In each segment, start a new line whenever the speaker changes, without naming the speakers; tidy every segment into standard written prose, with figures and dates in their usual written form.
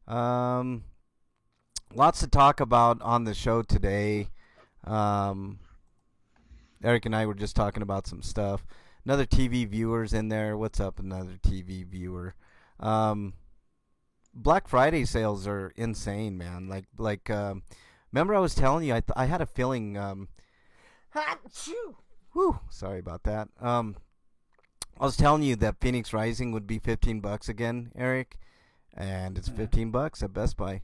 Um, Lots to talk about on the show today. Um, Eric and I were just talking about some stuff. Another TV viewer's in there. What's up, another TV viewer? Um, Black Friday sales are insane, man. Remember I was telling you I had a feeling. Achoo! Whew, sorry about that. I was telling you that Phoenix Rising would be $15 again, Eric, and it's
Yeah.
$15 at Best Buy.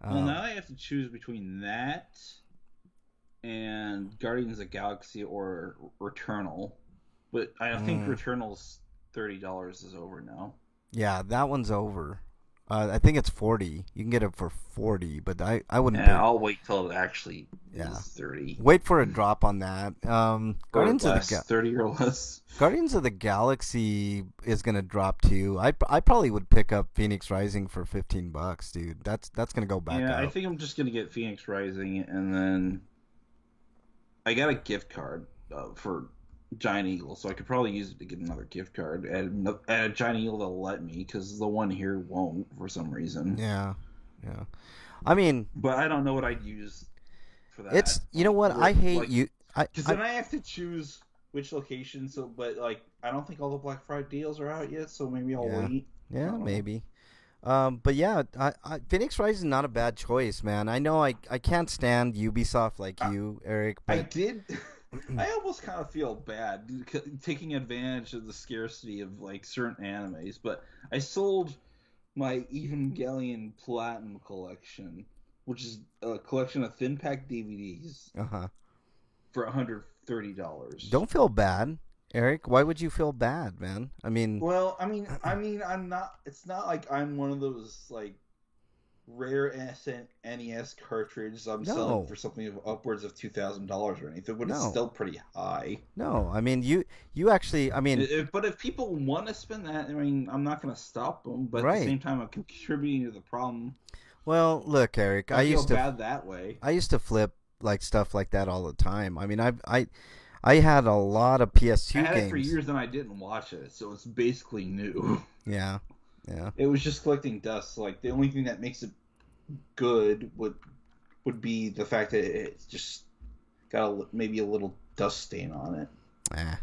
Well, now
Um,
I have to choose between that and Guardians of the Galaxy or Returnal. But I think
mm,
Returnal's $30 is over now.
yeah, that one's over. I think it's 40. You can get it for 40, but I wouldn't
Yeah,
pay.
I'll wait till it actually is
Yeah,
30
wait for a drop on that.
or less, 30 or less.
Guardians of the Galaxy is gonna drop too. I probably would pick up Phoenix Rising for $15, dude. That's gonna go back
Yeah, I
up.
think I'm just gonna get Phoenix Rising, and then I got a gift card for Giant Eagle, so I could probably use it to get another gift card at a Giant Eagle that'll let me, because the one here won't for some reason.
Yeah, yeah. I mean,
But I don't know what I'd use for
it's
that.
you know what I hate
Like,
you.
because then I have to choose which location. So, but like, I don't think all the Black Friday deals are out yet, so maybe I'll
Yeah,
wait. I
yeah,
don't know.
maybe. But yeah, Phoenix Rise is not a bad choice, man. I know I can't stand Ubisoft like
I,
you, Eric,
I
but
did. I almost kind of feel bad taking advantage of the scarcity of like certain animes, but I sold my Evangelion Platinum collection, which is a collection of thin pack DVDs,
uh-huh.
for $130.
Don't feel bad, Eric. Why would you feel bad, man? I mean,
Well, I'm not. It's not like I'm one of those like rare NES cartridges I'm selling
no,
for something of upwards of $2,000 or anything, but it's
no,
still pretty high.
no. I mean, you actually. I mean,
But if people want to spend that, I mean, I'm not going to stop them. But at the
right.
same time, I'm contributing to the problem.
Well, look, Eric.
I feel bad that way.
I used to flip like stuff like that all the time. I mean, I had a lot of
I
PS2
had it for
games.
years and I didn't watch it, so it's basically new.
Yeah, yeah,
It was just collecting dust. Like the only thing that makes it good would be the fact that it's just got maybe a little dust stain on it,
eh,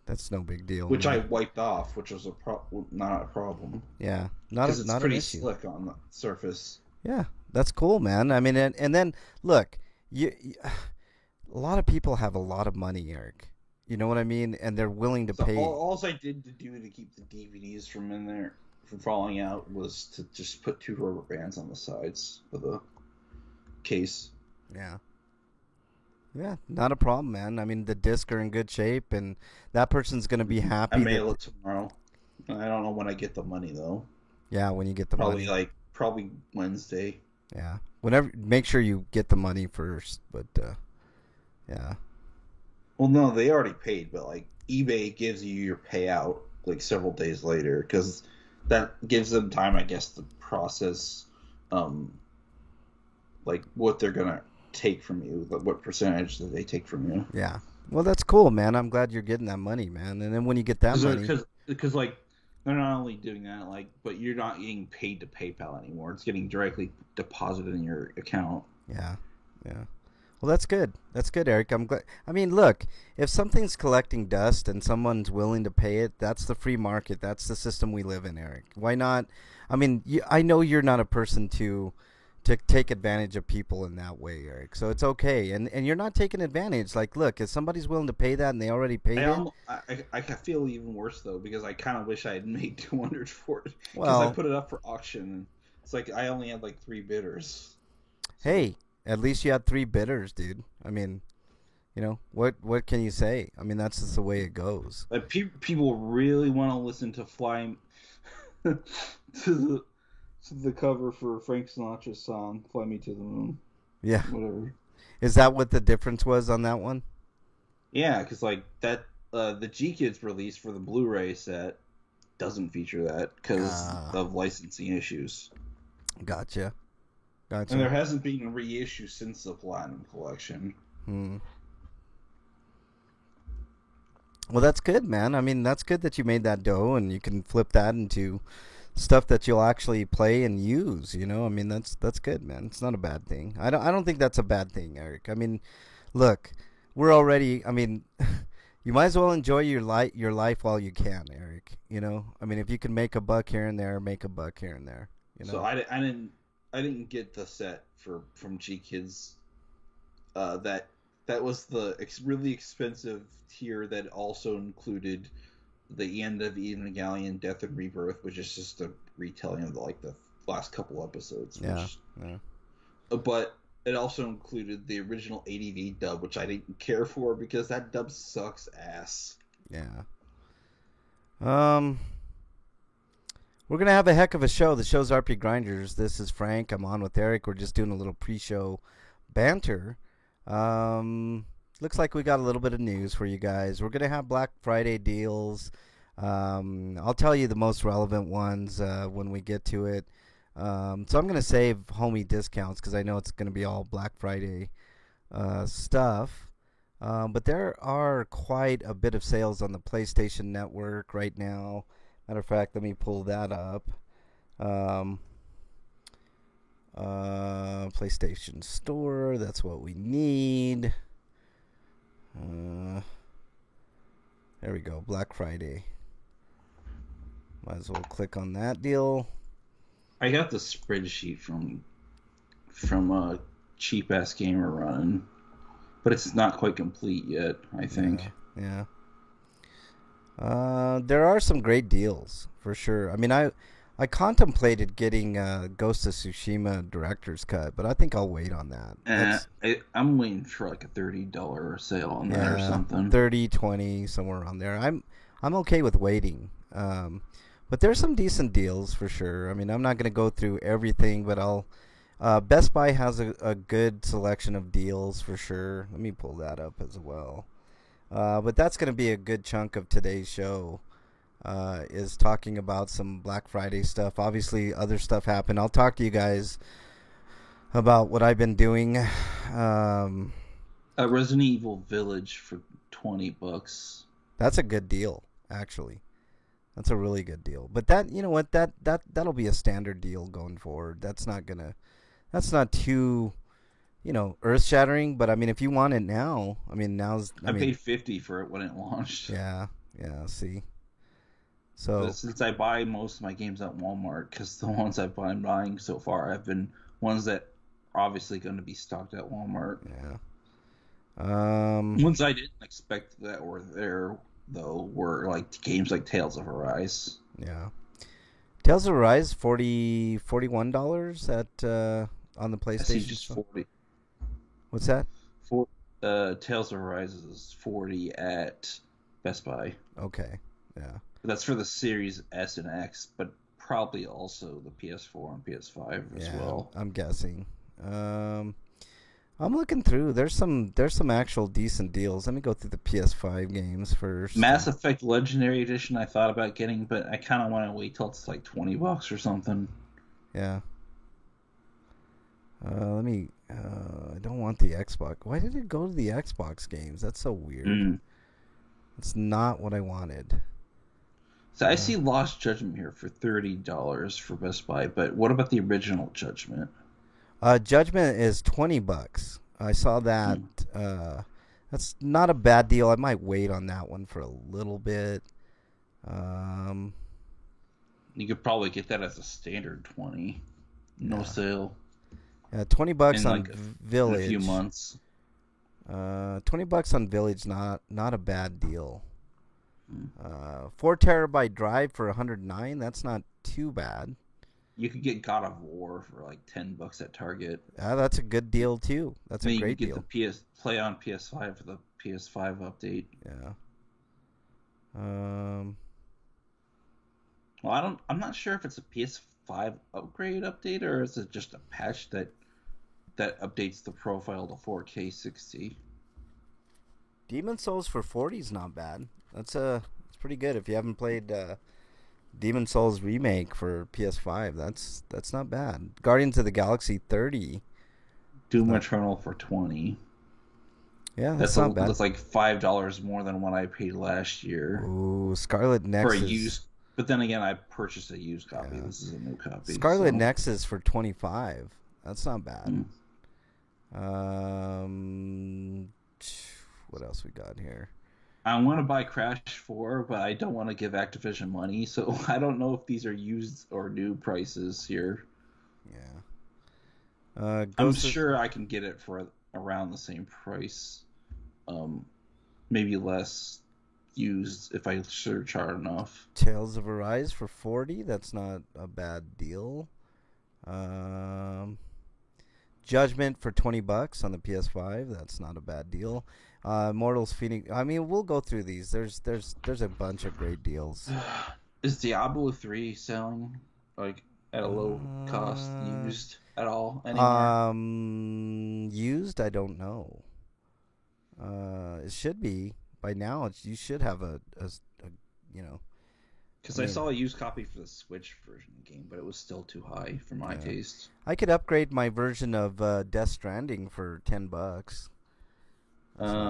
that's no big deal,
which I
man.
wiped off, which was not a problem
Yeah,
because it's
not an
pretty
issue.
slick on the surface.
Yeah, that's cool, man. I mean, and then look, a lot of people have a lot of money, Eric. You know what I mean? And they're willing to
So
pay.
all I did to do to keep the DVDs from in there from falling out was to just put two rubber bands on the sides of the case.
Yeah, yeah, not a problem, man. I mean, the discs are in good shape, and that person's gonna be
I
happy that
mail it tomorrow. I don't know when I get the money though.
yeah, when you get the money.
Probably Wednesday.
Yeah, whenever, make sure you get the money first. But yeah,
Well, no, they already paid, but like eBay gives you your payout like several days later because that gives them time, I guess, to process um like what they're gonna take from you, like what percentage that they take from you.
yeah. Well, that's cool, man. I'm glad you're getting that money, man. And then when you get that money,
Because like they're not only doing that, like, but you're not getting paid to PayPal anymore. It's getting directly deposited in your account.
yeah, yeah. Well, that's good. That's good, Eric. I'm glad. I mean, look, if something's collecting dust and someone's willing to pay it, that's the free market. That's the system we live in, Eric. Why not? I mean, I know you're not a person to take advantage of people in that way, Eric. So it's okay, and you're not taking advantage. Like, look, if somebody's willing to pay that and they already paid it,
I feel even worse though because I kind of wish I had made 200 for it because I
well,
put it up for auction. And it's like I only had like three bidders. So
hey, at least you had three bidders, dude. I mean, what can you say? I mean, that's just the way it goes.
like people really want to listen to Fly to the cover for Frank Sinatra's song "Fly Me to the Moon,"
Yeah.
whatever.
Is that what the difference was on that one?
Yeah, because like that the G Kids release for the Blu-ray set doesn't feature that because
Ah,
of licensing issues,
gotcha.
and there
Gotcha.
hasn't been a reissue since the Platinum Collection.
Hmm. Well, that's good, man. I mean, that's good that you made that dough and you can flip that into stuff that you'll actually play and use. You know, I mean that's good, man. It's not a bad thing. I don't think that's a bad thing, Eric. I mean, look, we're already. I mean, you might as well enjoy your life while you can, Eric. You know, I mean, if you can make a buck here and there, make a buck here and there. You
So
know.
I didn't get the set from G Kids. That was the really expensive tier that also included the end of Evangelion Death and Rebirth, which is just a retelling of the last couple episodes.
Yeah. Yeah.
But it also included the original ADV dub, which I didn't care for because that dub sucks ass.
Yeah. Um. We're gonna have a heck of a show. The show's RP Grinders. This is Frank. I'm on with Eric. We're just doing a little pre-show banter. Looks like we got a little bit of news for you guys. We're gonna have Black Friday deals. I'll tell you the most relevant ones when we get to it. So I'm gonna save homie discounts because I know it's gonna be all Black Friday stuff. But there are quite a bit of sales on the PlayStation Network right now. Matter of fact, let me pull that up. Um, PlayStation Store, that's what we need. There we go, Black Friday. Might as well click on that deal.
I got the spreadsheet from a cheap ass gamer run, but it's not quite complete yet. I think.
Yeah. There are some great deals for sure. I mean, I contemplated getting Ghost of Tsushima Director's Cut, but I think I'll wait on that.
I'm waiting for like a $30 sale on that or something.
30, 20, somewhere around there. I'm okay with waiting. But there's some decent deals for sure. I mean, I'm not going to go through everything, but I'll. Best Buy has a good selection of deals for sure. Let me pull that up as well. But that's going to be a good chunk of today's show, is talking about some Black Friday stuff. Obviously, other stuff happened. I'll talk to you guys about what I've been doing.
Resident Evil Village for $20.
That's a good deal, actually. That's a really good deal. But that, you know what, that'll be a standard deal going forward. That's not too, earth shattering. But I mean, if you want it now, I mean, I
paid $50 for it when it launched.
Yeah. See. So
since I buy most of my games at Walmart, because the ones I've been buying so far have been ones that are obviously going to be stocked at Walmart.
Yeah.
Ones I didn't expect that were there though were like games like Tales of Arise.
Yeah. Tales of Arise $41 at on the PlayStation.
I see just 40.
What's that?
Tales of Arise is 40 at Best Buy.
Okay. Yeah.
That's for the Series S and X, but probably also the PS4 and PS5 as well.
I'm guessing. I'm looking through. There's some actual decent deals. Let me go through the PS5 games first.
Mass Effect Legendary Edition I thought about getting, but I kind of want to wait till it's like $20 or something.
Yeah. Let me. I don't want the Xbox. Why did it go to the Xbox games? That's so weird. It's not what I wanted.
So I see Lost Judgment here for $30 for Best Buy, but what about the original Judgment?
Judgment is $20. I saw that. That's not a bad deal. I might wait on that one for a little bit.
You could probably get that as a standard 20, no sale.
$20 on Village.
In a few months.
$20 on Village, not a bad deal. 4 terabyte drive for $109. That's not too bad.
You could get God of War for like $10 at Target.
That's a good deal too. That's a great deal.
You can get the play on PS5 for the PS5 update.
Yeah.
Well, I'm not sure if it's a PS5 upgrade update or is it just a patch that updates the profile to 4K 60.
Demon Souls for 40 is not bad. It's pretty good. If you haven't played Demon Souls remake for PS5, that's not bad. Guardians of the Galaxy 30.
Doom Eternal for 20.
Yeah, that's
like $5 more than what I paid last year.
Ooh, Scarlet Nexus.
But then again, I purchased a used copy.
Yeah.
This is a new copy.
Scarlet
so.
Nexus for 25. That's not bad.
Mm.
What else we got here?
I want to buy Crash 4, but I don't want to give Activision money, so I don't know if these are used or new prices here.
Yeah.
I'm sure I can get it for around the same price. Maybe less used if I search hard enough.
Tales of Arise for 40. That's not a bad deal. Judgment for $20 on the PS5. That's not a bad deal. Immortals Phoenix. I mean, we'll go through these. There's a bunch of great deals.
Is Diablo 3 selling like at a low cost used at all anymore?
Used, I don't know. It should be by now. You should have a you know.
Because I saw a used copy for the Switch version of the game, but it was still too high for my taste.
I could upgrade my version of Death Stranding for $10.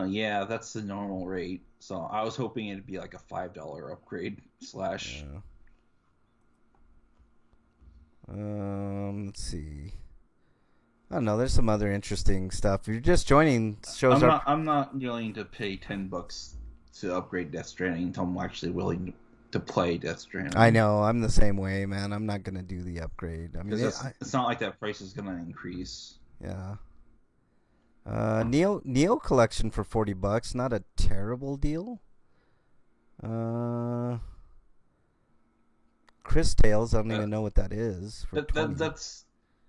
Yeah, that's the normal rate. So I was hoping it'd be like a $5 upgrade slash.
Yeah. Let's see. I don't know. There's some other interesting stuff. If you're just joining, shows
I'm not willing to pay $10 to upgrade Death Stranding until I'm actually willing to play Death Stranding.
I know. I'm the same way, man. I'm not gonna do the upgrade. I mean,
it's not like that price is gonna increase.
Yeah. Neo Collection for $40. Not a terrible deal. Chris Tales. I don't even know what that is. For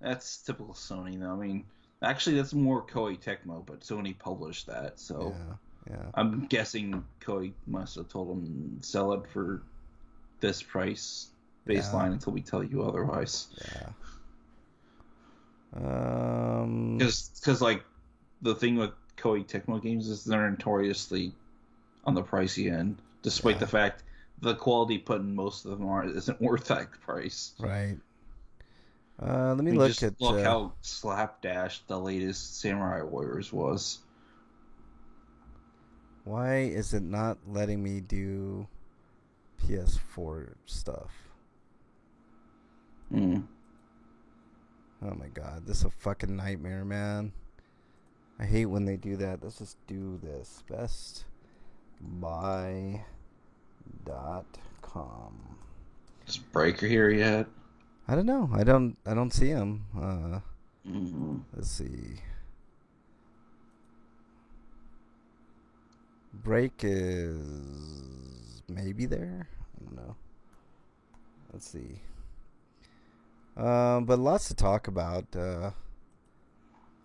that's typical Sony, though. I mean, actually, that's more Koei Tecmo, but Sony published that, so
yeah.
I'm guessing Koei must have told them sell it for this price baseline until we tell you otherwise.
Yeah.
Because like the thing with Koei Tecmo games is they're notoriously on the pricey end, despite the fact the quality put in most of them isn't worth that price.
Right. Let me look
how slapdash the latest Samurai Warriors was.
Why is it not letting me do PS4 stuff? Oh my god, this is a fucking nightmare, man. I hate when they do that. Let's just do this. BestBuy.com.
Is Breaker here yet?
I don't know. I don't see him. Let's see. Break is maybe there. I don't know. Let's see. But lots to talk about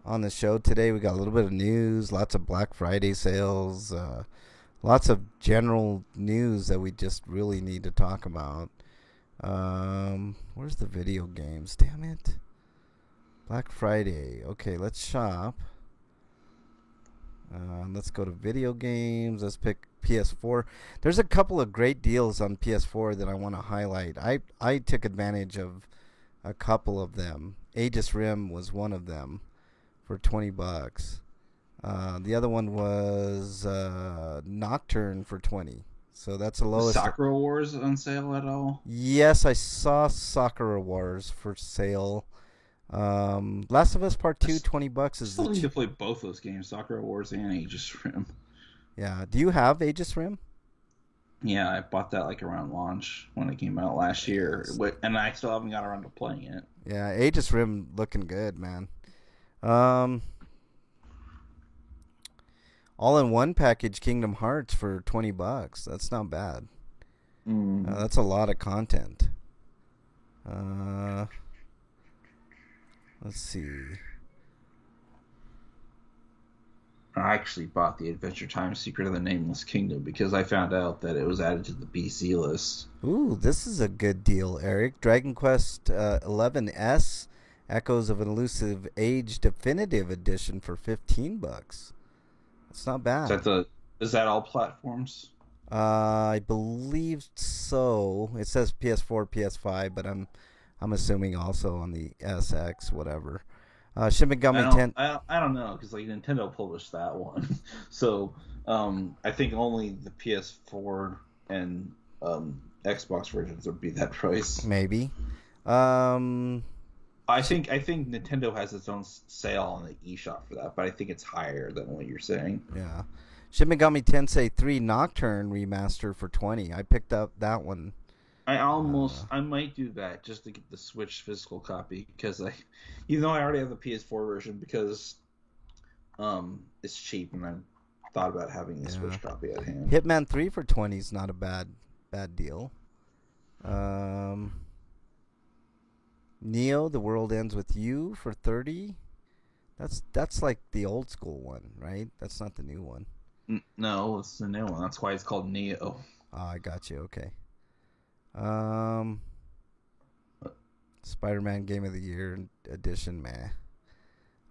on the show today. We got a little bit of news, lots of Black Friday sales, lots of general news that we just really need to talk about. Where's the video games? Damn it. Black Friday. Okay, let's shop. Let's go to video games. Let's pick PS4. There's a couple of great deals on PS4 that I want to highlight. I took advantage of a couple of them. Aegis Rim was one of them for $20. The other one was Nocturne for $20. So that's the lowest.
Sakura Wars on sale at all?
Yes, I saw Sakura Wars for sale. Last of Us Part 2, $20 is.
Still need to play both those games, Sakura Wars and Aegis Rim.
Yeah. Do you have Aegis Rim?
Yeah, I bought that like around launch when it came out last year, and I still haven't got around to playing it.
Yeah, Aegis Rim looking good, man. All-in-one package Kingdom Hearts for $20. That's not bad. That's a lot of content. Let's see.
I actually bought the Adventure Time Secret of the Nameless Kingdom because I found out that it was added to the BC list.
Ooh, this is a good deal, Eric. Dragon Quest 11S Echoes of an Elusive Age Definitive Edition for $15. It's not bad.
Is that all platforms?
I believe so. It says PS4, PS5, but I'm assuming also on the SX, whatever. Shin Megami 10.
I don't know because like Nintendo published that one, so I think only the PS4 and Xbox versions would be that price.
Maybe. Um,
I think Nintendo has its own sale on the eShop for that, but I think it's higher than what you're saying.
yeah. Shin Megami Tensei 3 Nocturne remaster for 20. I picked up that one.
I might do that just to get the Switch physical copy because even though I already have the PS4 version because it's cheap and I thought about having the
Yeah.
Switch copy at hand.
Hitman 3 for 20 is not a bad deal. Neo, The World Ends With You for 30. That's like the old school one, right? That's not the new one.
No, it's the new one. That's why it's called Neo.
Oh, I got you. Okay. Spider-Man Game of the Year edition, meh.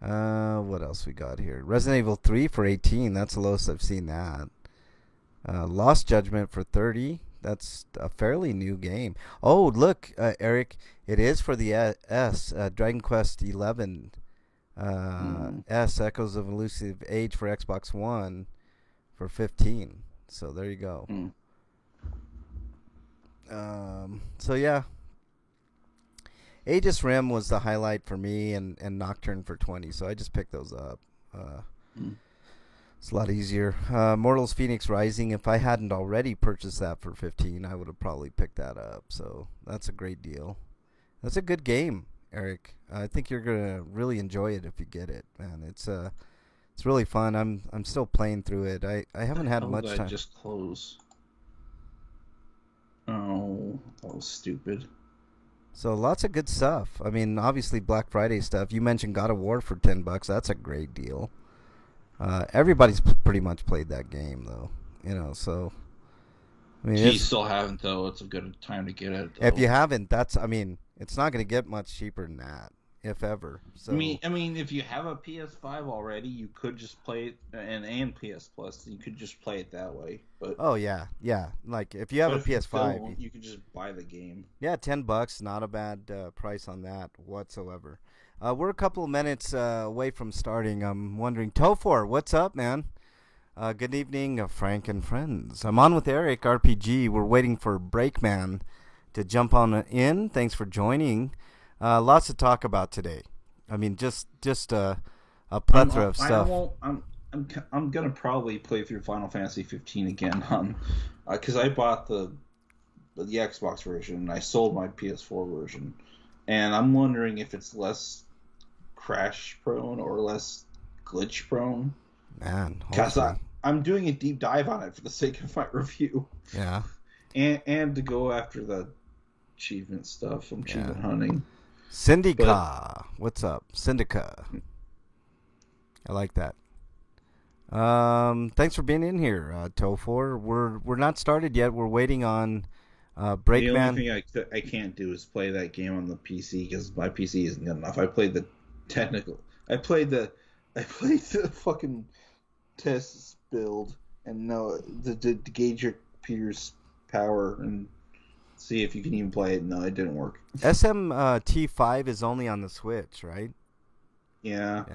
What else we got here? Resident Evil 3 for 18. That's the lowest I've seen that. Lost Judgment for 30. That's a fairly new game. Oh, look, Eric, it is for the S. Dragon Quest 11 S Echoes of Elusive Age for Xbox One for 15. So there you go. So yeah, Aegis Rim was the highlight for me, and Nocturne for 20. So I just picked those up. It's a lot easier. Mortals Phoenix Rising. If I hadn't already purchased that for 15, I would have probably picked that up. So that's a great deal. That's a good game, Eric. I think you're gonna really enjoy it if you get it, man. It's really fun. I'm still playing through it. I haven't had much time.
Just close. Oh, that was stupid.
So lots of good stuff. I mean, obviously Black Friday stuff. You mentioned God of War for $10. That's a great deal. Everybody's pretty much played that game, though. So I mean,
you still haven't though. It's a good time to get it. Though.
If you haven't, it's not going to get much cheaper than that, if ever. So
I mean, if you have a PS5 already, you could just play it, and PS Plus, you could just play it that way. But
oh yeah. Like if you have a PS5,
you could just buy the game.
Yeah, $10, not a bad price on that whatsoever. We're a couple of minutes away from starting. I'm wondering, Tofor, what's up, man? Good evening, Frank and friends. I'm on with Eric, RPG. We're waiting for Breakman to jump on in. Thanks for joining. Lots to talk about today. I mean, just a plethora of stuff.
I'm gonna probably play through Final Fantasy 15 again because I bought the Xbox version and I sold my PS4 version, and I'm wondering if it's less crash prone or less glitch prone.
Man,
because I'm doing a deep dive on it for the sake of my review.
Yeah,
and to go after the achievement stuff. I'm achievement hunting.
Syndica, what's up, Syndica? I like that. Thanks for being in here, Tofor. We're not started yet. We're waiting on Breakman.
The only thing I can't do is play that game on the PC because my PC isn't good enough. I played the fucking test build and to gauge your computer's power and see if you can even play it. No, it didn't work.
SMT5 is only on the Switch, right?
Yeah.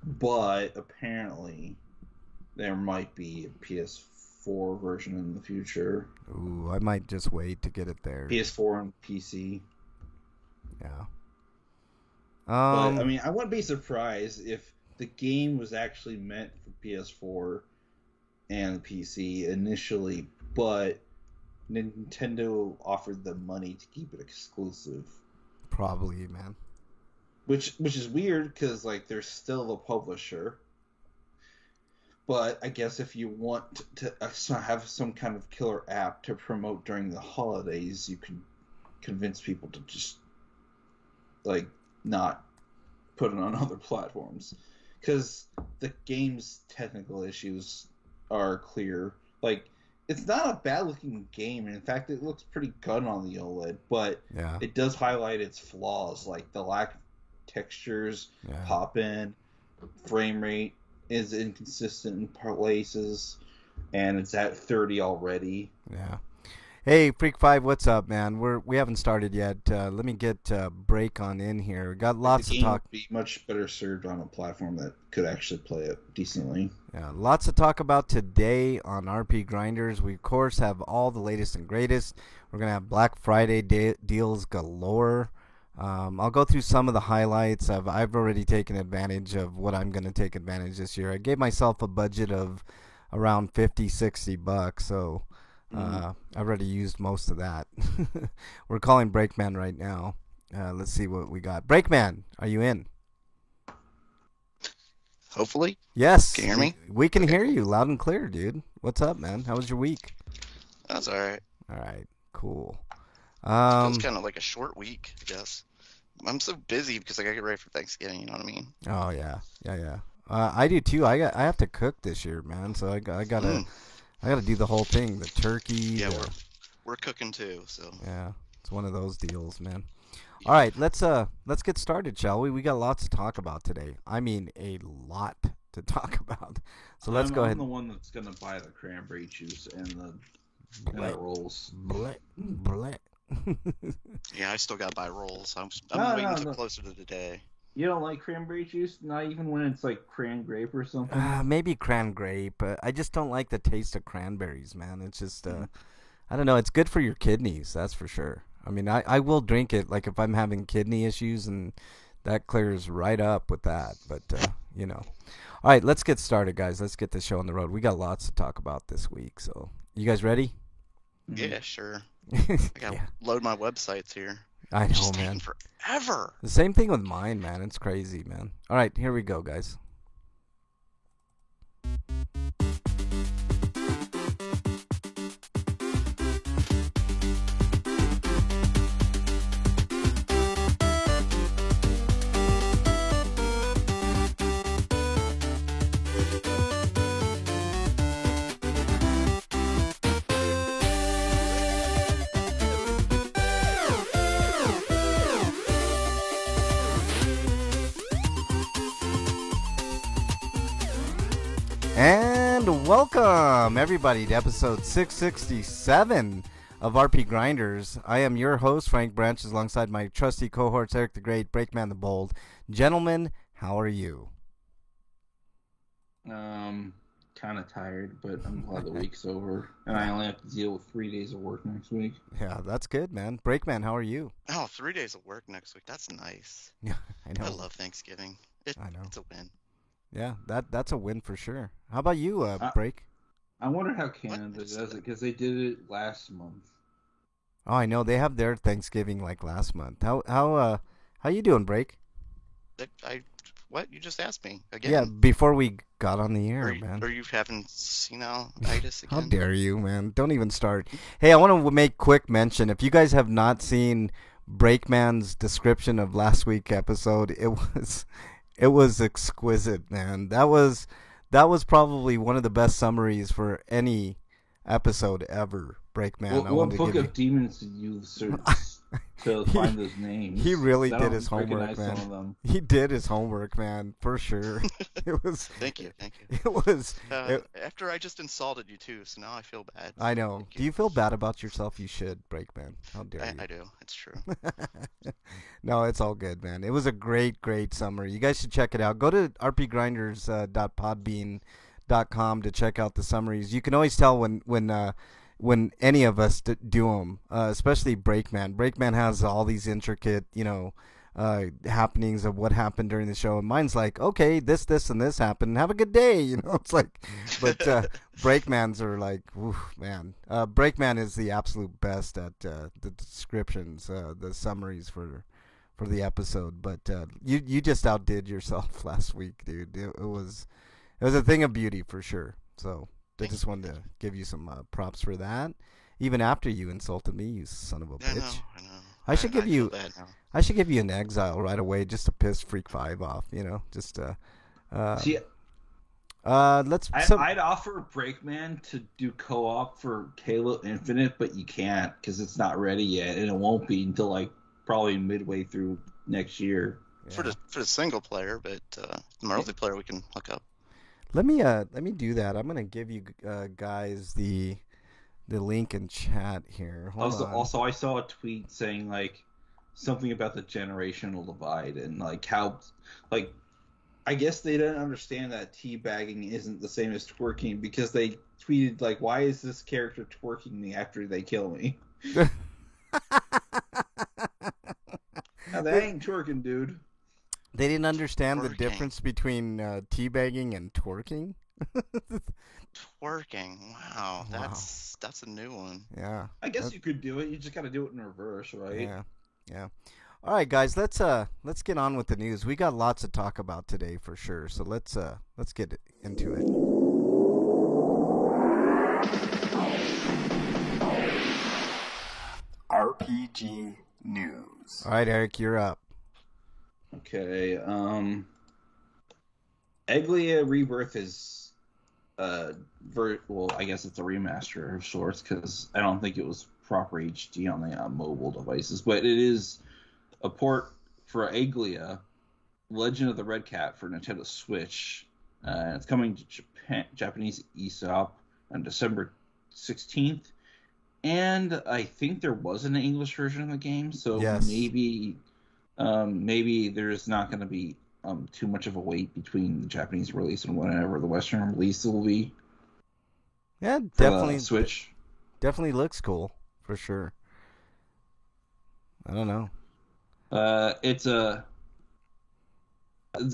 But apparently there might be a PS4 version in the future.
Ooh, I might just wait to get it there.
PS4 and PC.
Yeah.
But, I mean, I wouldn't be surprised if the game was actually meant for PS4 and PC initially, but Nintendo offered the money to keep it exclusive.
Probably, man.
Which is weird because they're still the publisher. But I guess if you want to have some kind of killer app to promote during the holidays, you can convince people to just not put it on other platforms. Because the game's technical issues are clear. It's not a bad-looking game. In fact, it looks pretty good on the OLED. But it does highlight its flaws, like the lack of textures, pop-in, frame rate is inconsistent in places, and it's at 30 already.
Yeah. Hey, Freak Five, what's up, man? We haven't started yet. Let me get Break on in here. We got
The
lots to
game
talk.
would be much better served on a platform that could actually play it decently.
Yeah, lots to talk about today on RP Grinders. We of course have all the latest and greatest. We're gonna have Black Friday deals galore. I'll go through some of the highlights. I've already taken advantage of what I'm gonna take advantage this year. I gave myself a budget of around 50, $60, so I've already used most of that. We're calling Breakman right now. Let's see what we got. Breakman, are you in?
Hopefully.
Yes.
Can you hear me?
We can hear you loud and clear, dude. What's up, man? How was your week?
That's all right.
All right, cool.
It was kind of like a short week, I guess. I'm so busy because I gotta get ready for Thanksgiving. You know what I mean?
Oh yeah. I do too. I have to cook this year, man. So I gotta do the whole thing. The turkey.
Yeah, we're cooking too. So
yeah, it's one of those deals, man. All right, let's get started, shall we? We got lots to talk about today. I mean, a lot to talk about. So let's go ahead.
I'm the one that's gonna buy the cranberry juice and the rolls.
Bleh.
yeah, I still gotta buy rolls. I'm
No,
waiting
no,
until
no.
closer to the day.
You don't like cranberry juice? Not even when it's like cran grape or something?
Maybe cran grape. I just don't like the taste of cranberries, man. It's just, I don't know. It's good for your kidneys, that's for sure. I mean, I will drink it, like if I'm having kidney issues, and that clears right up with that. But, you know. All right, let's get started, guys. Let's get the show on the road. We got lots to talk about this week. So, you guys ready?
Yeah, sure. I gotta load my websites here.
I know,
Just
man.
taking forever.
The same thing with mine, man. It's crazy, man. All right, here we go, guys. And welcome, everybody, to episode 667 of RP Grinders. I am your host, Frank Branches, alongside my trusty cohorts, Eric the Great, Breakman the Bold. Gentlemen, how are you?
Kind of tired, but I'm glad the week's over, and I only have to deal with 3 days of work next week.
Yeah, that's good, man. Breakman, how are you?
Oh, 3 days of work next week. That's nice.
Yeah, I know.
I love Thanksgiving.
I know.
It's a win.
Yeah, that's a win for sure. How about you, Break?
I wonder how Canada does it, because they did it last month.
Oh, I know. They have their Thanksgiving like last month. How you doing, Break?
What? You just asked me again.
Yeah, before we got on the air, man.
Are you having senile-itis again?
How dare you, man? Don't even start. Hey, I want to make quick mention. If you guys have not seen Breakman's description of last week's episode, it was exquisite, man. That was probably one of the best summaries for any episode ever, Breakman.
What book of demons did you search to find those names?
He really
I
did
don't
his homework,
recognize
man.
some of them.
He did his homework, man, for sure. It was.
Thank you.
It was.
After I just insulted you too, so now I feel bad.
I know. Do you feel bad about yourself? You should, Breakman. How dare you?
I do. It's true.
No, it's all good, man. It was a great summary. You guys should check it out. Go to rpgrinders.podbean.com to check out the summaries. You can always tell when any of us do them, especially Breakman. Breakman has all these intricate, happenings of what happened during the show, and mine's like, okay, this, and this happened. Have a good day, It's like, but Breakman's are like, oof, man. Breakman is the absolute best at the descriptions, the summaries for the episode. But you just outdid yourself last week, dude. It was a thing of beauty for sure. So I just wanted to give you some props for that. Even after you insulted me, you son of a bitch.
I know.
I should give you an exile right away just to piss Freak 5 off, just
See,
let's
I'd offer Breakman to do co-op for Halo Infinite, but you can't because it's not ready yet, and it won't be until like probably midway through next year.
For the single player, but the multiplayer we can hook up.
Let me do that. I'm gonna give you guys the the link in chat here. Hold on.
Also, I saw a tweet saying like something about the generational divide and like how, like, I guess they didn't understand that teabagging isn't the same as twerking because they tweeted like, "Why is this character twerking me after they kill me?" Now, that ain't twerking, dude.
They didn't understand the
Twerking.
difference between teabagging and twerking.
Twerking. Wow, that's a new one.
Yeah.
I guess you could do it. You just got to do it in reverse, right?
Yeah. Yeah. All right, guys, let's get on with the news. We got lots to talk about today for sure. So let's get into it.
RPG news.
All right, Eric, you're up.
Okay. Egglia Rebirth is well, I guess it's a remaster of sorts because I don't think it was proper HD on the mobile devices, but it is a port for Egglia, Legend of the Red Cat for Nintendo Switch. It's coming to Japanese eShop on December 16th, and I think there was an English version of the game, so
Yes.
maybe there's not going to be too much of a wait between the Japanese release and whenever the Western release will be.
Yeah,
For
definitely.
Switch.
Definitely looks cool for sure. I don't know.
The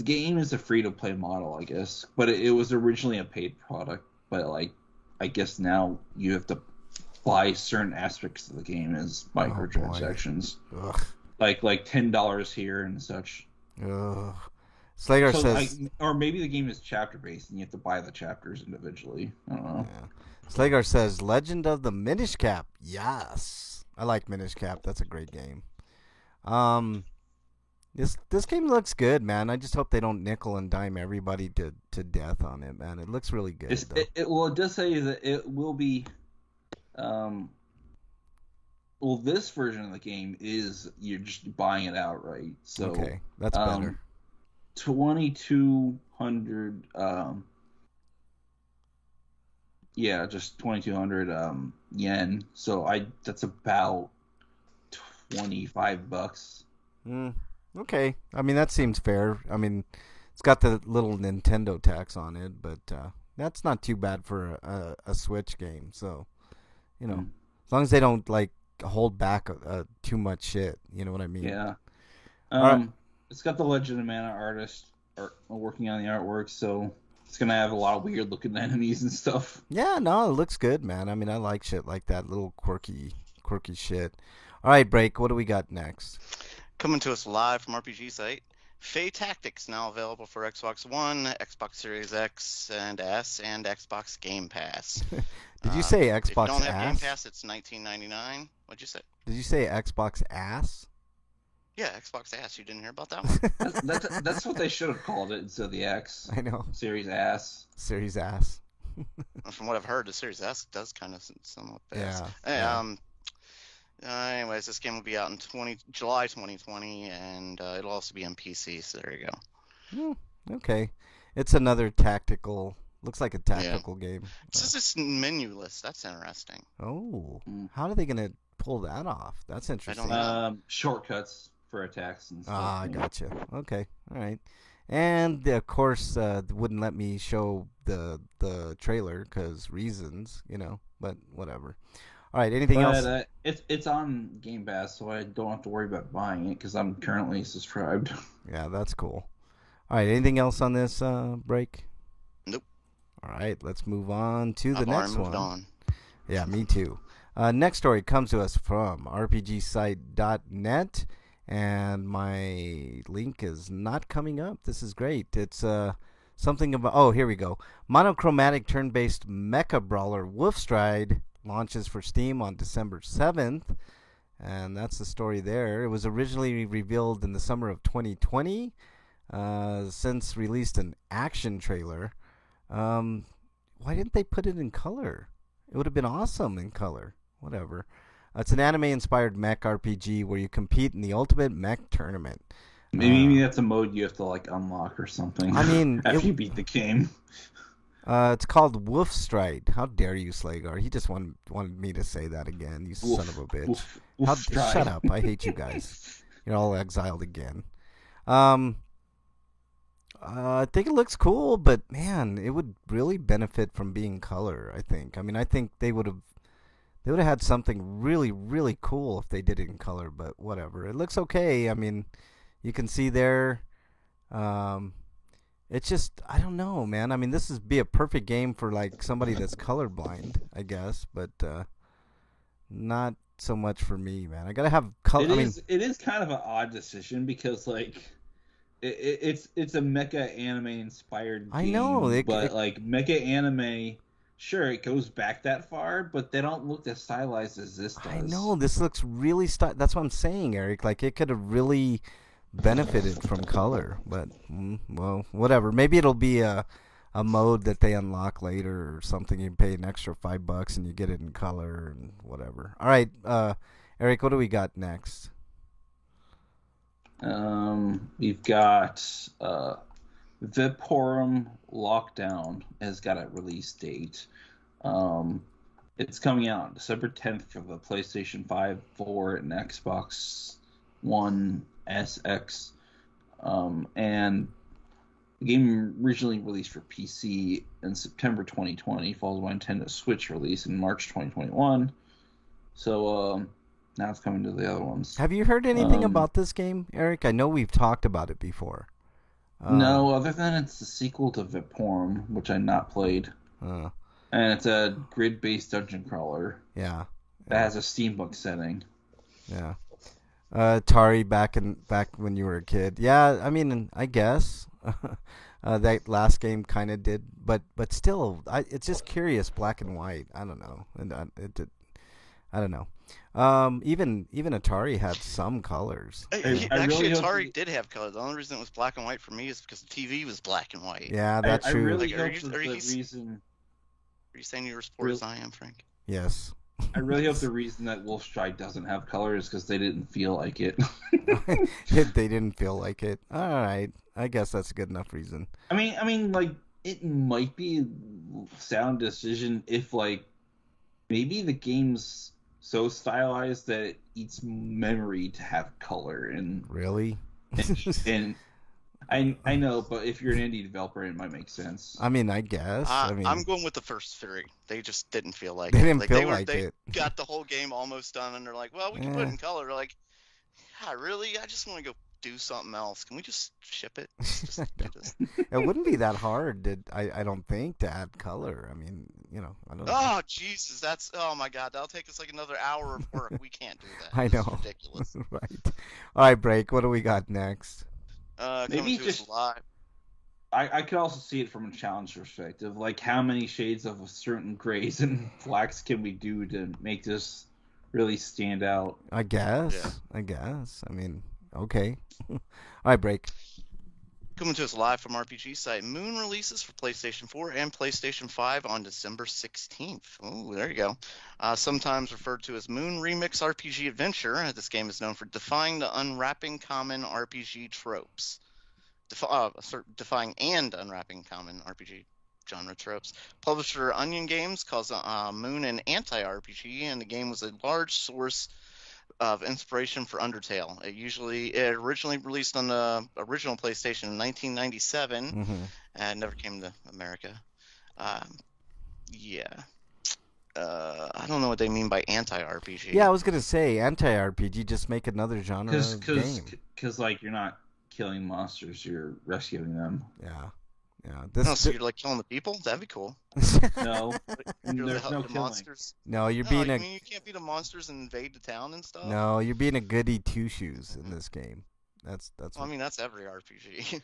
game is a free-to-play model, I guess, but it was originally a paid product. But like, I guess now you have to buy certain aspects of the game as microtransactions, like $10 here and such.
Ugh. Slager
So,
says,
or maybe the game is chapter-based and you have to buy the chapters individually. I don't know.
yeah. Slager says, Legend of the Minish Cap. Yes. I like Minish Cap. That's a great game. This game looks good, man. I just hope they don't nickel and dime everybody to death on it, man. It looks really good.
It does say that it will be. Well, this version of the game is you're just buying it outright. So
okay, that's better.
2,200. Yeah, just 2,200 yen. So that's about $25.
Okay, I mean that seems fair. I mean, it's got the little Nintendo tax on it, but that's not too bad for a Switch game. So, you know, as long as they don't like hold back too much shit, you know what I mean?
Yeah.
Right.
It's got the Legend of Mana artist working on the artwork, so it's gonna have a lot of weird looking enemies and stuff.
Yeah, no, it looks good, man. I mean, I like shit like that, little quirky shit. All right, Break. What do we got next?
Coming to us live from RPG Site, Fae Tactics now available for Xbox One, Xbox Series X and S, and Xbox Game Pass.
Did you say
If you
Xbox
don't have Game
ass?
Pass, it's $19.99. What'd you say?
Did you say Xbox ass?
Yeah, Xbox Ass. You didn't hear about that one?
That's what they should have called it instead of the X.
I know.
Series ass.
Series ass.
From what I've heard, the Series S does kind of somewhat fast.
Yeah.
Anyways, this game will be out in July 2020, and it'll also be on PC. So there you go.
Okay, it's another tactical. Looks like a tactical game.
It's just this menu list. That's interesting.
Oh, how are they gonna pull that off? That's interesting.
know.
Shortcuts for attacks and stuff.
I gotcha. Okay, all right. And of course, wouldn't let me show the trailer because reasons, you know. But whatever. All right. Anything else?
It's on Game Pass, so I don't have to worry about buying it because I'm currently subscribed.
Yeah, that's cool. All right. Anything else on this break?
Nope.
All right. Let's move on to the
I've
next
already moved
one.
on.
Yeah, me too. Next story comes to us from rpgsite.net, and my link is not coming up. This is great. It's something about... Oh, here we go. Monochromatic turn-based mecha brawler Wolfstride launches for Steam on December 7th, and that's the story there. It was originally revealed in the summer of 2020, since released an action trailer. Why didn't they put it in color? It would have been awesome in color. Whatever. It's an anime-inspired mech RPG where you compete in the ultimate mech tournament.
Maybe that's a mode you have to like unlock or something.
I mean,
after you beat the game.
It's called Wolfstride. How dare you, Slagar? He just wanted me to say that again. You son of a bitch. Shut up. I hate you guys. You're all exiled again. I think it looks cool, but man, it would really benefit from being color, I think. I mean, I think they would have had something really, really cool if they did it in color, but whatever. It looks okay. I mean, you can see there. It's just, I don't know, man. I mean, this would be a perfect game for like somebody that's colorblind, I guess, but not so much for me, man. I gotta have color.
It is kind of an odd decision because like it's a mecha anime inspired game.
I know,
like mecha anime, sure, it goes back that far, but they don't look as stylized as this does.
I know, this looks really that's what I'm saying, Eric. Like, it could have really benefited from color, but well, whatever. Maybe it'll be a mode that they unlock later or something. You pay an extra $5 and you get it in color and whatever. All right, Eric, what do we got next?
We've got Vaporum Lockdown has got a release date. It's coming out December 10th for the PlayStation 5, 4, and Xbox One SX. And the game originally released for PC in September 2020, followed by a Nintendo Switch release in March 2021. So now it's coming to the other ones.
Have you heard anything about this game, Eric? I know we've talked about it before.
No, other than it's the sequel to Vaporum, which I not played. And it's a grid-based dungeon crawler.
Yeah.
That has a steampunk setting.
Yeah. Atari back when you were a kid. Yeah, I mean, I guess that last game kind of did, but still, it's just curious, black and white. I don't know, and I don't know. Even Atari had some colors.
Actually, Atari did have color. The only reason it was black and white for me is because the TV was black and white.
Yeah, that's true.
I really
Are
hope
you saying you're as poor as I am, Frank?
Yes.
I really hope the reason that Wolfstride doesn't have color is because they didn't feel like it.
They didn't feel like it. All right, I guess that's a good enough reason.
I mean, like, it might be a sound decision if, like, maybe the game's so stylized that it eats memory to have color. And
really,
and I know, but if you're an indie developer, it might make sense.
I mean, I guess.
I'm going with the first theory. They just didn't feel like
they
it.
Didn't feel like
they
it.
got the whole game almost done, and they're like, "Well, we can put it in color." They're like, "Yeah, really? I just want to go do something else. Can we just ship it?"
It wouldn't be that hard. I don't think, to add color. I mean, I don't know.
Oh Jesus, oh my God, that'll take us like another hour of work. We can't do that.
I know.
It's ridiculous.
Right. All right, break. What do we got next?
Maybe just live. I could also see it from a challenge perspective. Like, how many shades of certain grays and blacks can we do to make this really stand out?
I guess.
Yeah.
I guess. I mean, okay. All right, break.
Coming to us live from RPG Site, Moon releases for PlayStation 4 and PlayStation 5 on December 16th. Oh, there you go. Sometimes referred to as Moon Remix RPG Adventure, this game is known for defying the unwrapping common RPG tropes. Defying and unwrapping common RPG genre tropes. Publisher Onion Games calls Moon an anti-RPG, and the game was a large source of inspiration for Undertale. It originally released on the original PlayStation in 1997, and never came to America. I don't know what they mean by anti-RPG.
Yeah, I was gonna say anti-RPG. Just make another genre game.
Because like, you're not killing monsters, you're rescuing them.
Yeah.
So you're like killing the people? That'd be cool.
No, there's no killing.
Monsters.
No, you're being
I mean, you can't be the monsters and invade the town and stuff.
No, you're being a goody two shoes in this game. That's.
Well, I mean, that's every RPG.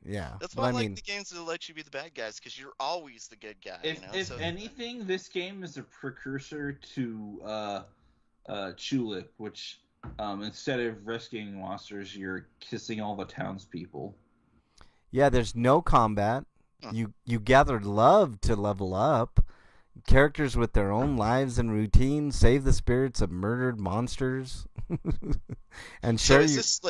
Yeah.
That's why I like the games that let you be the bad guys, because you're always the good guy.
If anything, this game is a precursor to Tulip, which instead of rescuing monsters, you're kissing all the townspeople.
Yeah, there's no combat. You gather love to level up. Characters with their own lives and routines save the spirits of murdered monsters. And
so is this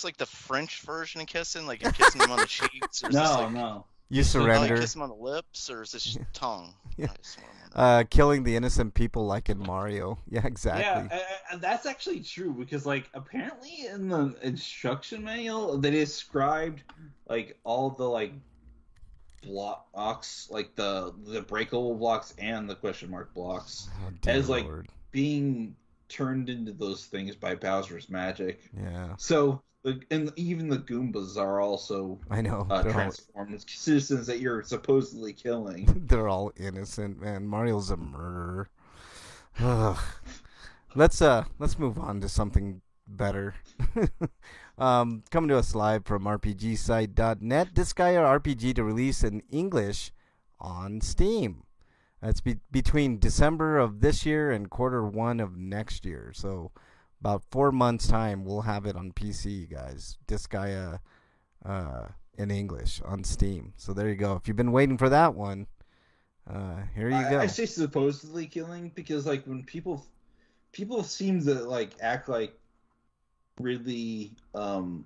like the French version of kissing? Like you're kissing them on the cheeks? Or
No.
You
So, like,
surrender.
kiss him on the lips, or is this just tongue?
Yeah.
That's what I'm wondering.
Killing the innocent people like in Mario. Yeah, exactly.
Yeah, that's actually true because, like, apparently in the instruction manual they described like all the like blocks, like the breakable blocks and the question mark blocks,
Oh, dear
as like
Lord.
being turned into those things by Bowser's magic.
Yeah,
So, and even the Goombas are also
I know. They're all,
transformed as citizens that you're supposedly killing.
they're all innocent, man. Mario's a murderer. Ugh. Let's move on to something better. Coming to us live from RPGsite.net. Disgaea RPG to release in English on Steam. That's between December of this year and Q1 of next year. So about 4 months' time, we'll have it on PC, guys. Disgaea in English on Steam. So there you go. If you've been waiting for that one, here you go.
I say supposedly killing because, like, when people seem to like act like really and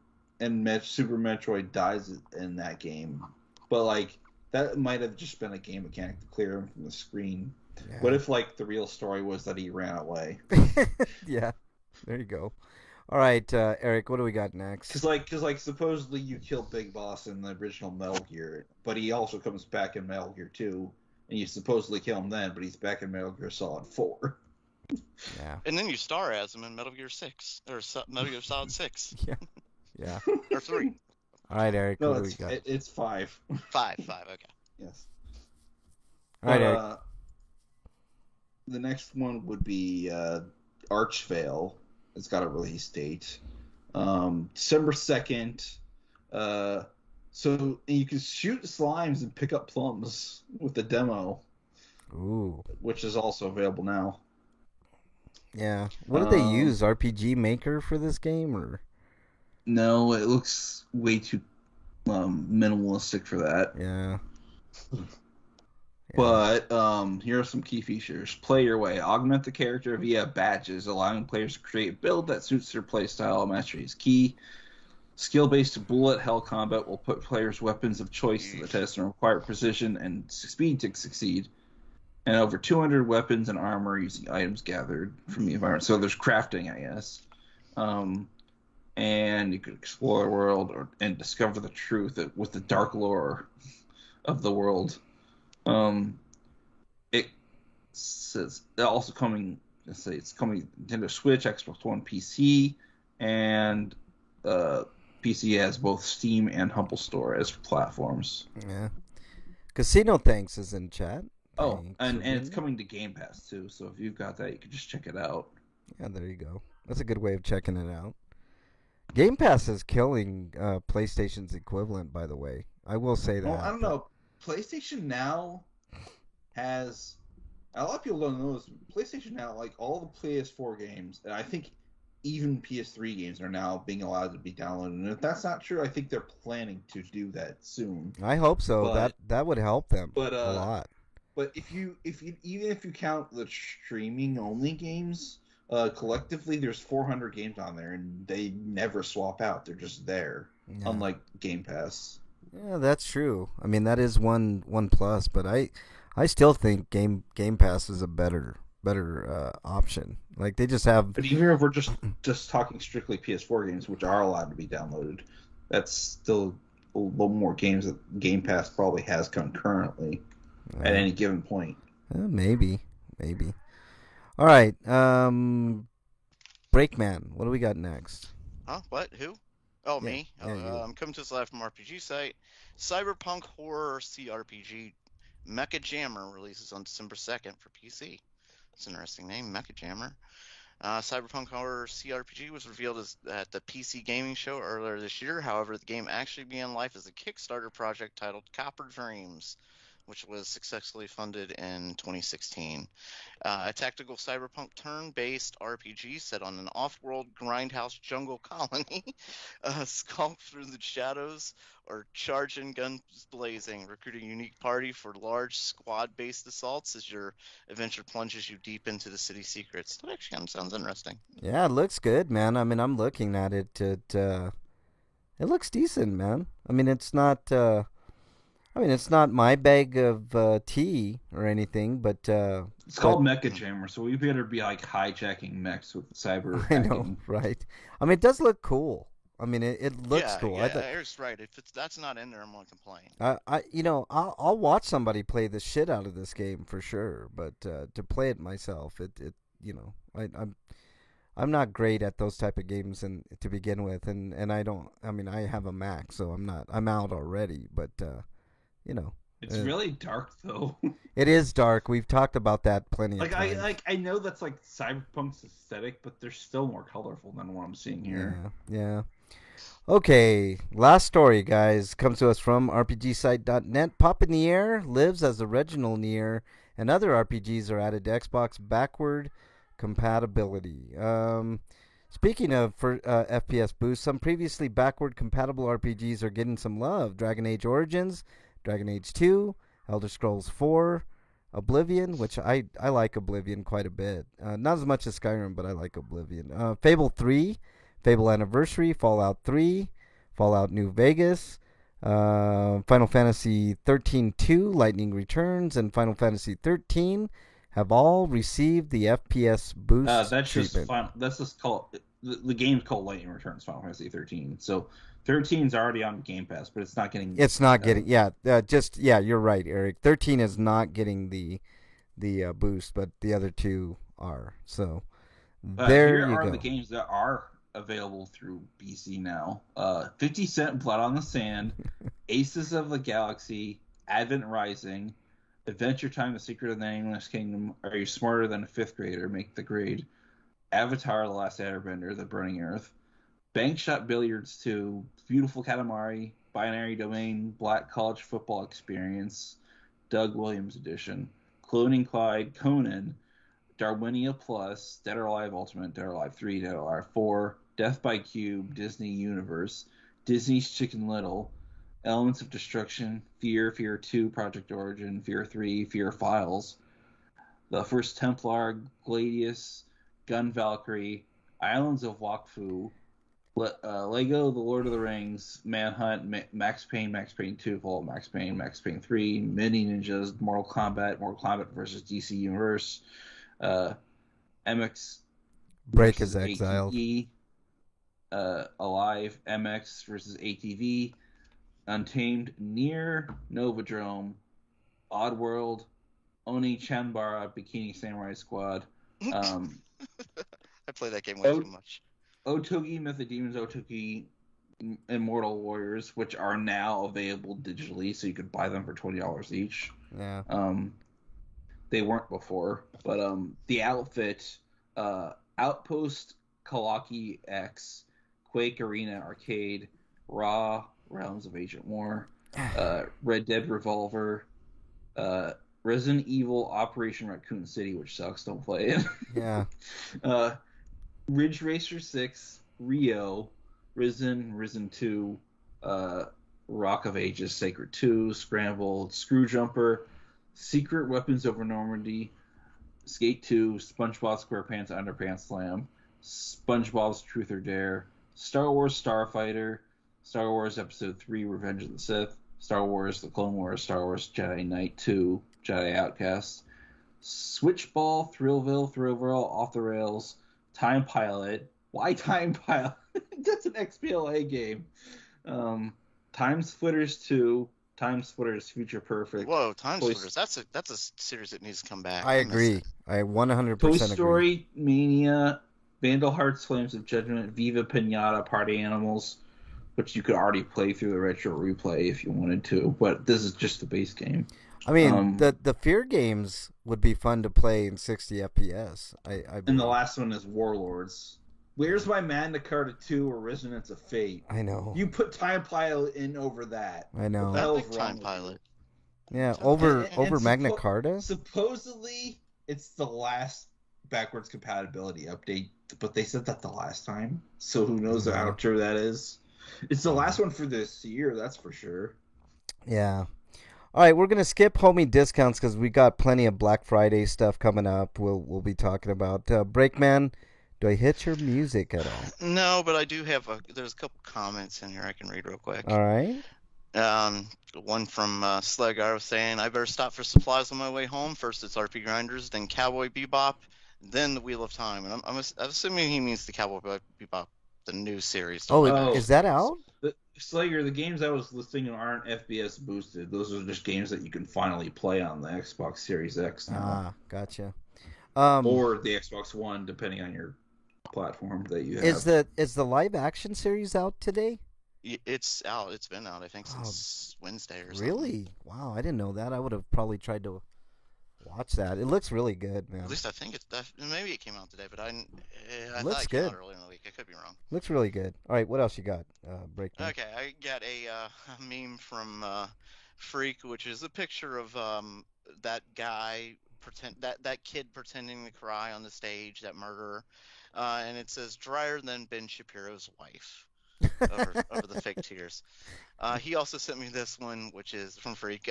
Super Metroid dies in that game, but like that might have just been a game mechanic to clear him from the screen.
Yeah.
What if like the real story was that he ran away?
Yeah, there you go. All right, Eric, what do we got next?
Because like supposedly you kill Big Boss in the original Metal Gear, but he also comes back in Metal Gear 2, and you supposedly kill him then, but he's back in Metal Gear Solid 4.
Yeah,
And then you star as him in Metal Gear 6, or Metal Gear Solid 6,
yeah.
or 3.
All right, Eric,
No,
what do we got?
it's 5.
5, okay.
Yes.
All right,
But,
Eric.
the next one would be Archvale. It's got a release date. December 2nd. So you can shoot slimes and pick up plums with the demo,
Ooh,
which is also available now.
yeah. What did they use? RPG Maker for this game, or?
No, it looks way too minimalistic for that.
Yeah.
But here are some key features. Play your way. Augment the character via badges, allowing players to create a build that suits their playstyle. Mastery is key. Skill-based bullet hell combat will put players' weapons of choice to the test and require precision and speed to succeed. And over 200 weapons and armor using items gathered from the environment. So there's crafting, I guess. And you could explore the world and discover the truth with the dark lore of the world. It says also coming. Let's say it's coming Nintendo Switch, Xbox One, PC, and PC has both Steam and Humble Store as platforms.
Yeah. Casino Thanks is in chat.
Oh,
Thanks
and
for
it's
being
coming to Game Pass too. So if you've got that, you can just check it out.
there. Yeah, there you go. That's a good way of checking it out. Game Pass is killing PlayStation's equivalent, by the way. I will say that.
Well, I don't know. PlayStation Now has a lot of people don't know this. PlayStation Now, like all the PS4 games, and I think even PS3 games are now being allowed to be downloaded. And if that's not true, I think they're planning to do that soon.
I hope so.
But-
that would help them
but,
a lot.
But if you even if you count the streaming only games, collectively there's 400 games on there, and they never swap out. They're just there,
Yeah.
unlike Game Pass.
Yeah, that's true. I mean, that is one plus, but I still think Game Pass is a better option. Like they just have.
But even if we're just talking strictly PS4 games, which are allowed to be downloaded, that's still a little more games that Game Pass probably has concurrently at any given point.
Maybe. All right. Breakman. What do we got next?
Huh? What? Who? Oh,
Yeah,
me.
yeah, you.
I'm coming to us live from RPG site. Cyberpunk Horror CRPG Mecha Jammer releases on December 2nd for PC. It's an interesting name, Mecha Jammer. Cyberpunk Horror CRPG was revealed at the PC Gaming Show earlier this year. However, the game actually began life as a Kickstarter project titled Copper Dreams, which was successfully funded in 2016. A tactical cyberpunk turn-based RPG set on an off-world grindhouse jungle colony. Skulk through the shadows or charge in guns blazing, recruiting a unique party for large squad-based assaults as your adventure plunges you deep into the city secrets. That actually sounds interesting.
Yeah, it looks good, man. I mean, I'm looking at it. It looks decent, man. I mean, it's not. I mean, it's not my bag of tea or anything, but
It's called Mecha Jammer, so we better be like hijacking mechs with cyber
I know,
hacking.
right? I mean, it does look cool. I mean, it looks
Yeah,
cool.
yeah, Eric's right. If that's not in there, I'm gonna complain.
I'll watch somebody play the shit out of this game for sure, but to play it myself, I'm not great at those type of games and to begin with, and I don't. I mean, I have a Mac, so I'm out already. But you know,
It's really dark though.
it is dark. We've talked about that plenty of times.
I know that's like Cyberpunk's aesthetic, but they're still more colorful than what I'm seeing here.
Yeah. Okay, last story, guys, comes to us from RPGsite.net. Pop in the Air lives as the Reginald Nier, and other RPGs are added to Xbox backward compatibility. Speaking of FPS boost, some previously backward compatible RPGs are getting some love. Dragon Age Origins, Dragon Age 2, Elder Scrolls 4, Oblivion, which I like Oblivion quite a bit. Not as much as Skyrim, but I like Oblivion. Fable 3, Fable Anniversary, Fallout 3, Fallout New Vegas, Final Fantasy 13-2, Lightning Returns, and Final Fantasy 13 have all received the FPS boost
That's
treatment.
just called the game's called Lightning Returns Final Fantasy 13. So 13 is already on Game Pass, but it's not getting.
It's not getting. You're right, Eric. 13 is not getting the boost, but the other two are. So there
here
you
are
go.
the games that are available through PC now. 50 Cent, Blood on the Sand, Aces of the Galaxy, Advent Rising, Adventure Time, The Secret of the Nameless Kingdom, Are You Smarter Than a Fifth Grader? Make the Grade, Avatar, The Last Airbender, The Burning Earth, Bank Shot Billiards 2, Beautiful Katamari, Binary Domain, Black College Football Experience, Doug Williams Edition, Cloning Clyde, Conan, Darwinia Plus, Dead or Alive Ultimate, Dead or Alive 3, Dead or Alive 4, Death by Cube, Disney Universe, Disney's Chicken Little, Elements of Destruction, Fear, Fear 2, Project Origin, Fear 3, Fear Files, The First Templar, Gladius, Gun Valkyrie, Islands of Wakfu, Lego, The Lord of the Rings, Manhunt, Max Payne 2, Fall, Max Payne 3, Mini Ninjas, Mortal Kombat versus DC Universe, MX
Break is
versus
exiled.
ATV, Alive, MX versus ATV, Untamed, Nier, Novodrome, Oddworld, Oni Chanbara, Bikini Samurai Squad,
I play that game way too much.
Otogi, Myth of Demons, Otogi, Immortal Warriors, which are now available digitally, so you could buy them for $20 each.
Yeah.
They weren't before, but the outfit, Outpost, Kalaki X, Quake Arena Arcade, Raw, Realms of Ancient War, Red Dead Revolver, Resident Evil, Operation Raccoon City, which sucks, don't play it.
Yeah.
Ridge Racer 6, Rio, Risen 2, Rock of Ages, Sacred 2, Scrambled, Screwjumper, Secret Weapons Over Normandy, Skate 2, SpongeBob SquarePants Underpants Slam, SpongeBob's Truth or Dare, Star Wars Starfighter, Star Wars Episode 3, Revenge of the Sith, Star Wars The Clone Wars, Star Wars Jedi Knight 2, Jedi Outcast, Switchball, Thrillville, Off the Rails, Time Pilot. Why Time Pilot? That's an XBLA game. Time Splitters 2, Time Splitters Future Perfect.
Whoa, Time Splitters. That's a series that needs to come back.
I agree. I 100%
Toy
agree.
Story, Mania, Vandal Hearts, Flames of Judgment, Viva Pinata, Party Animals, which you could already play through the retro replay if you wanted to, but this is just the base game.
I mean, the Fear games would be fun to play in 60 FPS.
And the last one is Warlords. Where's my Magna Carta 2 or Resonance of Fate?
I know.
You put Time Pilot in over that.
I know.
What the hell
I
is
like
wrong
Time
with
Pilot.
Yeah,
And
over Magna Carta?
Supposedly, it's the last backwards compatibility update, but they said that the last time. So who knows how true that is? It's the last one for this year, that's for sure.
Yeah. All right, we're gonna skip homie discounts because we got plenty of Black Friday stuff coming up. We'll be talking about Breakman. Do I hit your music at all?
No, but I do have there's a couple comments in here I can read real quick.
All right.
One from Slegar was saying, I better stop for supplies on my way home. First it's RP Grinders, then Cowboy Bebop, then the Wheel of Time. And I'm assuming he means the Cowboy Bebop, the new series. The
Oh,
live
Oh.
action
is that
series.
out?
Slayer, the games I was listing aren't FPS boosted. Those are just games that you can finally play on the Xbox Series X now.
Ah, gotcha.
Or the Xbox One, depending on your platform that you have.
Is the live action series out today?
It's out. It's been out, I think, since Wednesday or something.
Really? Wow, I didn't know that. I would have probably tried to watch that. It looks really good, man.
At least I think it's maybe it came out today, but I
Looks
thought it
good.
came out earlier in the week. I could be wrong.
Looks really good. All right, what else you got? Breakman.
Okay, I got a meme from Freak, which is a picture of that guy that kid pretending to cry on the stage, that murderer, and it says drier than Ben Shapiro's wife over the fake tears. He also sent me this one, which is from Freak.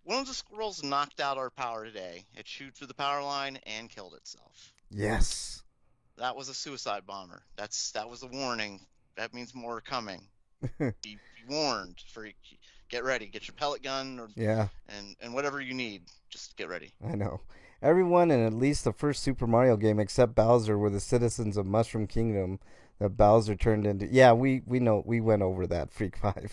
One of the squirrels knocked out our power today. It chewed through the power line and killed itself.
Yes.
That was a suicide bomber. That was a warning. That means more are coming. Be warned. Freak. Get ready. Get your pellet gun
Yeah,
and whatever you need. Just get ready.
I know. Everyone in at least the first Super Mario game except Bowser were the citizens of Mushroom Kingdom that Bowser turned into. Yeah, we know. We went over that, Freak 5.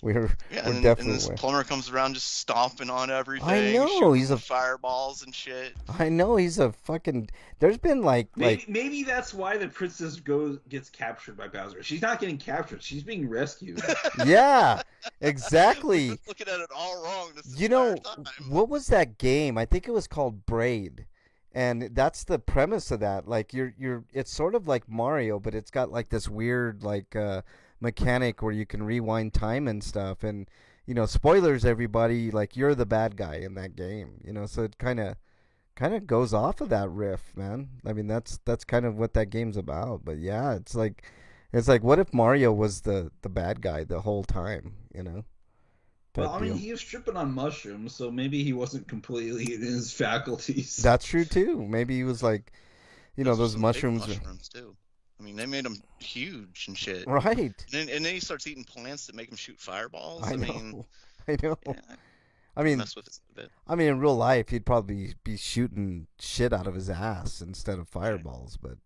we're definitely.
And this plumber comes around just stomping on everything.
I know,
shooting
he's a-
fireballs and shit.
I know he's a fucking. There's been
Maybe that's why the princess gets captured by Bowser. She's not getting captured. She's being rescued.
Yeah, exactly.
Just looking at it all wrong. This
You know,
entire time.
what was that game? I think it was called Braid. And that's the premise of that. Like it's sort of like Mario, but it's got like this weird mechanic where you can rewind time and stuff. And spoilers, everybody, like you're the bad guy in that game. So it kind of goes off of that riff, man. I mean, that's kind of what that game's about. But yeah, it's like what if Mario was the bad guy the whole time?
Well, I mean,
deal.
he was tripping on mushrooms, so maybe he wasn't completely in his faculties.
That's true too. Maybe he was like,
Those are
those
some big
mushrooms.
mushrooms too. I mean, they made him huge and shit.
Right.
And then he starts eating plants that make him shoot fireballs.
I know.
mean,
I know.
yeah,
I mean,
mess with it a bit.
in real life, he'd probably be shooting shit out of his ass instead of fireballs. But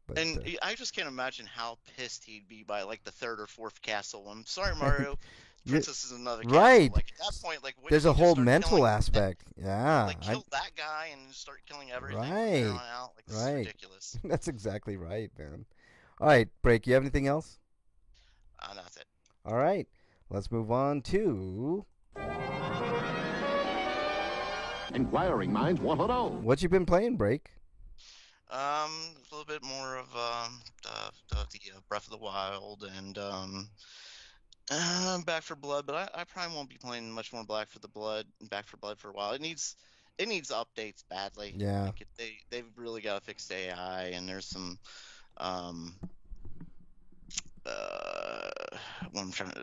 But,
And I just can't imagine how pissed he'd be by like the third or fourth castle. I'm sorry, Mario. Princess is another castle.
Right.
Like at that point, like what
there's
if
a
you just
whole
start
mental
killing-
aspect. Yeah.
Like kill that guy and just start killing everything from
Right.
there on out. Like this is
Right.
ridiculous.
That's exactly right, man. All right, Break. You have anything else?
That's it.
All right. Let's move on to
Inquiring minds want to know.
what you've been playing, Break.
A little bit more of the Breath of the Wild and Back for Blood, but I probably won't be playing much more Back for Blood for a while. It needs updates badly.
Yeah.
Like they've really got to fix the AI, and there's some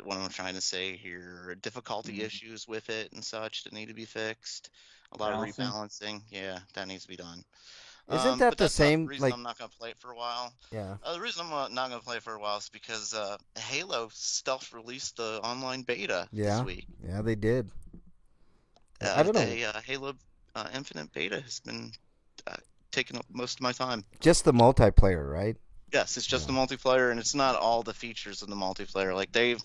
what I'm trying to say here, difficulty issues with it and such that need to be fixed. A lot
Balancing?
of rebalancing. Yeah, that needs to be done.
Isn't that
but
the
that's
same,
not the reason
like-
I'm not gonna play it for a while.
Yeah.
The reason I'm not gonna play it for a while is because Halo stealth released the online beta
Yeah.
this week.
Yeah, they did. I don't know.
Halo Infinite beta has been taking up most of my time.
Just the multiplayer, right?
Yes, it's just the multiplayer, and it's not all the features of the multiplayer. Like they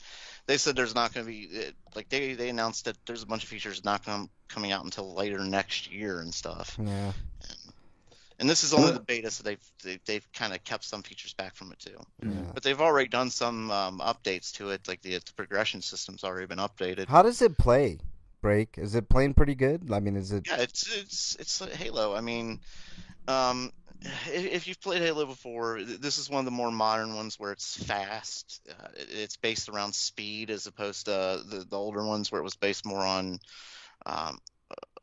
said, there's not going to be like they announced that there's a bunch of features not coming out until later next year and stuff.
Yeah.
And this is only the beta, so they've kind of kept some features back from it too.
Yeah.
But they've already done some updates to it, like the progression system's already been updated.
How does it play, Break? Is it playing pretty good? I mean, is it?
Yeah, it's like Halo. I mean, if you've played Halo before, this is one of the more modern ones where it's fast. It's based around speed as opposed to the older ones where it was based more on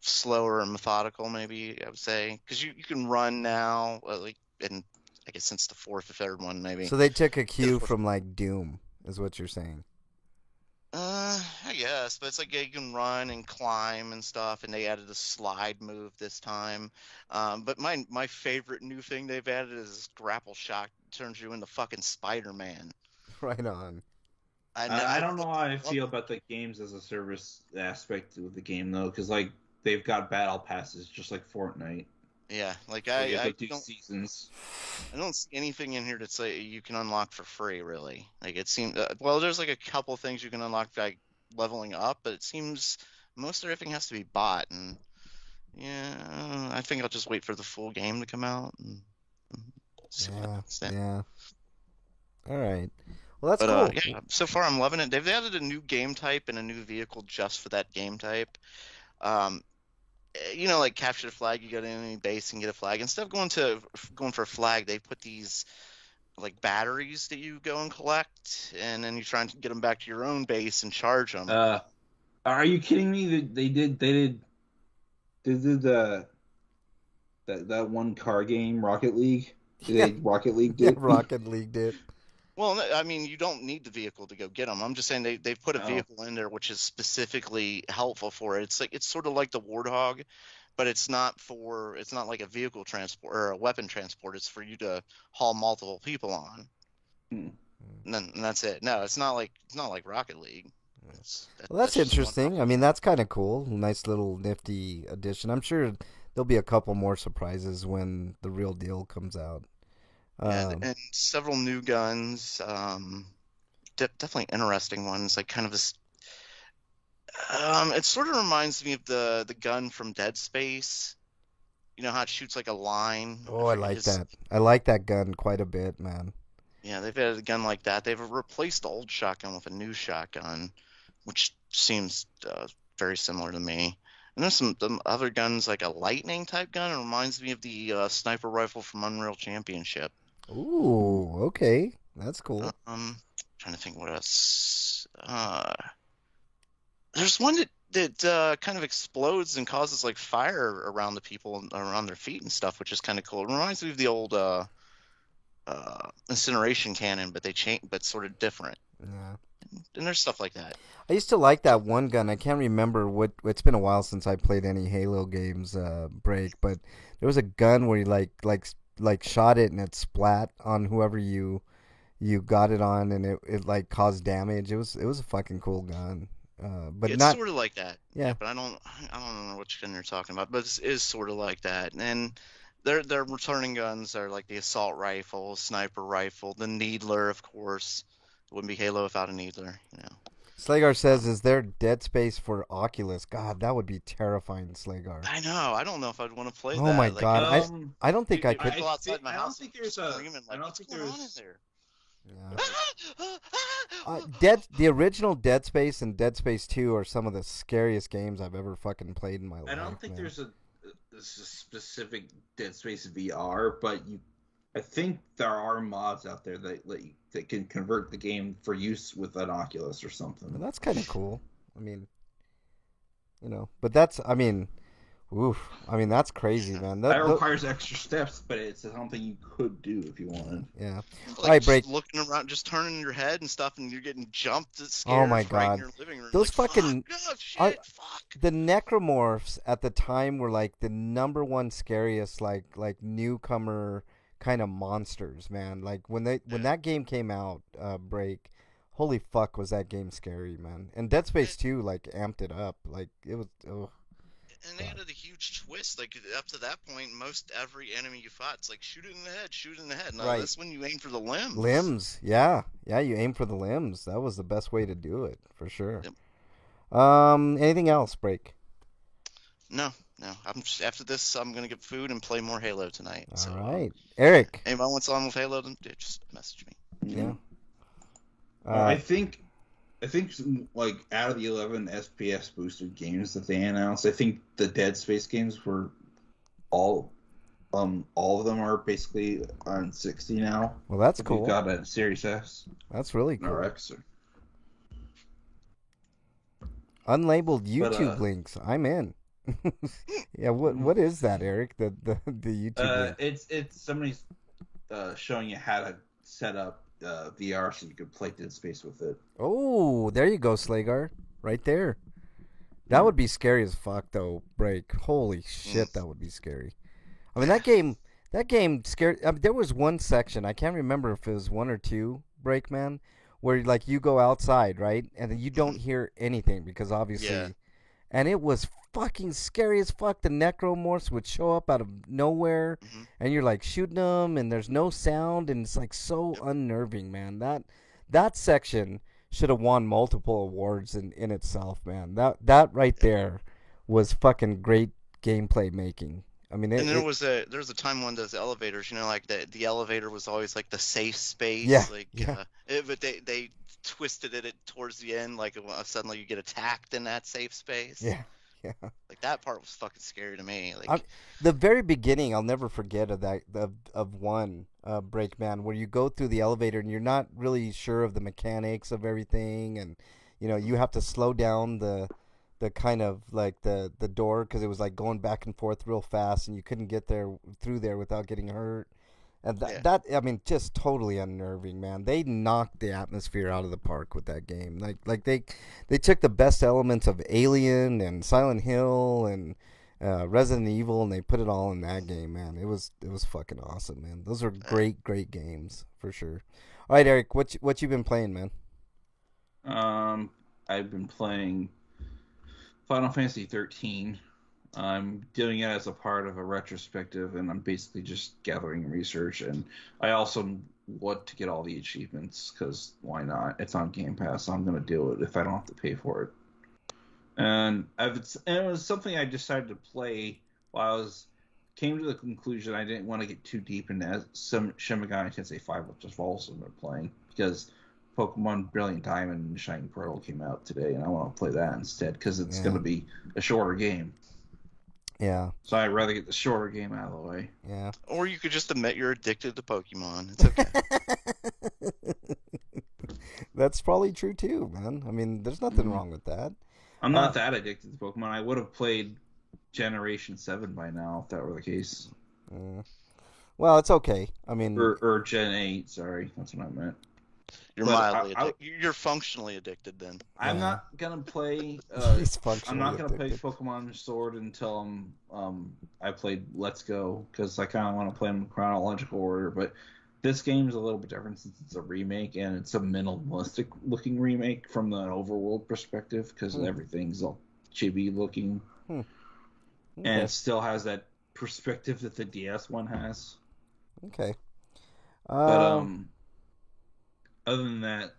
slower and methodical, maybe I would say, because you can run now, like in I guess since the fourth or third one, maybe.
So they took a cue from like Doom, is what you're saying?
I guess, but it's like you can run and climb and stuff, and they added a slide move this time. But my favorite new thing they've added is grapple shot turns you into fucking Spider-Man.
Right on.
I don't know how I feel about the games as a service aspect of the game though, because like they've got battle passes just like Fortnite.
Yeah, like
Where you have,
I
like, 2
don't
seasons.
I don't see anything in here that say you can unlock for free, really. Like it seems, well, there's like a couple things you can unlock by leveling up, but it seems most everything has to be bought. And yeah, I think I'll just wait for the full game to come out and see what happens then.
Yeah. All right. Well, that's
But
cool.
yeah, so far I'm loving it. They've added a new game type and a new vehicle just for that game type. You know, like capture the flag, you go to any base and get a flag. Instead of going for a flag, they put these like batteries that you go and collect, and then you try and get them back to your own base and charge them.
Are you kidding me? They did that one car game, Rocket League. Rocket League
Yeah,
did.
Rocket League did.
Well, no, I mean, you don't need the vehicle to go get them. I'm just saying they've put a vehicle in there which is specifically helpful for it. It's sort of like the Warthog, but it's not like a vehicle transport or a weapon transport. It's for you to haul multiple people on. And that's it. No, it's not like Rocket League.
Well, that's interesting. I mean, that's kind of cool. Nice little nifty addition. I'm sure there'll be a couple more surprises when the real deal comes out.
And several new guns, definitely interesting ones. Like kind of this, it sort of reminds me of the gun from Dead Space. You know how it shoots like a line.
Oh, I like that. I like that gun quite a bit, man.
Yeah, they've added a gun like that. They've replaced the old shotgun with a new shotgun, which seems very similar to me. And there's some other guns like a lightning type gun. It reminds me of the sniper rifle from Unreal Championship.
Ooh, okay, that's cool.
Trying to think what else. There's one that kind of explodes and causes like fire around the people around their feet and stuff, which is kind of cool. It reminds me of the old incineration cannon, but sort of different.
Yeah.
And there's stuff like that.
I used to like that one gun. I can't remember what. It's been a while since I played any Halo games. Break, but there was a gun where you like shot it and it splat on whoever you got it on, and it like caused damage. It was a fucking cool gun. But
it's
not
sort of like that.
Yeah.
But I don't know which gun you're talking about. But it is sort of like that. And their returning guns are like the assault rifle, sniper rifle, the needler, of course. It wouldn't be Halo without a needler, you know.
Slagar says, "Is there Dead Space for Oculus?" God, that would be terrifying, Slagar.
I know. I don't know if I'd want to play that.
Oh my
like,
God, I don't think I could.
Go outside my house.
I don't think there's a. I don't
what's
think
going on in
there's.
there?
Yeah. The original Dead Space and Dead Space 2 are some of the scariest games I've ever fucking played in my life.
I don't think
man.
there's a specific Dead Space VR, but I think there are mods out there that can convert the game for use with an Oculus or something.
Well, that's kind of cool. I mean, but that's, oof. That's crazy, man.
That requires extra steps, but it's something you could do if you wanted.
Yeah.
Like,
All right, Break.
Looking around, just turning your head and stuff, and you're getting jumped.
Oh my God.
In your living room.
Those
like,
fucking
fuck.
The necromorphs at the time were like the number one scariest like newcomer kind of monsters, man. Like when that game came out, Break, holy fuck was that game scary, man. And Dead Space 2 like amped it up. Like it was
And they added a huge twist. Like up to that point, most every enemy you fought, it's like shoot it in the head, shoot it in the head. No,
Right.
This one you aim for the limbs.
Limbs, yeah, you aim for the limbs. That was the best way to do it for sure.
Yep.
Anything else, Break?
No. After this, I'm gonna get food and play more Halo tonight.
All
So,
right, Eric.
Anybody wants on with Halo? Then just message me.
Yeah.
I think like out of the 11 SPS boosted games that they announced, I think the Dead Space games were all of them are basically on 60 now.
Well, that's
If
cool.
You've got a Series S
That's really cool.
or X.
Unlabeled YouTube links. I'm in. Yeah. What is that, Eric? The YouTube link.
It's somebody's showing you how to set up VR so you could play Dead Space with it.
Oh, there you go, Slagar. Right there. That would be scary as fuck, though. Break. Holy shit, that would be scary. I mean, that game scared. There was one section. I can't remember if it was one or two. Break, man, where like you go outside, right, and then you don't hear anything because obviously,
Yeah.
and it was fucking scary as fuck. The necromorphs would show up out of nowhere,
Mhm.
and you're like shooting them, and there's no sound, and it's like so unnerving, man. That section should have won multiple awards in itself, man. That right there was fucking great gameplay making. I mean,
And there was a time when those elevators, like the elevator was always like the safe space,
yeah.
but they twisted it towards the end, like suddenly you get attacked in that safe space.
Yeah.
Like that part was fucking scary to me. Like
The very beginning, I'll never forget of that of one Breakman, where you go through the elevator and you're not really sure of the mechanics of everything, and you have to slow down the kind of like the door because it was like going back and forth real fast, and you couldn't get through there without getting hurt. And that I mean, just totally unnerving, man. They knocked the atmosphere out of the park with that game. Like they took the best elements of Alien and Silent Hill and Resident Evil, and they put it all in that game, man. It was fucking awesome, man. Those are great games for sure. All right, Eric, what you been playing, man?
I've been playing Final Fantasy 13. I'm doing it as a part of a retrospective, and I'm basically just gathering research. And I also want to get all the achievements, because why not? It's on Game Pass, so I'm going to do it if I don't have to pay for it. And it was something I decided to play while came to the conclusion I didn't want to get too deep into some Shin Megami Tensei 5, which I've also been playing, because Pokemon Brilliant Diamond and Shining Pearl came out today, and I want to play that instead, because it's going to be a shorter game.
Yeah.
So I'd rather get the shorter game out of the way.
Yeah.
Or you could just admit you're addicted to Pokemon. It's okay.
That's probably true too, man. I mean, there's nothing wrong with that.
I'm not that addicted to Pokemon. I would have played Generation 7 by now if that were the case.
Well, it's okay. I mean,
or Gen 8. Sorry, that's what I meant.
You're mildly addicted. You're functionally addicted then.
I'm not gonna play. I'm not gonna play Pokemon Sword until I played Let's Go, because I kind of want to play them in chronological order. But this game is a little bit different since it's a remake, and it's a minimalistic looking remake from the overworld perspective, because everything's all chibi looking, and it still has that perspective that the DS one has.
Okay.
But other than that,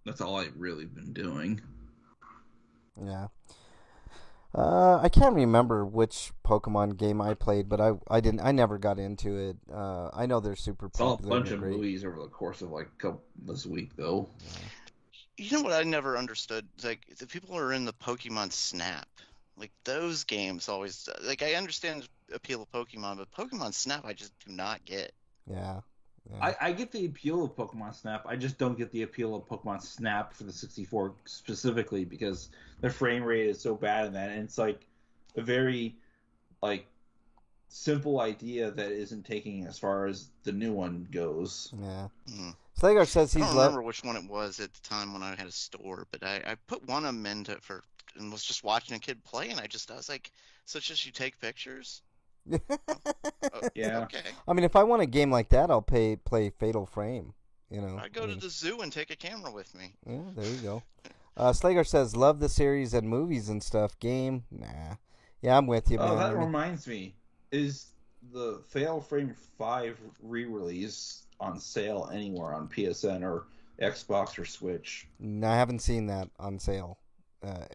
that's all I've really been doing.
Yeah. I can't remember which Pokemon game I played, but I never got into it. I know they're super popular.
It's all a bunch of movies over the course of this week, though.
You know what I never understood? Like, the people who are in the Pokemon Snap, like those games always, like, I understand the appeal of Pokemon, but Pokemon Snap I just do not get.
Yeah.
I get the appeal of Pokemon Snap. I just don't get the appeal of Pokemon Snap for the 64 specifically, because the frame rate is so bad in that, and it's like a very simple idea that isn't taking as far as the new one goes.
Yeah. Slagar says he's.
I don't remember which one it was at the time when I had a store, but I put one of them into it and was just watching a kid play, and I was like, so just you take pictures?
Yeah.
Okay.
I mean, if I want a game like that, I'll play Fatal Frame.
I go to the zoo and take a camera with me.
Yeah, there you go. Slagar says, love the series and movies and stuff. Game, nah. Yeah, I'm with you, man.
Oh, that reminds me. Is the Fatal Frame 5 re-release on sale anywhere on PSN or Xbox or Switch?
No, I haven't seen that on sale,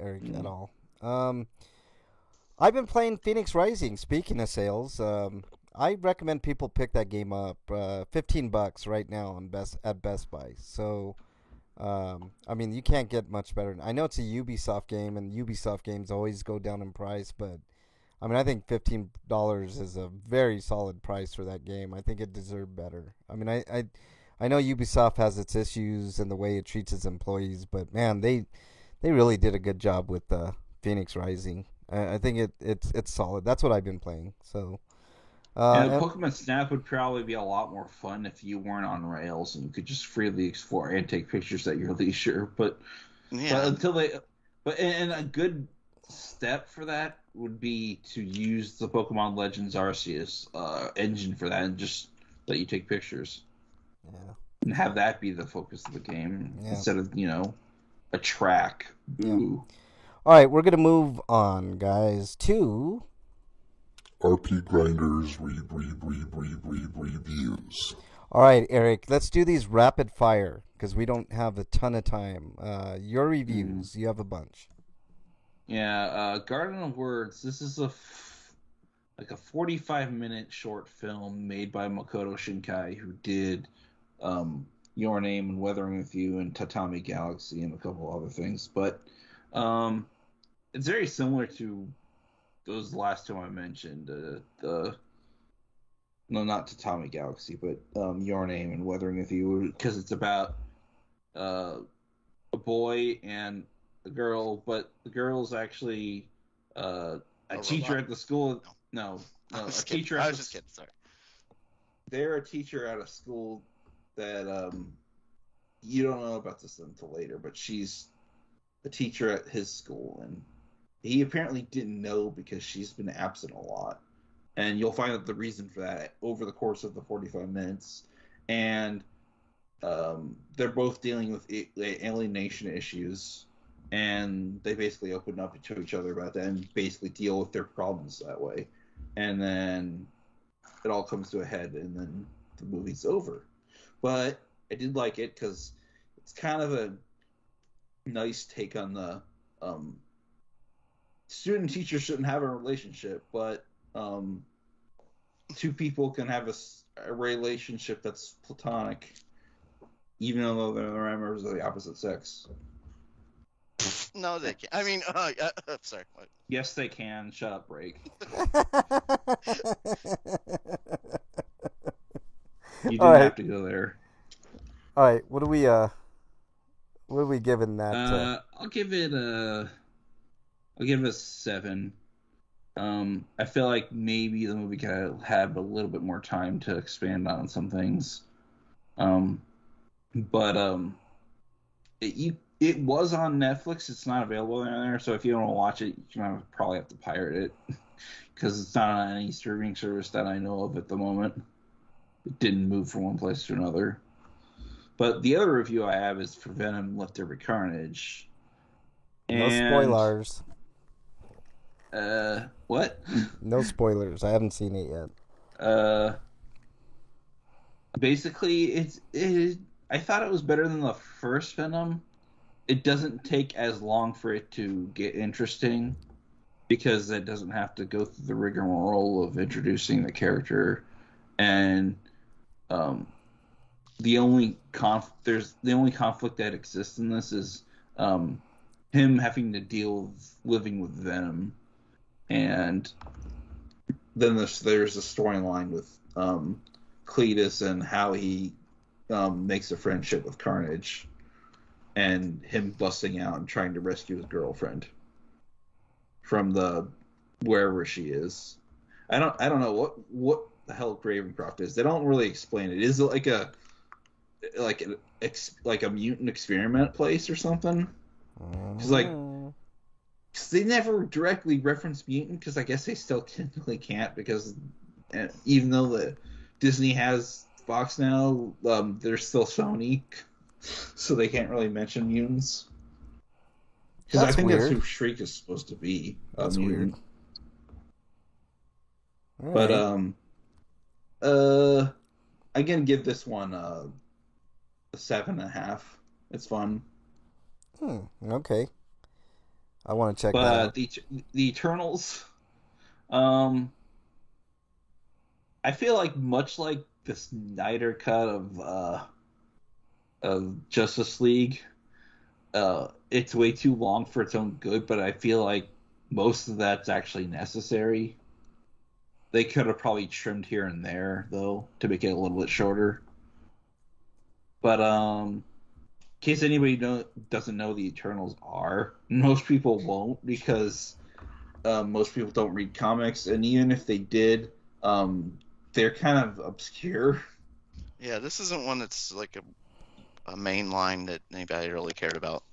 Eric, at all. I've been playing Phoenix Rising. Speaking of sales, I recommend people pick that game up. $15 right now at Best Buy. So, I mean, you can't get much better. I know it's a Ubisoft game, and Ubisoft games always go down in price, but I mean, I think $15 is a very solid price for that game. I think it deserved better. I mean, I know Ubisoft has its issues and the way it treats its employees, but man, they really did a good job with Phoenix Rising. I think it's solid. That's what I've been playing. So,
and Pokemon Snap would probably be a lot more fun if you weren't on rails and you could just freely explore and take pictures at your leisure. But and a good step for that would be to use the Pokemon Legends Arceus engine for that, and just let you take pictures.
Yeah.
and have that be the focus of the game
Yeah.
instead of, a track. Ooh.
All right, we're gonna move on, guys, to
RP Grinders reviews.
All right, Eric. Let's do these rapid fire because we don't have a ton of time. Your reviews. You have a bunch.
Yeah, Garden of Words. This is a 45-minute short film made by Makoto Shinkai, who did Your Name and Weathering with You and Tatami Galaxy and a couple other things. But it's very similar to those last two I mentioned. Not Tatami Galaxy, but Your Name and Weathering with You, because it's about a boy and a girl, but the girl's actually a teacher at the school. No, a teacher.
I was just kidding. Sorry.
They're a teacher at a school that you don't know about this until later, but she's a teacher at his school, and he apparently didn't know because she's been absent a lot. And you'll find out the reason for that over the course of the 45 minutes. And they're both dealing with alienation issues, and they basically open up to each other about that and basically deal with their problems that way. And then it all comes to a head, and then the movie's over. But I did like it because it's kind of a nice take on the student teacher shouldn't have a relationship, but two people can have a relationship that's platonic, even though they're members of the opposite sex.
No, they can't. I mean, sorry. What?
Yes, they can. Shut up, Break. You didn't have to go there.
All right, what are we giving that?
I'll give it a 7. I feel like maybe the movie could have a little bit more time to expand on some things. But it was on Netflix. It's not available on there, so if you don't want to watch it, you might probably have to pirate it because it's not on any streaming service that I know of at the moment. It didn't move from one place to another. But the other review I have is for Venom: Let There Be Carnage.
No spoilers.
What?
No spoilers. I haven't seen it yet.
Basically, I thought it was better than the first Venom. It doesn't take as long for it to get interesting because it doesn't have to go through the rigmarole of introducing the character, and the only conflict that exists in this is him having to deal with living with Venom, and then there's a storyline with Cletus and how he makes a friendship with Carnage, and him busting out and trying to rescue his girlfriend from the wherever she is. I don't know what the hell Ravencroft is. They don't really explain it. Is it like a mutant experiment place or something? Because they never directly reference mutant, because I guess they still technically can't, because even though the Disney has Fox now, they're still Sony, so they can't really mention mutants. Because I think that's who Shriek is supposed to be.
That's
mutant.
Weird.
But
Right.
I'm gonna give this one a 7.5. It's fun.
Okay. I want to check that out.
But the Eternals, I feel like much like the Snyder cut of Justice League, it's way too long for its own good, but I feel like most of that's actually necessary. They could have probably trimmed here and there, though, to make it a little bit shorter. But in case anybody doesn't know the Eternals are, most people won't, because most people don't read comics, and even if they did, they're kind of obscure.
Yeah, this isn't one that's like a main line that anybody really cared about.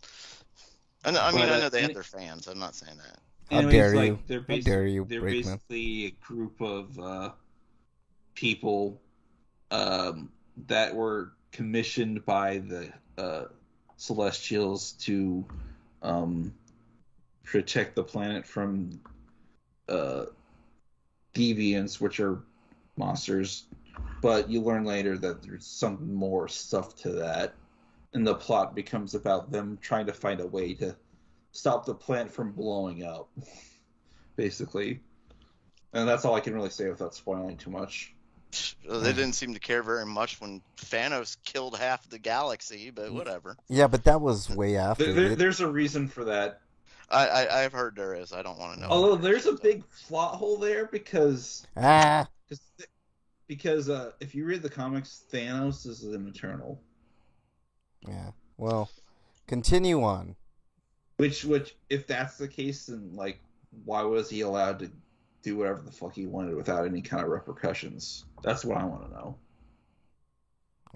I know they have their fans. I'm not saying that.
How dare you? How dare you,
They're
Brakeman?
basically a group of people that were commissioned by the Celestials to protect the planet from deviants, which are monsters. But you learn later that there's some more stuff to that, and the plot becomes about them trying to find a way to stop the planet from blowing up, basically. And that's all I can really say without spoiling too much.
They didn't seem to care very much when Thanos killed half the galaxy, but whatever.
Yeah, but that was way after.
There's a reason for that.
I've heard there is. I don't want to know.
Although there's a big plot hole there because if you read the comics, Thanos is an Eternal.
Yeah. Well, continue on.
Which, if that's the case, then why was he allowed to do whatever the fuck he wanted without any kind of repercussions? That's what I want to know.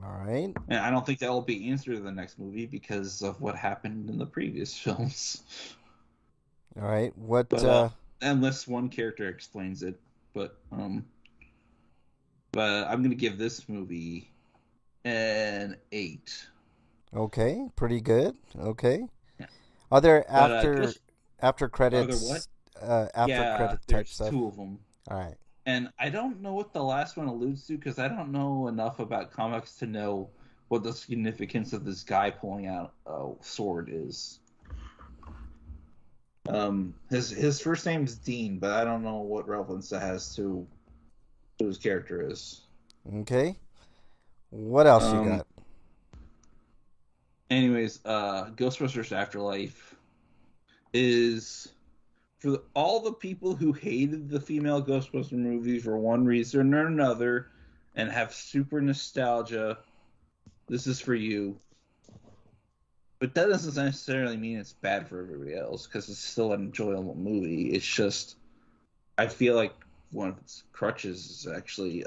All right.
And I don't think that will be answered in the next movie because of what happened in the previous films.
All right. What?
Unless one character explains it, but I'm gonna give this movie an 8.
Okay, pretty good. Okay.
Yeah.
Are there after credits?
Are there what?
After credit type
there's
stuff.
2 of them.
All right.
And I don't know what the last one alludes to because I don't know enough about comics to know what the significance of this guy pulling out a sword is. His first name's Dean, but I don't know what relevance that has to who his character is.
Okay. What else you got?
Anyways, Ghostbusters Afterlife is for all the people who hated the female Ghostbuster movie for one reason or another and have super nostalgia. This is for you. But that doesn't necessarily mean it's bad for everybody else because it's still an enjoyable movie. It's just I feel like one of its crutches is actually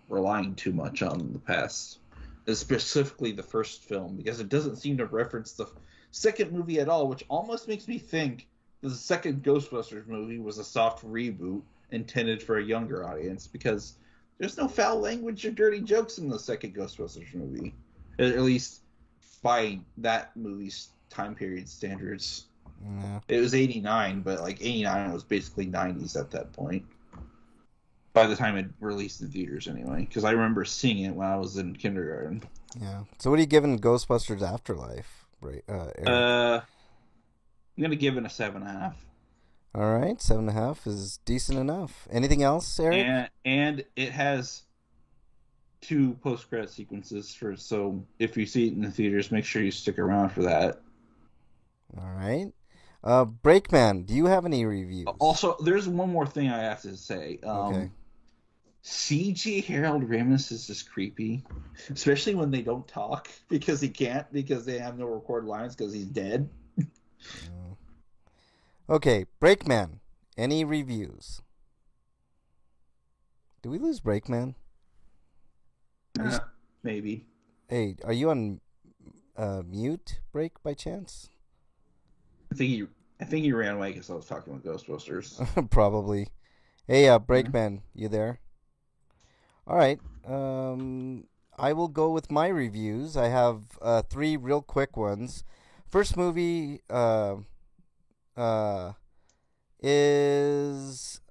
relying too much on the past. Specifically the first film, because it doesn't seem to reference the second movie at all, which almost makes me think the second Ghostbusters movie was a soft reboot intended for a younger audience, because there's no foul language or dirty jokes in the second Ghostbusters movie, at least by that movie's time period standards.
Yeah.
It was 89, but 89 was basically 90s at that point. By the time it released in theaters, anyway, because I remember seeing it when I was in kindergarten.
Yeah. So, what are you giving Ghostbusters Afterlife, Eric?
I'm gonna give it a 7.5.
All right, 7.5 is decent enough. Anything else, Eric?
And it has 2 post-credit sequences so if you see it in the theaters, make sure you stick around for that.
All right. Breakman, do you have any reviews?
Also, there's one more thing I have to say.
Okay.
CG Harold Ramis is just creepy, especially when they don't talk because he can't, because they have no recorded lines because he's dead.
Okay, Breakman, any reviews? Did we lose Breakman?
Maybe.
Hey, are you on mute, Break, by chance?
I think he ran away because I was talking with Ghostbusters.
Probably. Hey, Breakman, you there? All right. I will go with my reviews. I have 3 real quick ones. First movie is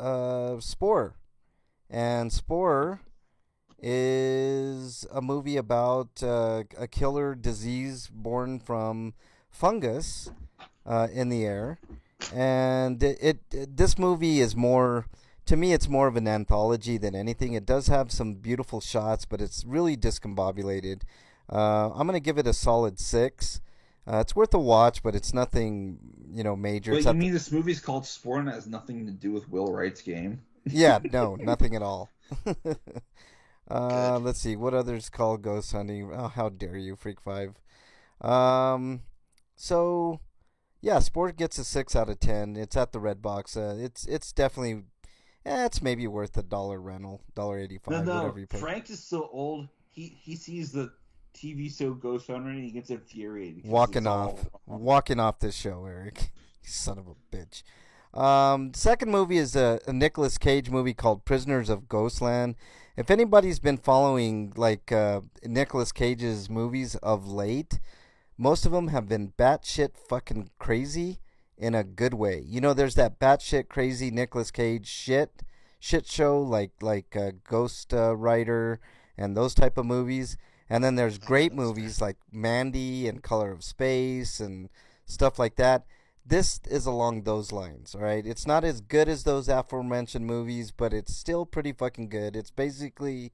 Spore. And Spore is a movie about a killer disease born from fungus in the air. And this movie is more... To me, it's more of an anthology than anything. It does have some beautiful shots, but it's really discombobulated. I'm going to give it a solid 6. It's worth a watch, but it's nothing, major.
Wait, you mean this movie's called Spore and has nothing to do with Will Wright's game?
Yeah, no, nothing at all. Let's see, what others call ghost hunting? Oh, how dare you, Freak 5. So, yeah, Spore gets a 6 out of 10. It's at the Redbox. It's definitely... it's maybe worth $1 rental, $1.85, whatever you pay.
Frank is so old. He sees the TV show Ghost Hunter and he gets infuriated.
Walking off this show, Eric. You son of a bitch. Second movie is a Nicolas Cage movie called Prisoners of Ghostland. If anybody's been following like Nicolas Cage's movies of late, most of them have been batshit fucking crazy in a good way. You know, there's that batshit crazy Nicolas Cage shit show like Ghost Rider and those type of movies. And then there's great movies like Mandy and Color of Space and stuff like that. This is along those lines, all right? It's not as good as those aforementioned movies, but it's still pretty fucking good. It's basically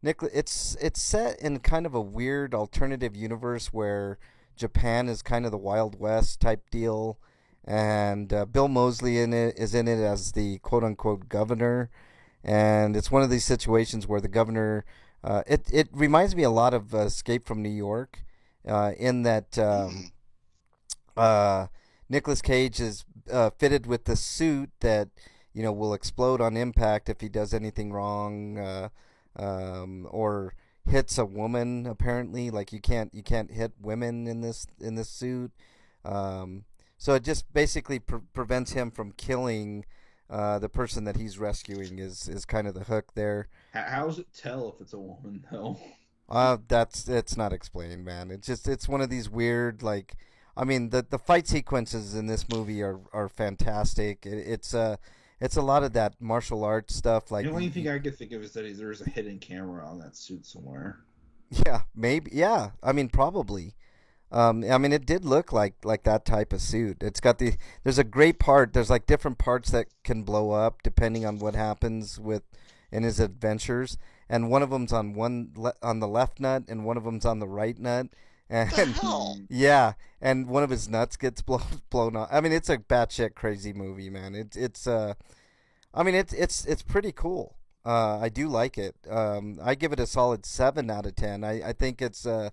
it's set in kind of a weird alternative universe where Japan is kind of the Wild West type deal, and Bill Moseley is in it as the quote unquote governor, and it's one of these situations where the governor it reminds me a lot of Escape from New York, in that Nicolas Cage is fitted with the suit that will explode on impact if he does anything wrong, or hits a woman. Apparently, like you can't hit women in this suit. So it just basically prevents him from killing the person that he's rescuing. Is kind of the hook there.
How does it tell if it's a woman though?
It's not explained, man. It's one of these weird, like, I mean, the fight sequences in this movie are fantastic. It's a lot of that martial arts stuff. Like,
the only thing I could think of is that there's a hidden camera on that suit somewhere.
Yeah, maybe. Yeah, I mean, probably. I mean, it did look like that type of suit. It's got there's a great part. There's like different parts that can blow up depending on what happens in his adventures. And one of them's on the left nut, and one of them's on the right nut. And
The hell?
yeah, and one of his nuts gets blown off. I mean, it's a batshit crazy movie, man. It's pretty cool. I do like it. I give it a solid 7 out of 10. I think it's a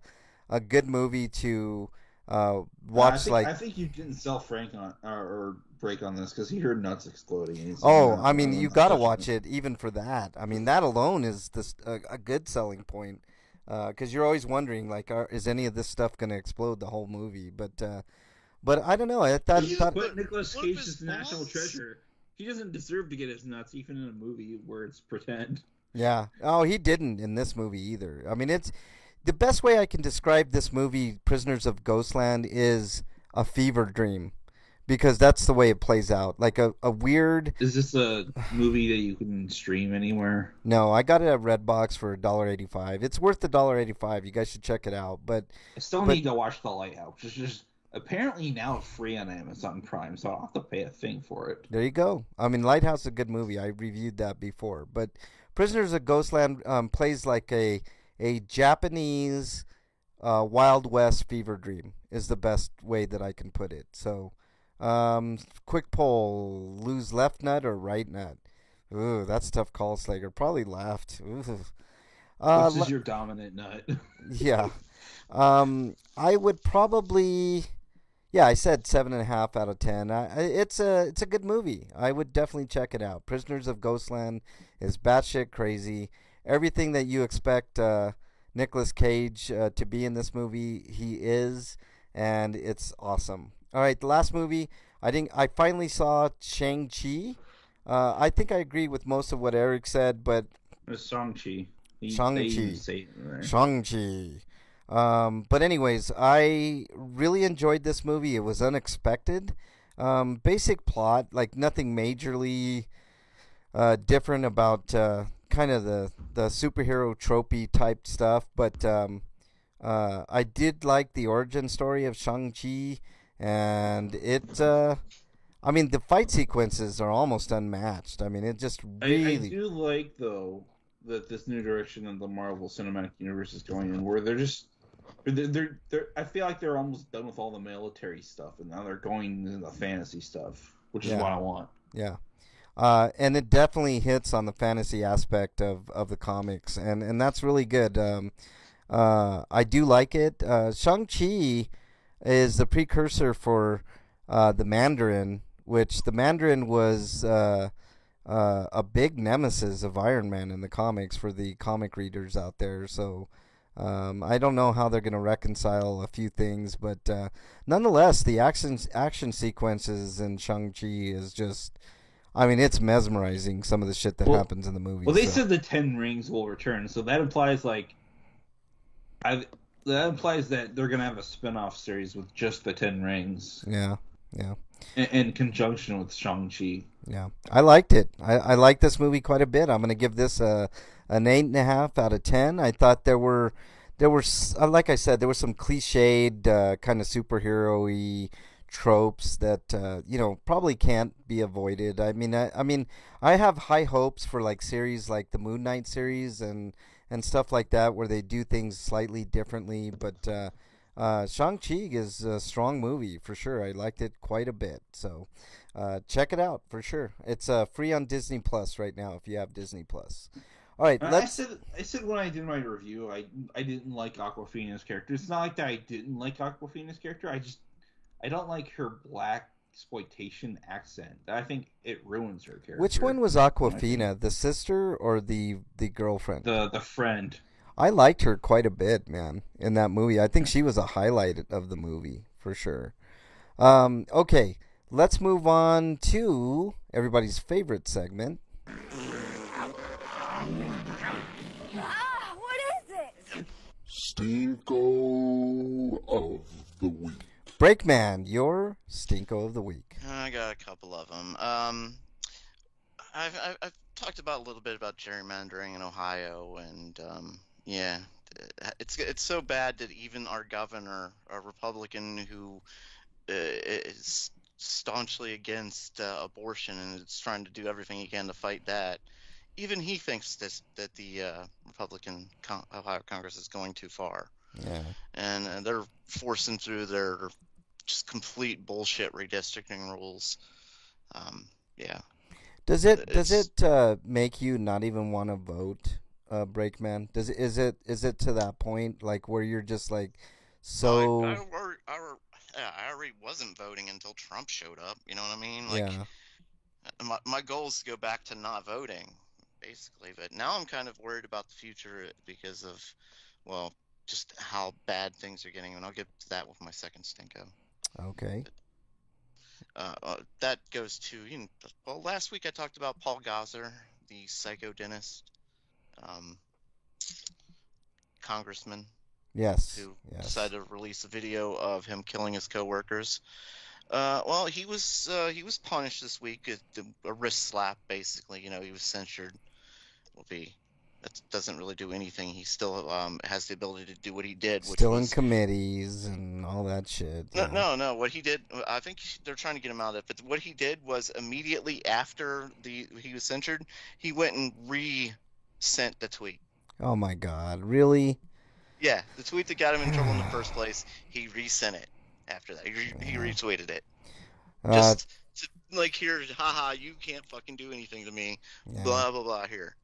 good movie to watch.
I think you didn't sell Frank on or break on this because he heard nuts exploding. And
I mean, you got to watch it even for that. I mean, that alone is a good selling point. Because you're always wondering, like, is any of this stuff going to explode the whole movie? But I don't know. I thought
But Nicolas
What
Cage
if
is
his
the national
nuts?
treasure. He doesn't deserve to get his nuts, even in a movie where it's pretend.
yeah. Oh, he didn't in this movie either. I mean, it's the best way I can describe this movie, Prisoners of Ghostland, is a fever dream, because that's the way it plays out. Like a weird.
Is this a movie that you can stream anywhere?
No, I got it at Redbox for $1.85. It's worth the $1.85. You guys should check it out. But
I still need to watch The Lighthouse. It's just apparently now free on Amazon Prime, so I don't have to pay a thing for it.
there you go. I mean, Lighthouse is a good movie. I reviewed that before. But Prisoners of Ghostland plays like a Japanese Wild West fever dream is the best way that I can put it. So, quick poll: lose left nut or right nut? Ooh, that's a tough call, Slager. Probably left. Ooh.
Which is your dominant nut?
Yeah. I would probably. Yeah, I said 7.5 out of 10. It's a good movie. I would definitely check it out. Prisoners of Ghostland is batshit crazy. Everything that you expect Nicolas Cage to be in this movie, he is, and it's awesome. All right, the last movie, I finally saw Shang-Chi. I think I agree with most of what Eric said, but
It's Shang-Chi.
Shang-Chi. Shang-Chi. But anyways, I really enjoyed this movie. It was unexpected. Basic plot, like nothing majorly different about kind of the superhero tropey type stuff. But I did like the origin story of Shang-Chi, and I mean, the fight sequences are almost unmatched. I mean, it just really.
I do like, though, that this new direction that the Marvel Cinematic Universe is going in, where they're I feel like they're almost done with all the military stuff, and now they're going into the fantasy stuff, which is what I want.
Yeah. And it definitely hits on the fantasy aspect of the comics, and that's really good. I do like it. Shang-Chi is the precursor for the Mandarin, which the Mandarin was a big nemesis of Iron Man in the comics for the comic readers out there. So I don't know how they're going to reconcile a few things, but nonetheless, the action sequences in Shang-Chi is just, I mean, it's mesmerizing, some of the shit that happens in the movie.
Well, they said the 10 rings will return, so that implies that implies that they're gonna have a spin-off series with just the 10 rings.
Yeah.
In conjunction with Shang-Chi.
Yeah, I liked it. I liked this movie quite a bit. I'm gonna give this an 8.5 out of 10. I thought there were like I said, there were some cliched kind of superhero-y tropes that probably can't be avoided. I mean, I have high hopes for like series like the Moon Knight series and stuff like that where they do things slightly differently. But Shang-Chi is a strong movie for sure. I liked it quite a bit. So check it out for sure. It's free on Disney Plus right now if you have Disney Plus. All right,
I said when I did my review, I didn't like Awkwafina's character. It's not like that I didn't like Awkwafina's character. I don't like her black exploitation accent. I think it ruins her character.
Which one was Awkwafina? The sister or the girlfriend?
The friend.
I liked her quite a bit, man, in that movie. I think she was a highlight of the movie for sure. Okay, let's move on to everybody's favorite segment.
What is it?
Stinko of the Week.
Breakman, your Stinko of the Week.
I got a couple of them. I've talked about a little bit about gerrymandering in Ohio, and yeah, it's so bad that even our governor, a Republican who is staunchly against abortion and is trying to do everything he can to fight that, even he thinks that the Republican Ohio Congress is going too far.
Yeah.
And they're forcing through their just complete bullshit redistricting rules. Yeah.
Does it make you not even want to vote, Breakman? Is it to that point like where you're just like so?
I already wasn't voting until Trump showed up. You know what I mean? Like,
yeah.
My goal is to go back to not voting, basically. But now I'm kind of worried about the future because of, well, just how bad things are getting, and I'll get to that with my second Stinko.
Okay.
That goes to, well, last week I talked about Paul Gosar, the psycho dentist, congressman.
Yes.
Who decided to release a video of him killing his coworkers. Well, he was punished this week. A wrist slap, basically. He was censured. That doesn't really do anything. He still has the ability to do what he did.
Still in committees and all that shit.
No. What he did, I think they're trying to get him out of it. But what he did was immediately after he was censured, he went and re-sent the tweet.
Oh my God! Really?
Yeah, the tweet that got him in trouble in the first place, he re-sent it after that. He retweeted it. Just like, here, haha, you can't fucking do anything to me. Yeah. Blah blah blah. Here.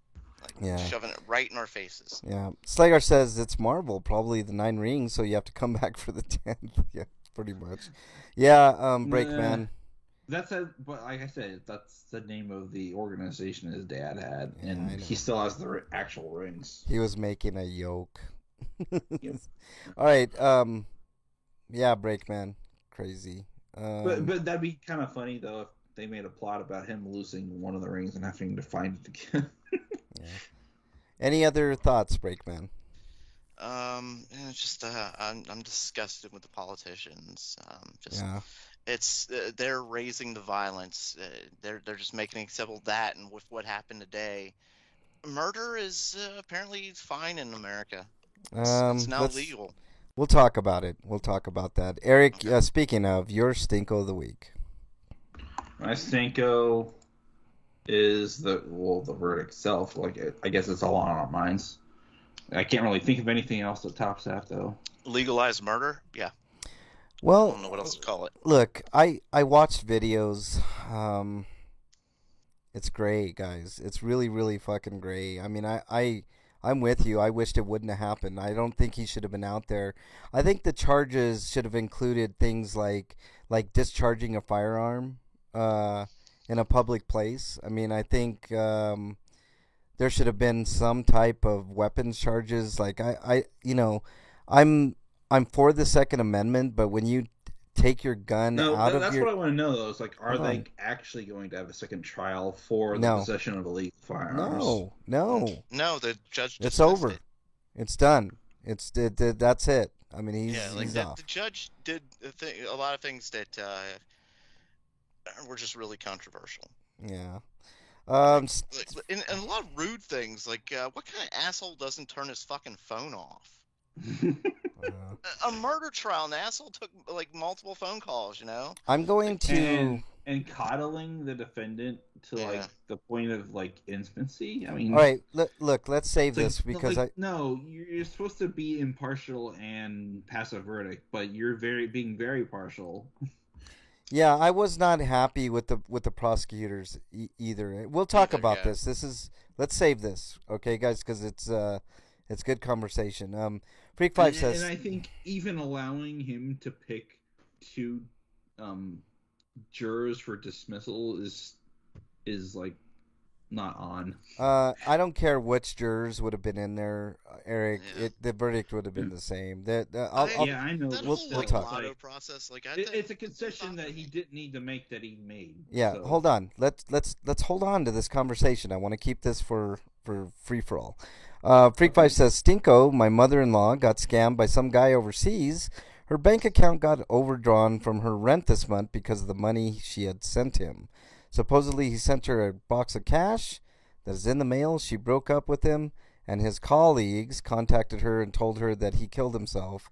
Shoving it right in our faces.
Yeah. Slagar says it's Marvel, probably the 9 rings, so you have to come back for the 10th. Yeah, pretty much. Yeah, Breakman.
But like I said, that's the name of the organization his dad had, and he still has the actual rings.
He was making a yoke.
Yep.
All right. Yeah, Breakman. Crazy.
But that'd be kind of funny, though, if they made a plot about him losing one of the rings and having to find it again.
Yeah. Any other thoughts, Breakman?
It's just I'm disgusted with the politicians. It's they're raising the violence. They're just making it simple that, and with what happened today, murder is apparently fine in America. It's now legal.
We'll talk about it. We'll talk about that. Eric, okay. Speaking of, your Stinko of the week.
My Stinko is the verdict itself. Like, I guess it's all on our minds. I can't really think of anything else that tops that, though.
Legalized murder? Yeah.
Well,
I don't know what else to call it.
Look, I watched videos. It's gray, guys. It's really, really fucking gray. I mean, I'm with you. I wished it wouldn't have happened. I don't think he should have been out there. I think the charges should have included things like discharging a firearm in a public place. I mean, I think there should have been some type of weapons charges. Like I'm for the Second Amendment, but when you take your gun out of
that's
your...
what I want to know, though. It's like, are
Hold
they
on.
actually going to have a second trial for the
No.
possession of illegal firearms?
No.
No, the judge
It's
dismissed
over.
it.
It's done. That's it. I mean, he's
the
off.
judge did a lot of things that were just really controversial.
Yeah.
And a lot of rude things, like what kind of asshole doesn't turn his fucking phone off? A murder trial, an asshole took like multiple phone calls, you know?
I'm going to...
And coddling the defendant to like the point of like infancy. I mean,
All right, look, let's save
like,
this because
no, you're supposed to be impartial and pass a verdict, but you're being very partial.
Yeah, I was not happy with the prosecutors either. We'll talk about this. Let's save this, okay, guys, because it's good conversation. Freak Five says,
and I think even allowing him to pick two jurors for dismissal is like not on.
I don't care which jurors would have been in there, Eric.
Yeah.
The verdict would have been the same.
I know.
That
We'll
whole
talk.
lotto process, like
It's a concession that he didn't need to make that he made.
Yeah,
so.
hold on. Let's hold on to this conversation. I want to keep this for free for all. Freak Five says, Stinko, my mother-in-law, got scammed by some guy overseas. Her bank account got overdrawn from her rent this month because of the money she had sent him. Supposedly, he sent her a box of cash that is in the mail. She broke up with him, and his colleagues contacted her and told her that he killed himself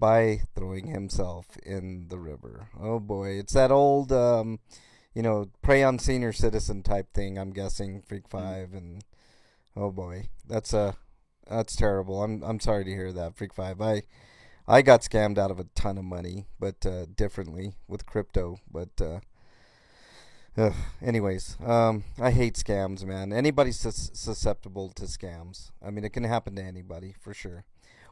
by throwing himself in the river. Oh boy, it's that old, prey on senior citizen type thing. I'm guessing Freak Five, and oh boy, that's terrible. I'm sorry to hear that, Freak Five. I got scammed out of a ton of money, but differently with crypto. But anyways, I hate scams, man. Anybody's susceptible to scams. I mean, it can happen to anybody for sure.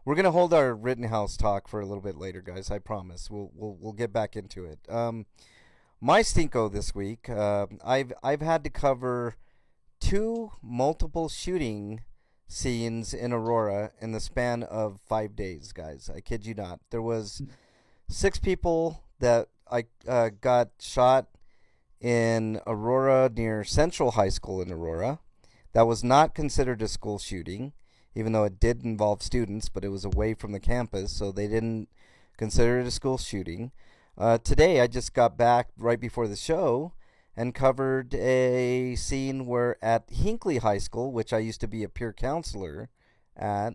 We're gonna hold our Rittenhouse talk for a little bit later, guys. I promise. We'll get back into it. My stinko this week. I've had to cover 2 multiple shooting scenes in Aurora in the span of 5 days, guys. I kid you not. There was 6 people that I got shot in Aurora near Central High School in Aurora. That was not considered a school shooting, even though it did involve students, but it was away from the campus, so they didn't consider it a school shooting. Today, I just got back right before the show and covered a scene where at Hinckley High School, which I used to be a peer counselor at,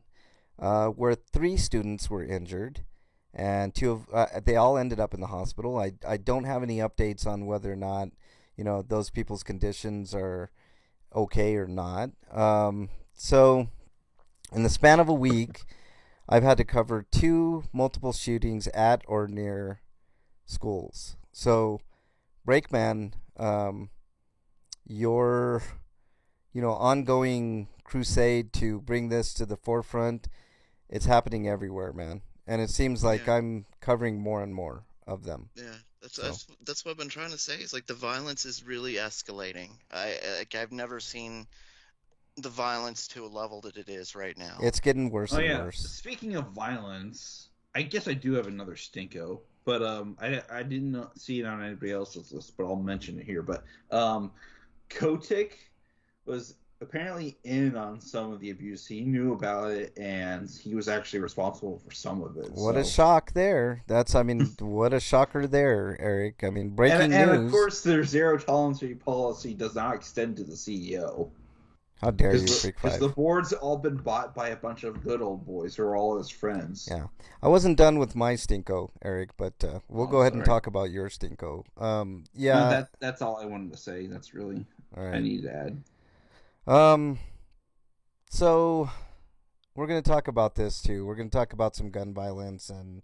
where 3 students were injured, and they all ended up in the hospital. I don't have any updates on whether or not those people's conditions are okay or not. So in the span of a week, I've had to cover 2 multiple shootings at or near schools. So Breakman, your ongoing crusade to bring this to the forefront, it's happening everywhere, man. And it seems like I'm covering more and more of them.
Yeah, that's what I've been trying to say. Is like the violence is really escalating. I've never seen the violence to a level that it is right now.
It's getting worse and worse.
Speaking of violence, I guess I do have another stinko, but I didn't see it on anybody else's list, but I'll mention it here. But Kotick was apparently in on some of the abuse. He knew about it, and he was actually responsible for some of it.
What a shock there. What a shocker there, Eric. I mean, breaking news.
And of course, their zero tolerance policy does not extend to the CEO.
How dare you, Freak Five?
Because the board's all been bought by a bunch of good old boys who are all his friends.
Yeah. I wasn't done with my stinko, Eric, but we'll go ahead and talk about your stinko.
No, that's all I wanted to say. That's really all I need to add.
So we're going to talk about this too. We're going to talk about some gun violence and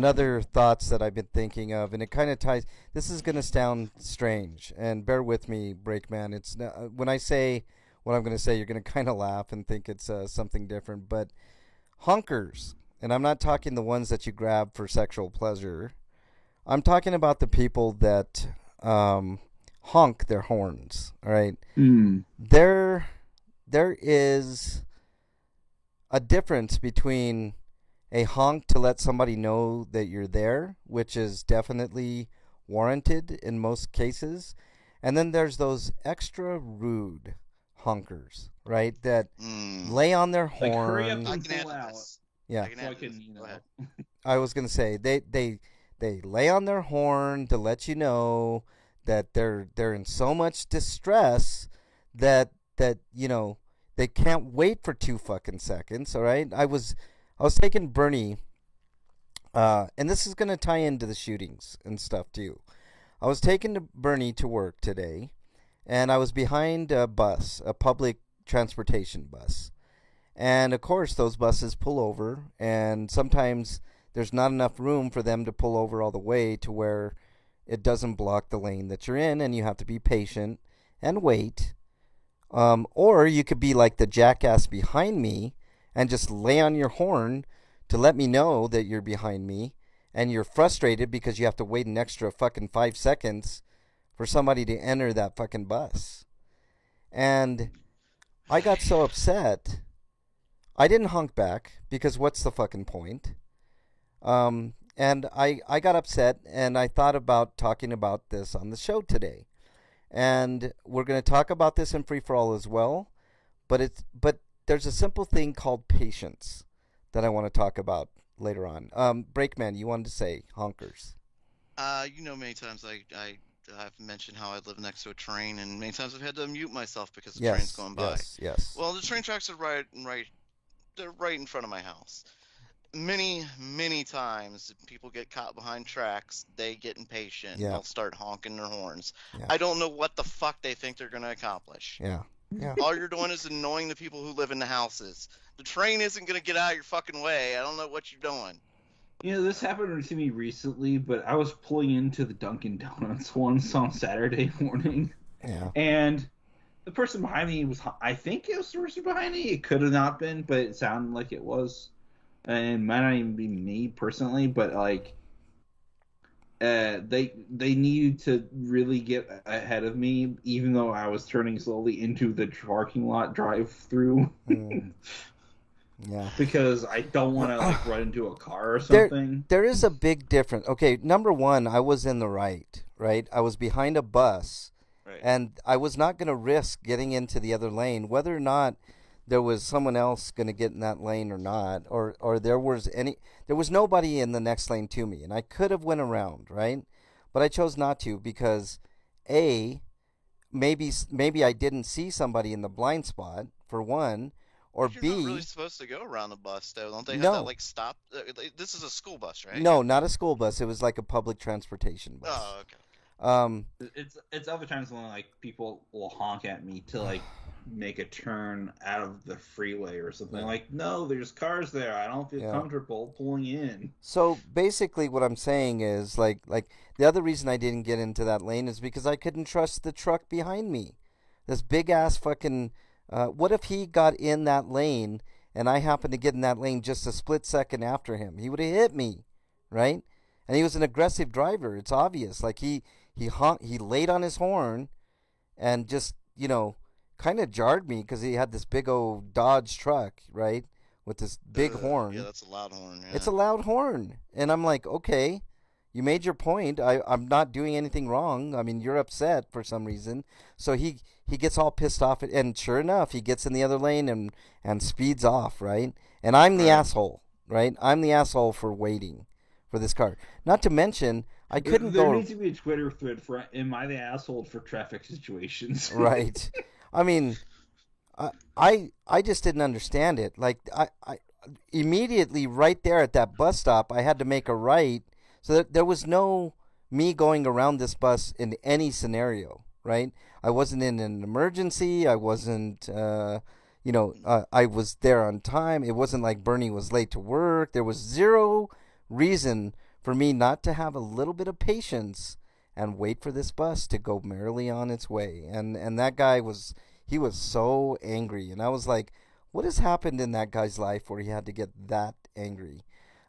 other thoughts that I've been thinking of, and it kind of ties. This is going to sound strange, and bear with me, Breakman. It's when I say what I'm going to say, you're going to kind of laugh and think it's something different. But honkers, and I'm not talking the ones that you grab for sexual pleasure. I'm talking about the people that honk their horns. All right, there is a difference between a honk to let somebody know that you're there, which is definitely warranted in most cases, and then there's those extra rude honkers, right? That lay on their
Like,
horn.
hurry up
I
and
can
pull
add
out.
this.
Yeah.
I can
So I
add
can,
this.
you
Go
know.
ahead.
I was gonna say they lay on their horn to let you know that they're in so much distress that you know they can't wait for 2 fucking seconds. All right, I was taking Bernie, and this is gonna tie into the shootings and stuff too. I was taking Bernie to work today, and I was behind a bus, a public transportation bus, and of course those buses pull over, and sometimes there's not enough room for them to pull over all the way to where it doesn't block the lane that you're in, and you have to be patient and wait. Or you could be like the jackass behind me and just lay on your horn to let me know that you're behind me, and you're frustrated because you have to wait an extra fucking 5 seconds for somebody to enter that fucking bus. And I got so upset, I didn't honk back because what's the fucking point? And I got upset, and I thought about talking about this on the show today. And we're going to talk about this in Free For All as well, but there's a simple thing called patience that I want to talk about later on. Breakman, you wanted to say honkers.
Many times I've mentioned how I live next to a train, and many times I've had to mute myself because the train's going by.
Yes.
Well, the train tracks are they're right in front of my house. Many times people get caught behind tracks, they get impatient,
Yeah.
they'll start honking their horns.
Yeah.
I don't know what the fuck they think they're going to accomplish.
Yeah.
All you're doing is annoying the people who live in the houses. The train isn't going to get out of your fucking way. I don't know what you're doing.
You know, this happened to me recently, but I was pulling into the Dunkin' Donuts once on Saturday morning.
Yeah.
And the person behind me I think it was the person behind me. It could have not been, but it sounded like it was. And it might not even be me personally, but like, they needed to really get ahead of me, even though I was turning slowly into the parking lot drive-through.
Yeah.
Because I don't want to like run into a car or something.
There is a big difference. Okay, number one, I was in the right? I was behind a bus,
Right.
and I was not going to risk getting into the other lane, whether or not there was someone else going to get in that lane or not, or there was nobody in the next lane to me, and I could have went around, right? But I chose not to because, A, maybe I didn't see somebody in the blind spot, for one, or
You're
B.
not really supposed to go around the bus, though. Don't they have
No.
that, like, stop? This is a school bus, right?
No, not a school bus. It was like a public transportation bus.
Oh, okay.
It's other times when like people will honk at me to like make a turn out of the freeway or something. Like, no, there's cars there. I don't feel comfortable pulling in.
So basically, what I'm saying is like the other reason I didn't get into that lane is because I couldn't trust the truck behind me. This big ass fucking. What if he got in that lane and I happened to get in that lane just a split second after him? He would have hit me, right? And he was an aggressive driver. It's obvious. Like he laid on his horn, and just kind of jarred me because he had this big old Dodge truck, right, with this big horn.
Yeah, that's a loud horn. Yeah.
It's a loud horn, and I'm like, okay, you made your point. I'm not doing anything wrong. I mean, you're upset for some reason. So he gets all pissed off, and sure enough, he gets in the other lane and speeds off, right? And I'm the asshole, right? I'm the asshole for waiting for this car. Not to mention, I couldn't
There
go.
needs to be a Twitter thread for "Am I the asshole for traffic situations?"
Right. I mean, I just didn't understand it. Like I immediately right there at that bus stop, I had to make a right. So that there was no me going around this bus in any scenario, right? I wasn't in an emergency. I wasn't, I was there on time. It wasn't like Bernie was late to work. There was zero reason for me not to have a little bit of patience and wait for this bus to go merrily on its way. And that guy was so angry. And I was like, what has happened in that guy's life where he had to get that angry?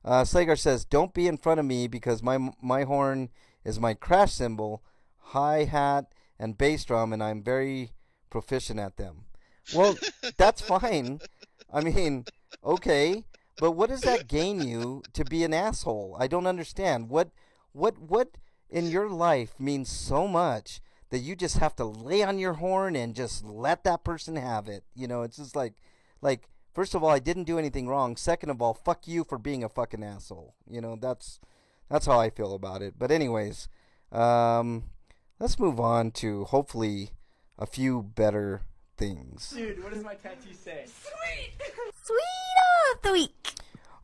Slagar says, don't be in front of me because my horn is my crash cymbal, hi-hat, and bass drum, and I'm very proficient at them. Well, that's fine. I mean, okay, but what does that gain you to be an asshole? I don't understand. What in your life means so much that you just have to lay on your horn and just let that person have it? You know, it's just like first of all, I didn't do anything wrong. Second of all, fuck you for being a fucking asshole. You know, that's how I feel about it. But anyways, let's move on to hopefully a few better things.
Dude, what does my tattoo say?
Sweet! Sweeto of the week.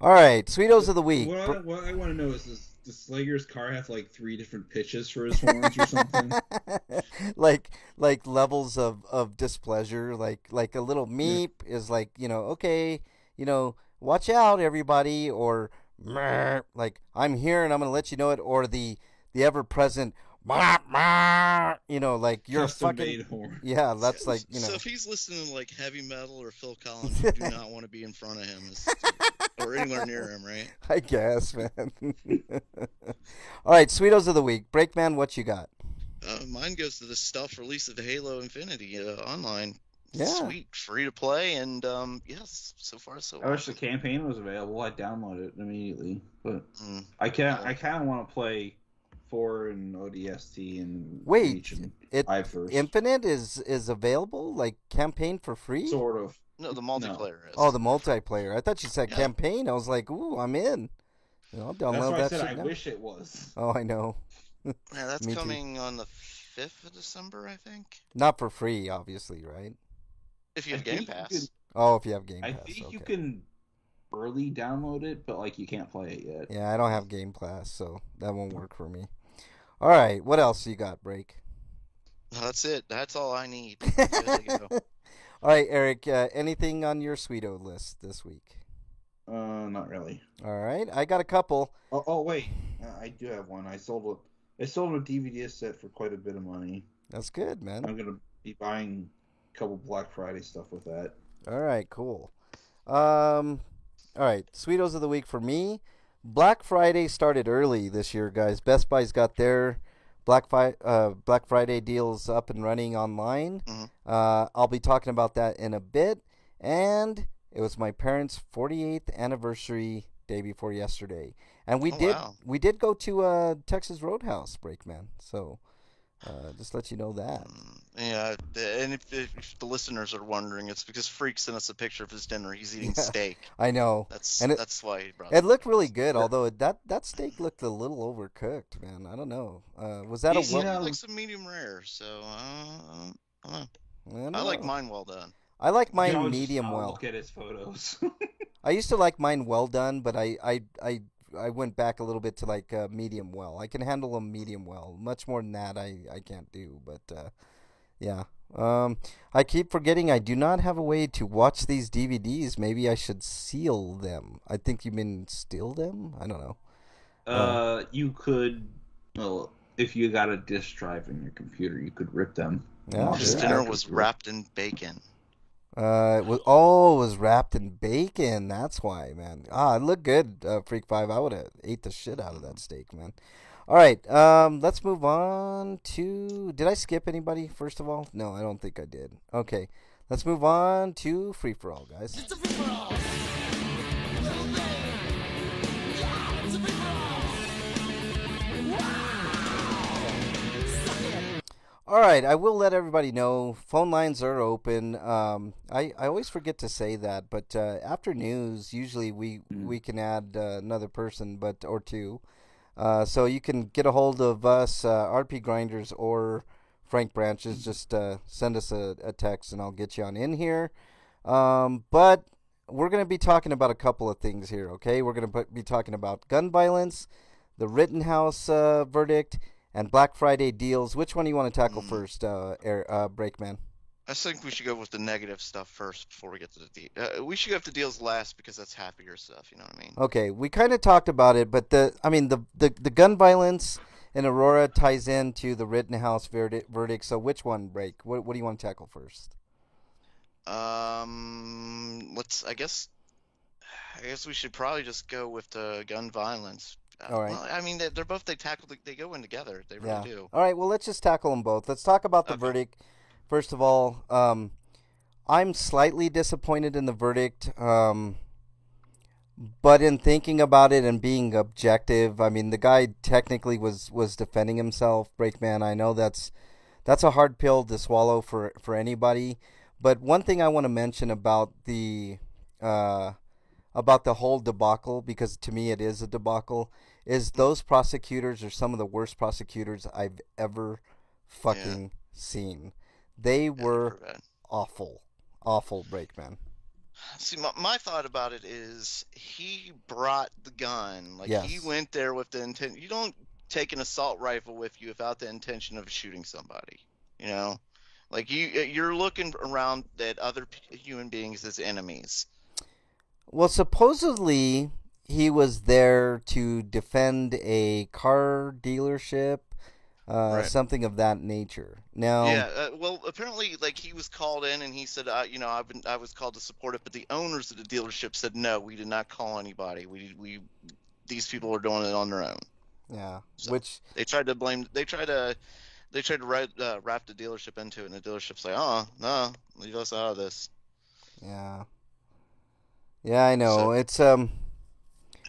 All right, Sweetos of the week.
What I want to know is, does Slager's car have like 3 different pitches for his horns or something?
like levels of displeasure. Like a little meep is like, you know, okay, you know, watch out everybody, or like I'm here and I'm gonna let you know it, or the ever present. You know, like you're
Custom
fucking
made horn.
Yeah, that's like, you know.
So if he's listening to like heavy metal or Phil Collins, you do not want to be in front of him or anywhere near him, right?
I guess, man. All right, Sweetos of the week. Breakman, what you got?
Mine goes to the stealth release of Halo Infinity online.
Yeah.
Sweet, free to play, and yes, so far so
I wish the campaign was available. I'd download it immediately, but
Mm.
I kind of want to play 4 and ODST and
Wait,
Reach and
it
iFirst.
Infinite is available, like campaign for free?
Sort of.
No, the multiplayer is.
Oh, the multiplayer. I thought you said
Yeah.
campaign. I was like, ooh, I'm in. You know, I'll
That's
download
why I
that
said
shit
I
now.
wish it was.
Oh, I know.
Yeah, that's
Me too.
coming on the 5th of December, I think.
Not for free, obviously, right?
If you have
I
Game
think you
Pass.
could-
Oh, if you have Game
I
Pass.
think you
okay.
can early download it, but like you can't play it yet.
Yeah, I don't have Game Pass, so that won't work for me. All right, what else you got, Break?
No, that's it. That's all I need. Good to go.
All right, Eric, anything on your Sweeto list this week?
Not really.
All right, I got a couple.
Oh wait, I do have one. I sold a DVD set for quite a bit of money.
That's good, man.
I'm gonna be buying a couple Black Friday stuff with that.
All right, cool. All right, Sweetos of the week for me. Black Friday started early this year, guys. Best Buy's got their Black Friday deals up and running online.
Mhm.
I'll be talking about that in a bit. And it was my parents' 48th anniversary day before yesterday, and we did go to Texas Roadhouse, Breakman. So just let you know that.
Yeah, and if the listeners are wondering, it's because Freak sent us a picture of his dinner. He's eating steak.
I know.
That's why he brought
it looked really good, although that steak looked a little overcooked, man. I don't know. Was that
He
a
likes some medium rare, so I
don't know.
I like mine well done.
I like mine
I'll
medium well.
Look at his photos.
I used to like mine well done, but I went back a little bit to like medium well. I can handle them medium well. Much more than that, I can't do. But yeah, I keep forgetting I do not have a way to watch these DVDs. Maybe I should seal them. I think you mean steal them. I don't know.
You could, well, if you got a disk drive in your computer, you could rip them.
Yeah,
off
His
your
dinner
computer.
was wrapped in bacon.
It was wrapped in bacon. That's why, man. It looked good, Freak 5. I would have ate the shit out of that steak, man. All right, let's move on to... Did I skip anybody, first of all? No, I don't think I did. Okay, let's move on to Free For All, guys.
It's a free for all.
All right, I will let everybody know phone lines are open. I always forget to say that, but after news, usually we can add another person, or two. So you can get a hold of us, RP Grinders or Frank Branches. Just send us a text, and I'll get you on in here. But we're going to be talking about a couple of things here, okay? We're going to be talking about gun violence, the Rittenhouse verdict, and Black Friday deals. Which one do you want to tackle first, Breakman?
I think we should go with the negative stuff first before we get to the we should go with the deals last because that's happier stuff. You know what I mean?
Okay, we kind of talked about it, but the gun violence in Aurora ties into the Rittenhouse verdict. So which one, Break? What do you want to tackle first?
I guess we should probably just go with the gun violence.
All right.
Well, I mean, they're both they go in together. They really do.
All right. Well, let's just tackle them both. Let's talk about the verdict first of all. I'm slightly disappointed in the verdict. But in thinking about it and being objective, I mean, the guy technically was defending himself. Breakman, I know that's a hard pill to swallow for anybody. But one thing I want to mention about the whole debacle, because to me it is a debacle, is those prosecutors are some of the worst prosecutors I've ever fucking seen. They were awful, Breakman.
See, my thought about it is he brought the gun. Like,
Yes.
he went there with the intent. You don't take an assault rifle with you without the intention of shooting somebody. You know, like you're looking around at other human beings as enemies.
Well, supposedly he was there to defend a car dealership,
Right.
something of that nature. Now,
Yeah, well, apparently, like, he was called in and he said, I was called to support it, but the owners of the dealership said, no, we did not call anybody. These people are doing it on their own.
yeah,
So
which
they tried to wrap the dealership into it, and the dealership's like, oh, no, leave us out of this.
yeah, I know
So-
it's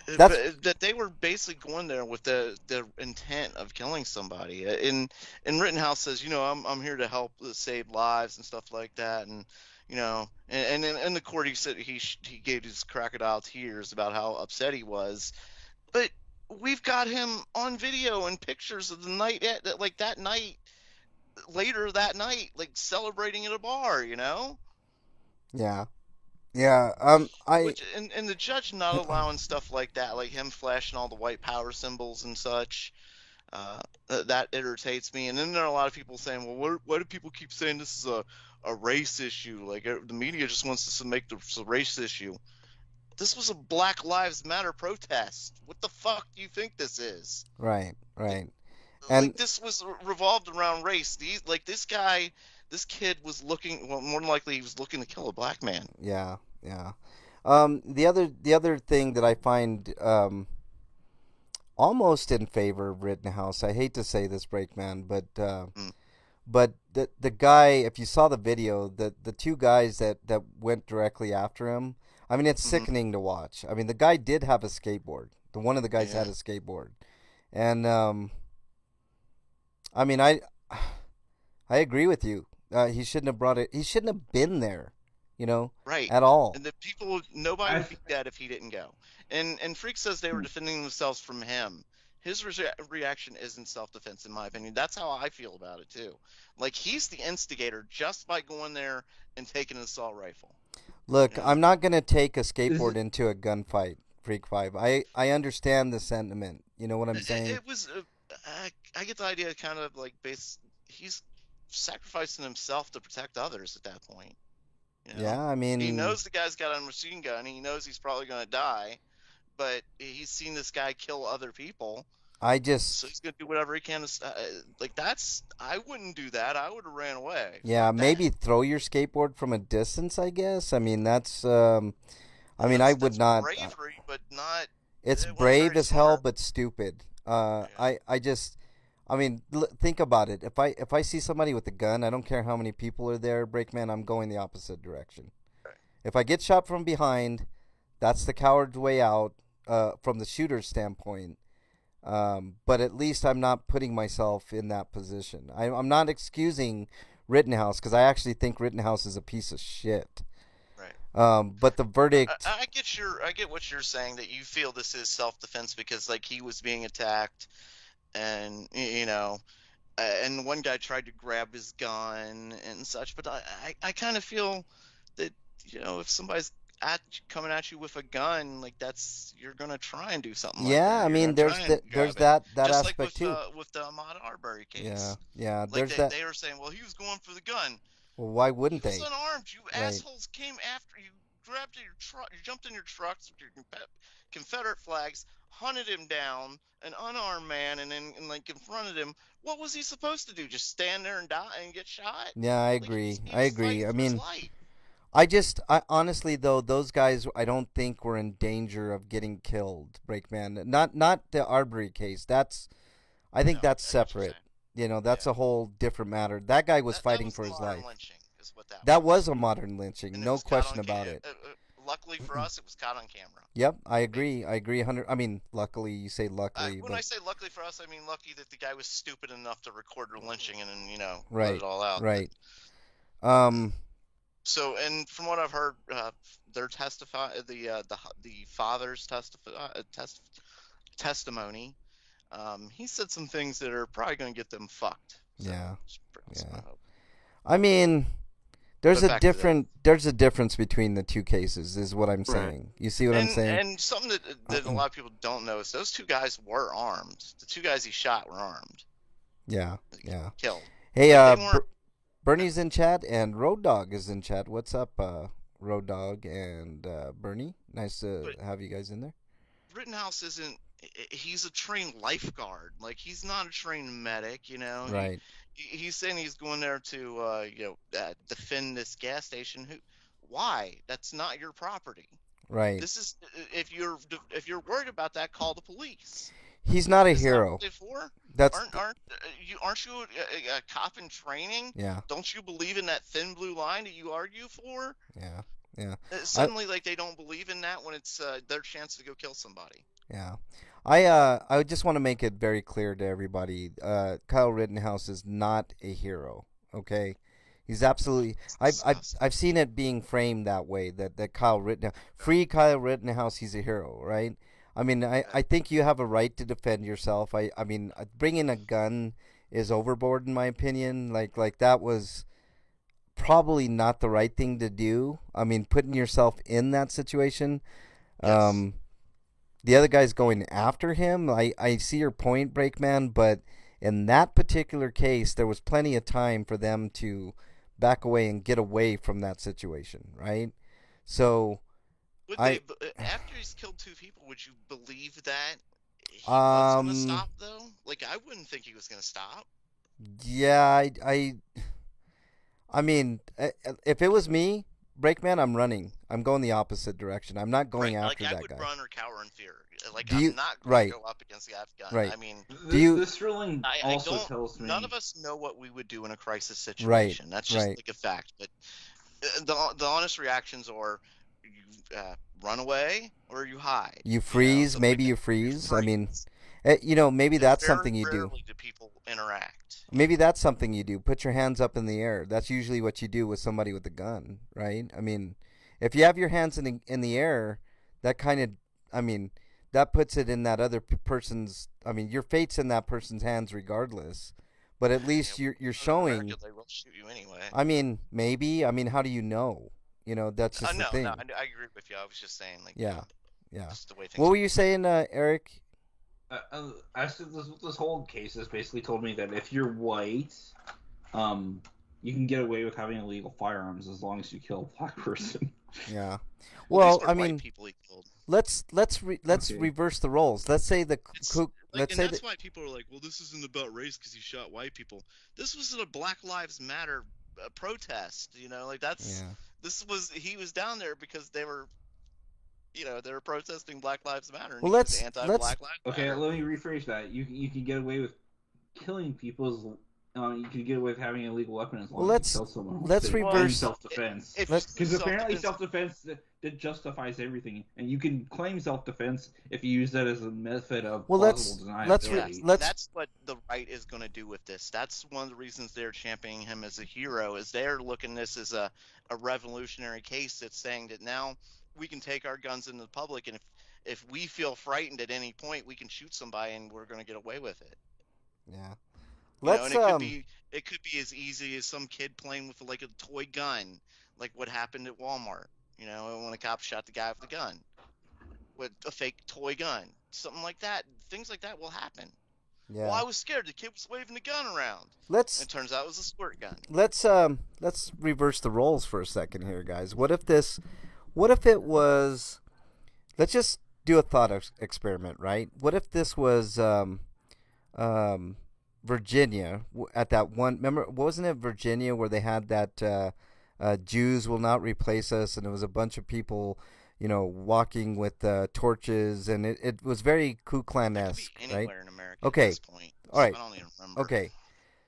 That's-
But that they were basically going there with the intent of killing somebody. And Rittenhouse says, I'm here to help save lives and stuff like that. And and in the court he said he gave his crocodile tears about how upset he was. But we've got him on video and pictures of the night that night, later that night, like celebrating at a bar.
yeah.
Which, and the judge not allowing stuff like that, like him flashing all the white power symbols and such, that irritates me. And then there are a lot of people saying, well, why do people keep saying this is a race issue? Like, the media just wants us to make this a race issue. This was a Black Lives Matter protest. What the fuck do you think this is?
Right.
Like,
And
this was revolved around race. This kid was looking, well, more than likely he was looking to kill a black man.
yeah. The other thing that I find almost in favor of Rittenhouse, I hate to say this, Breakman, but the guy, if you saw the video, the two guys that went directly after him, I mean, it's sickening to watch. I mean, the guy did have a skateboard. One of the guys had a skateboard, and I mean, I agree with you. He shouldn't have brought it. He shouldn't have been there,
Right.
at all.
And nobody would be dead if he didn't go. And Freak says they were defending themselves from him. His reaction isn't self-defense, in my opinion. That's how I feel about it, too. Like, he's the instigator just by going there and taking an assault rifle.
Look,
Yeah.
I'm not going to take a skateboard into a gunfight, Freak 5. I understand the sentiment. You know what I'm saying?
It was, I get the idea kind of like he's sacrificing himself to protect others at that point.
Yeah, I mean...
He knows the guy's got a machine gun. He knows he's probably going to die, but he's seen this guy kill other people.
I just...
So he's going to do whatever he can to... I wouldn't do that. I would have ran away.
Yeah,
Fuck that.
maybe throw your skateboard from a distance, I guess. I mean, that's... I would
That's
not...
bravery, but not...
It's
it wasn't
brave
very
as hell,
smart.
but stupid.
Yeah.
I just... I mean, think about it. If I see somebody with a gun, I don't care how many people are there, Breakman, I'm going the opposite direction.
Right.
If I get shot from behind, that's the coward's way out from the shooter's standpoint. But at least I'm not putting myself in that position. I'm not excusing Rittenhouse, because I actually think Rittenhouse is a piece of shit.
Right.
But the verdict...
I get what you're saying, that you feel this is self-defense because, like, he was being attacked, and and one guy tried to grab his gun and such. But I kind of feel that if somebody's coming at you with a gun, like, you're gonna try and do something.
Yeah,
like that.
I
You're
mean,
gonna try and
there's
grab it.
that
Just
aspect
like
too.
with the Ahmaud Arbery case.
Yeah,
Like,
there's that.
they were saying, well, he was going for the gun.
Well, why wouldn't
He
they?
was unarmed. You
Right.
assholes came after you, grabbed your truck, you jumped in your trucks with your Confederate flags, hunted him down, an unarmed man, and then like confronted him. What was he supposed to do? Just stand there and die and get shot?
Yeah, I
Like,
agree.
he
I
was
agree.
fighting
I
for his
mean,
life.
I honestly though, those guys, I don't think were in danger of getting killed. Breakman, not the Arbery case. I think
No,
that's
I get what you're
separate.
saying.
That's a whole different matter. That guy was
That
fighting
was
for his
modern
life.
lynching, is what that
That was a modern lynching,
And it
no
was caught
question
on
about it.
Luckily for us, it was caught on camera.
Yep, I agree. 100. I mean, luckily, you say luckily,
When
but
I say luckily for us, I mean lucky that the guy was stupid enough to record the lynching and then, let
right,
it all out.
right.
So, and from what I've heard, their the father's testimony. He said some things that are probably going to get them fucked. So,
Yeah.
that's my hope.
I mean, there's
But
a
back to
difference between the two cases, is what I'm saying. You see what I'm saying?
And something that a lot of people don't know is those two guys were armed. The two guys he shot were armed.
Yeah,
He
yeah.
Killed.
Hey,
They weren't-
Bernie's in chat and Road Dog is in chat. What's up, Road Dog and Bernie? Nice to have you guys in there.
Rittenhouse isn't. He's a trained lifeguard. Like, he's not a trained medic.
Right.
He's saying he's going there to defend this gas station. Why? That's not your property.
Right.
This is if you're worried about that, call the police.
He's not a
Isn't that
hero.
what they're for?
That's
Aren't you a cop in training?
Yeah.
Don't you believe in that thin blue line that you argue for?
Yeah. Yeah.
Suddenly, like, they don't believe in that when it's their chance to go kill somebody.
Yeah. I just want to make it very clear to everybody. Kyle Rittenhouse is not a hero. Okay. He's absolutely. I've seen it being framed that way. That Kyle Rittenhouse, free Kyle Rittenhouse, he's a hero, right? I mean, I think you have a right to defend yourself. I mean, bringing a gun is overboard in my opinion. Like that was probably not the right thing to do. I mean, putting yourself in that situation. Yes. The other guy's going after him. I see your point, Breakman, but in that particular case, there was plenty of time for them to back away and get away from that situation, right? So,
after he's killed two people, would you believe that he was going to stop, though? Like, I wouldn't think he was going to stop.
Yeah, I mean, if it was me, Breakman, I'm running. I'm going the opposite direction. I'm not going after that guy.
I would run or cower in fear. Like,
I'm
not going to go up against the guy with a gun.
Right.
I mean,
this ruling also tells me
none of us know what we would do in a crisis situation.
Right.
That's just like a fact. But the honest reactions are you run away or you hide.
You freeze. Maybe you freeze. I mean, maybe that's something you do.
Very rarely do people interact.
Maybe that's something you do. Put your hands up in the air. That's usually what you do with somebody with a gun, right? I mean, if you have your hands in the air, that kind of, I mean, that puts it in that other person's. I mean, your fate's in that person's hands regardless. But at least you're showing.
America, they will shoot you anyway.
I mean, maybe. I mean, how do you know? That's just the thing.
No, I agree with you. I was just saying, like,
yeah.
Just the way things
what were you saying, Eric?
I said this whole case has basically told me that if you're white, you can get away with having illegal firearms as long as you kill a black person.
Yeah.
Well,
I mean,
people he killed.
let's reverse the roles. Let's say that's
why people are like, well, this isn't about race because he shot white people. This was a Black Lives Matter protest. Like that's.
Yeah.
He was down there because they were. They were protesting Black Lives Matter. And
well, let's
anti-Black Lives
Okay,
Matter.
let me rephrase that. You can get away with killing people. You can get away with having an illegal weapon as long as you kill someone.
Let's reverse
self-defense. Because apparently self-defense that justifies everything, and you can claim self-defense if you use that as a method of plausible deniability.
That's what the right is going to do with this. That's one of the reasons they're championing him as a hero. Is they're looking at this as a revolutionary case that's saying that now we can take our guns into the public, and if we feel frightened at any point, we can shoot somebody, and we're going to get away with it.
Yeah.
It could be as easy as some kid playing with like a toy gun, like what happened at Walmart. When a cop shot the guy with the gun, with a fake toy gun, something like that. Things like that will happen.
Yeah.
Well, I was scared. The kid was waving the gun around. It turns out it was a squirt gun.
Let's reverse the roles for a second here, guys. What if it was? Let's just do a thought experiment, right? What if this was Virginia at that one? Remember, wasn't it Virginia where they had that Jews will not replace us, and it was a bunch of people, walking with torches, and it was very Ku Klux-esque, right?
Anywhere in America
okay,
at this point,
all right,
I don't even remember.
okay.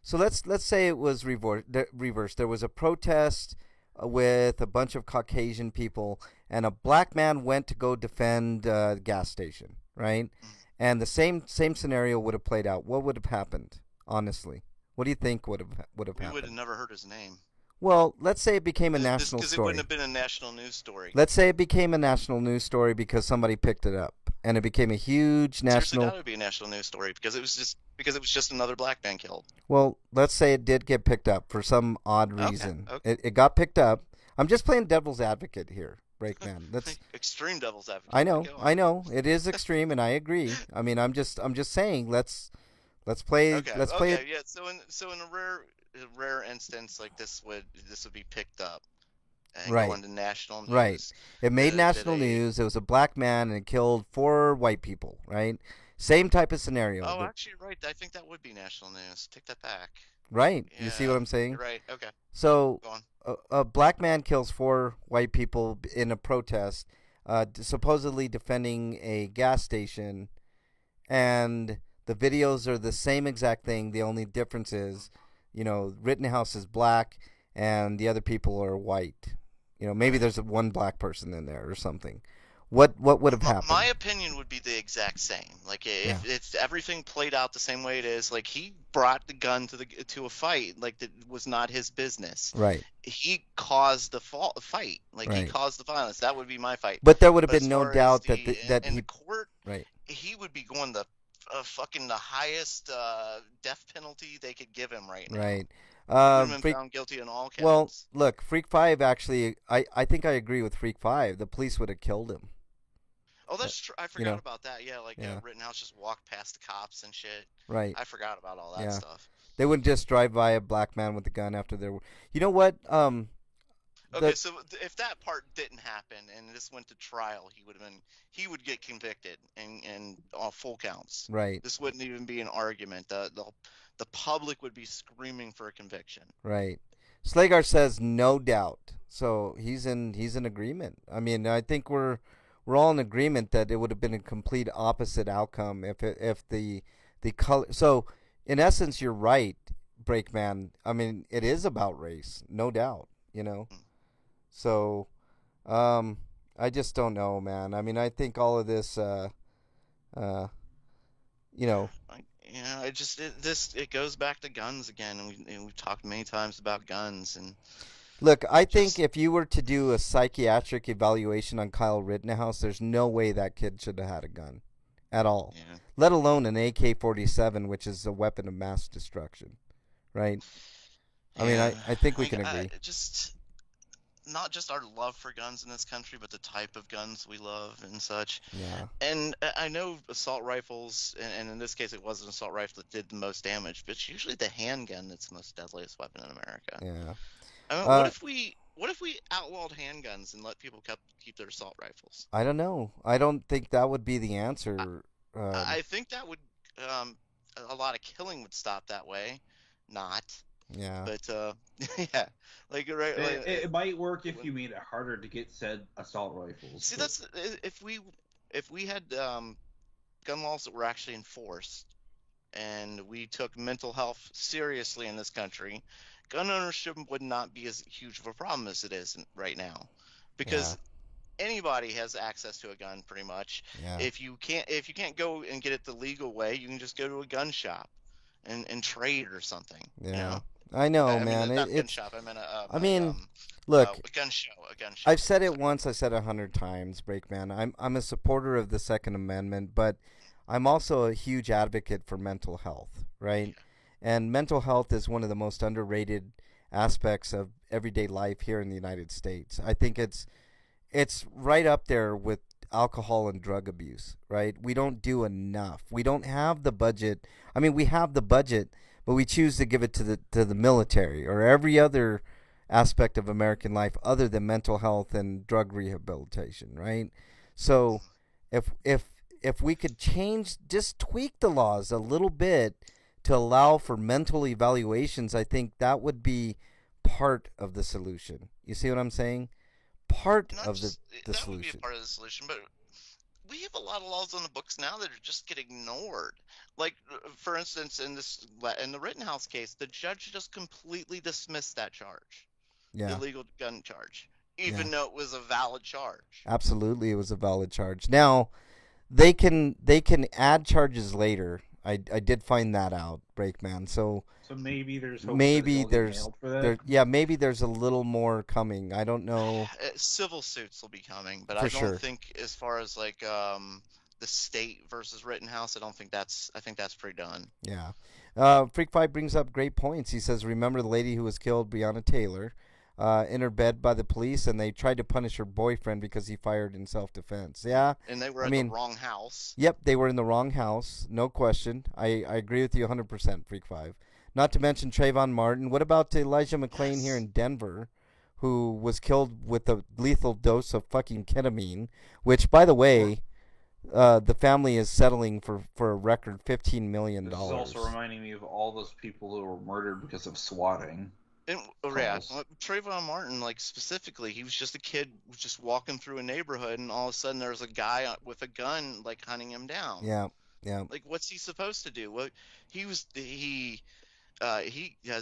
So let's say it was reversed. There was a protest with a bunch of Caucasian people, and a black man went to go defend a gas station, right? And the same scenario would have played out. What would have happened? Honestly, what do you think would have happened?
We would have never heard his name.
Well, let's say it became a national
Because it
story.
wouldn't have been a national news story.
Let's say it became a national news story because somebody picked it up, and it became a huge
Seriously,
national.
that would be a national news story because it was just another black man killed.
Well, let's say it did get picked up for some odd reason.
Okay.
It got picked up. I'm just playing devil's advocate here, Breakman. That's
extreme devil's advocate.
I know,
Go on.
I know. It is extreme, and I agree. I mean, I'm just saying. Let's play.
Okay.
Let's play it.
Yeah. So in a rare instance like this would be picked up and
Right.
go into national news.
Right. It made
Did
national
a-
news. It was a black man and it killed 4 white people. Right. Same type of scenario.
Oh, actually, you're right. I think that would be national news. Take that back.
Right. You see
Yeah,
what I'm saying?
You're right. Okay.
So
Go on.
a black man kills 4 white people in a protest, supposedly defending a gas station, and the videos are the same exact thing. The only difference is, Rittenhouse is black and the other people are white. Maybe there's one black person in there or something. What would have happened?
My opinion would be the exact same. Like if it's everything played out the same way it is, like he brought the gun to a fight, like that was not his business.
Right.
He caused the fight. Like he
Right.
caused the violence. That would be my fight.
But there would have
But
been
as
no
far as
doubt
the-
that
in
he
the court,
right.
he would be going the fucking the highest death penalty they could give him right now.
Right.
He would have been
Freak,
found guilty on all counts.
well, look, Freak 5 actually, I think I agree with Freak 5. The police would have killed him.
Oh, that's true. I forgot
know.
about that. Yeah, like
Yeah.
Rittenhouse just walked past the cops and shit.
Right.
I forgot about all that
Yeah.
stuff.
They wouldn't just drive by a black man with a gun after their. You know what?
Okay, so if that part didn't happen and this went to trial, he would get convicted and on full counts.
Right.
This wouldn't even be an argument. The public would be screaming for a conviction.
Right. Slagar says no doubt. So he's in agreement. I mean, I think we're all in agreement that it would have been a complete opposite outcome if the color. So in essence, you're right, Breakman. I mean, it is about race, no doubt. So I just don't know, man. I mean, I think all of this,
It goes back to guns again, and we've talked many times about guns and.
Look, I think if you were to do a psychiatric evaluation on Kyle Rittenhouse, there's no way that kid should have had a gun at all,
Yeah.
let alone an AK-47, which is a weapon of mass destruction, right? I mean, I think we can agree.
Not just our love for guns in this country, but the type of guns we love and such.
Yeah.
And I know assault rifles, and in this case it was an assault rifle that did the most damage, but it's usually the handgun that's the most deadliest weapon in America.
Yeah.
I mean, what if we outlawed handguns and let people keep their assault rifles?
I don't know. I don't think that would be the answer.
I think that would a lot of killing would stop that way. Not.
Yeah.
But yeah, like right.
It might work if you made it harder to get said assault rifles.
See,
but-
that's if we had gun laws that were actually enforced, and we took mental health seriously in this country, gun ownership would not be as huge of a problem as it is right now, because anybody has access to a gun pretty much.
Yeah.
If you can't go and get it the legal way, you can just go to a gun shop and trade or something.
Yeah.
You know?
I know,
I
man.
mean, not gun
It's
shop. I meant
look.
a gun show. A gun show.
I've said it once. I said 100 times, Breakman. I'm a supporter of the Second Amendment, but I'm also a huge advocate for mental health, right? And mental health is one of the most underrated aspects of everyday life here in the United States. I think it's right up there with alcohol and drug abuse, right? We don't do enough. We don't have the budget. I mean, we have the budget, but we choose to give it to the military or every other aspect of American life other than mental health and drug rehabilitation, right? So if we could just tweak the laws a little bit to allow for mental evaluations, I think that would be part of the solution. You see what I'm saying? Part of the
that
solution.
would be a part of the solution, but we have a lot of laws on the books now that are just get ignored. Like, for instance, in the Rittenhouse case, the judge just completely dismissed that charge, the
Yeah,
illegal gun charge,
yeah.
even though it was a valid charge.
Absolutely, it was a valid charge. Now, they can add charges later. I did find that out, Breakman. So
So maybe there's hope that
maybe
they'll get
there's
nailed for that.
maybe there's a little more coming. I don't know
Civil suits will be coming, but
for
I don't
sure.
think, as far as like the state versus Rittenhouse, I think that's pretty done.
Yeah. Freak Five brings up great points. He says, remember the lady who was killed, Breonna Taylor, in her bed by the police, and they tried to punish her boyfriend because he fired in self-defense. Yeah.
And they were
I
in
mean,
the wrong house.
Yep, they were in the wrong house. No question. I agree with you 100%, Freak Five. Not to mention Trayvon Martin. What about Elijah McClain here in Denver, who was killed with a lethal dose of fucking ketamine, which, by the way, the family is settling for a record $15 million.
This is also reminding me of all those people who were murdered because of swatting.
And, yeah, Trayvon Martin, like specifically, he was just a kid just walking through a neighborhood, and all of a sudden there was a guy with a gun, like hunting him down.
Yeah, yeah.
Like, what's he supposed to do? What